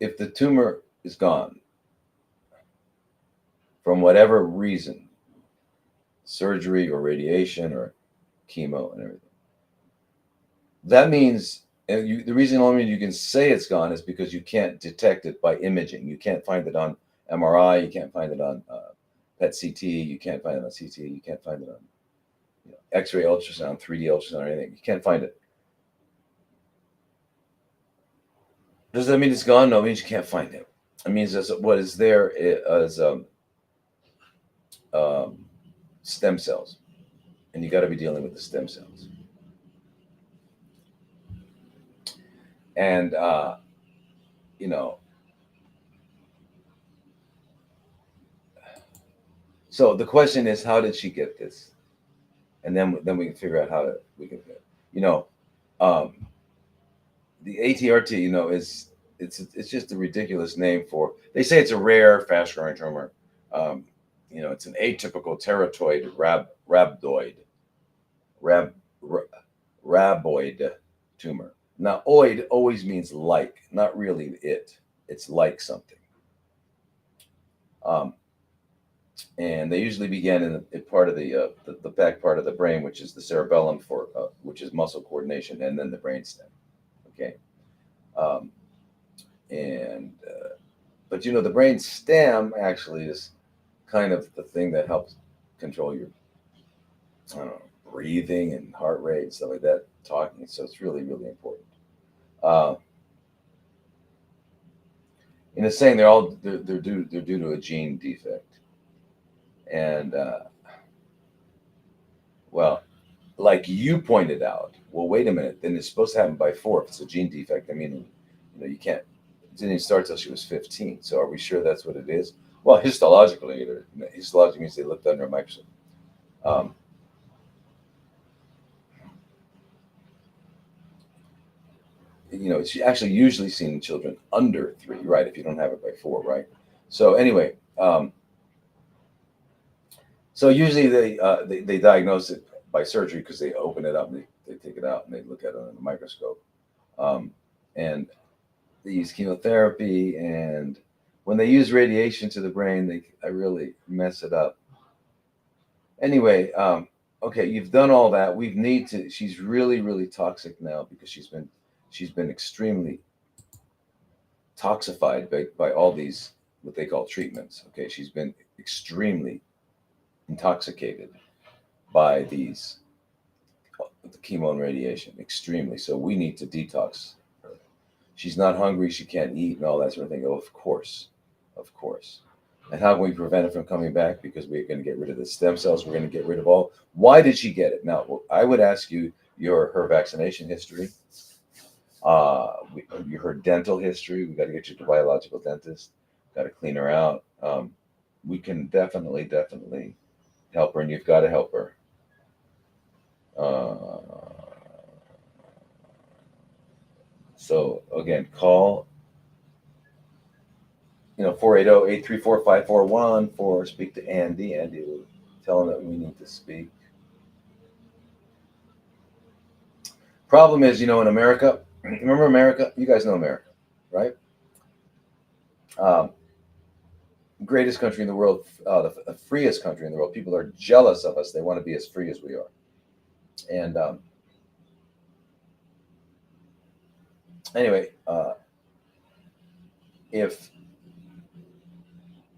if the tumor is gone from whatever reason, surgery or radiation or chemo and everything, that means, and the reason only you can say it's gone is because you can't detect it by imaging. You can't find it on MRI. You can't find it on PET CT. You can't find it on CT. You can't find it on X-ray ultrasound, 3D ultrasound, or anything. You can't find it. Does that mean it's gone? No, it means you can't find it. It means that what is there is um, stem cells, and you got to be dealing with the stem cells. And you know, so the question is, how did she get this? And then we can figure out how to we can, you know, um, the ATRT, is it's just a ridiculous name for. They say it's a rare, fast-growing tumor. Um, it's an atypical teratoid rab, ra- raboid tumor. Now, oid always means like, not really it. It's like something. Um, and they usually begin in part of the back part of the brain, which is the cerebellum, which is muscle coordination, and then the brainstem. Okay. Um, and but the brain stem actually is kind of the thing that helps control your, I don't know, breathing and heart rate and stuff like that, talking. So it's really, really important. Uh, in a saying, they're due to a gene defect, and well, like you pointed out. Well, wait a minute. Then it's supposed to happen by 4. If it's a gene defect, I mean, you can't. It didn't even start till she was 15. So are we sure that's what it is? Well, histologically means they looked under a microscope. Um, it's actually usually seen in children under 3, right? If you don't have it by 4, right? So anyway, so usually they diagnose it by surgery because they open it up and they take it out and they look at it under the microscope. Um, and they use chemotherapy, and when they use radiation to the brain, I really mess it up. Anyway, okay, you've done all that. We need to. She's really, really toxic now because she's been extremely toxified by all these what they call treatments. Okay, she's been extremely intoxicated by the chemo and radiation, extremely. So we need to detox her. She's not hungry. She can't eat and all that sort of thing. Oh, of course, of course. And how can we prevent it from coming back? Because we're going to get rid of the stem cells. We're going to get rid of all. Why did she get it? Now, I would ask you her vaccination history, her dental history. We got to get you to a biological dentist. Got to clean her out. We can definitely help her, and you've got to help her. Uh, so again, call 480-834-5414 for speak to Andy. Andy will tell him that we need to speak. Problem is, in America, remember America? You guys know America, right? Um, Greatest country in the world, the freest country in the world. People are jealous of us. They want to be as free as we are. And anyway, if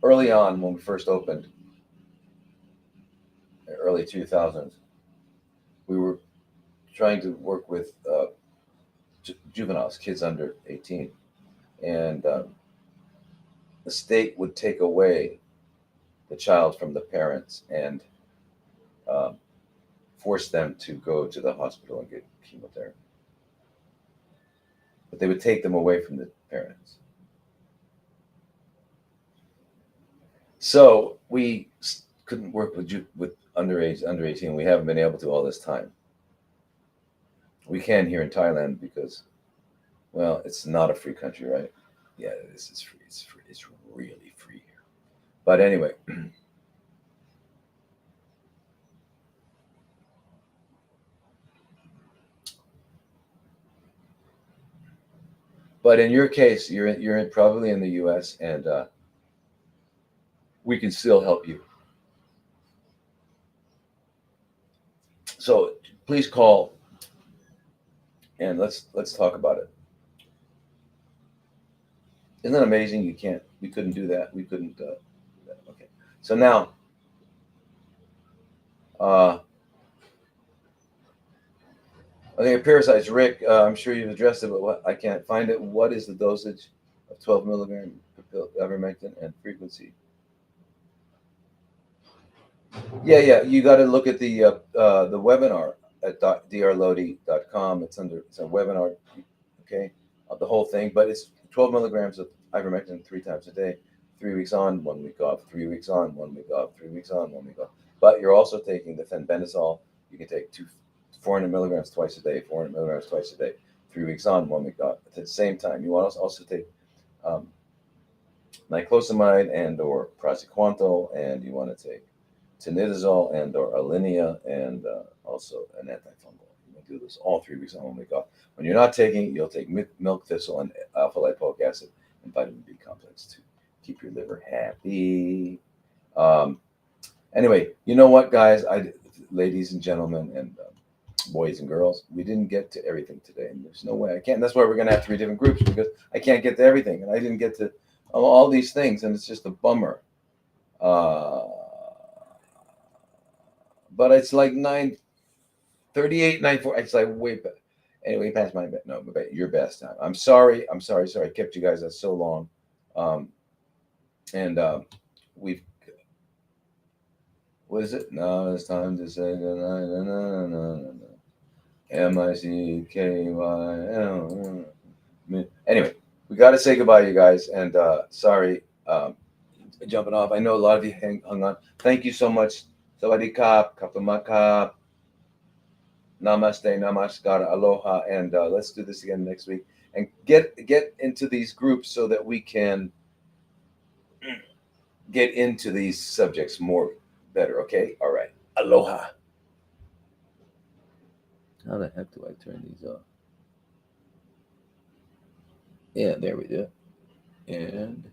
early on when we first opened, early 2000s, we were trying to work with juveniles, kids under 18, and the state would take away the child from the parents and um, force them to go to the hospital and get chemotherapy. But they would take them away from the parents. So we couldn't work with under 18. We haven't been able to all this time. We can here in Thailand because, well, it's not a free country, right? Yeah, this is free. It's free. It's really free here. But anyway, but in your case, you're probably in the U.S. and we can still help you. So please call and let's talk about it. Isn't that amazing? We couldn't do that. We couldn't. Okay. So now, uh, I think parasites, Rick. I'm sure you've addressed it, but I can't find it. What is the dosage of 12 milligram ivermectin and frequency? Yeah. You got to look at the webinar at drlodi.com. It's a webinar, okay, of the whole thing. But it's 12 milligrams of ivermectin 3 times a day, 3 weeks on, 1 week off, 3 weeks on, 1 week off, 3 weeks on, 1 week off. But you're also taking the fenbendazole. You can take 400 milligrams twice a day, 400 milligrams twice a day, 3 weeks on, 1 week off. At the same time, you want to also take um, niclosamide and or praziquantel, and you want to take tinidazole and or Alinea and also an antifungal. You can do this all 3 weeks on, 1 week off. When you're not taking, you'll take milk thistle and alpha lipoic acid and vitamin B complex to keep your liver happy. Anyway, you know what, guys? Ladies and gentlemen, and boys and girls, we didn't get to everything today, and there's no way I can. That's why we're going to have 3 different groups because I can't get to everything, and I didn't get to all these things, and it's just a bummer. But it's like 9:38, 9:40. It's like way back. Anyway, past my best. No, your best time. I'm sorry. I kept you guys so long. And we've. What is it? Now it's time to say goodnight. No. MICKYL. Anyway, we got to say goodbye, you guys. And sorry, jumping off. I know a lot of you hung on. Thank you so much. Sawadee kap, kapamakap. Namaste, namaskar, aloha, and let's do this again next week. And get into these groups so that we can get into these subjects more better. Okay, all right. Aloha. How the heck do I turn these off? Yeah, there we go. And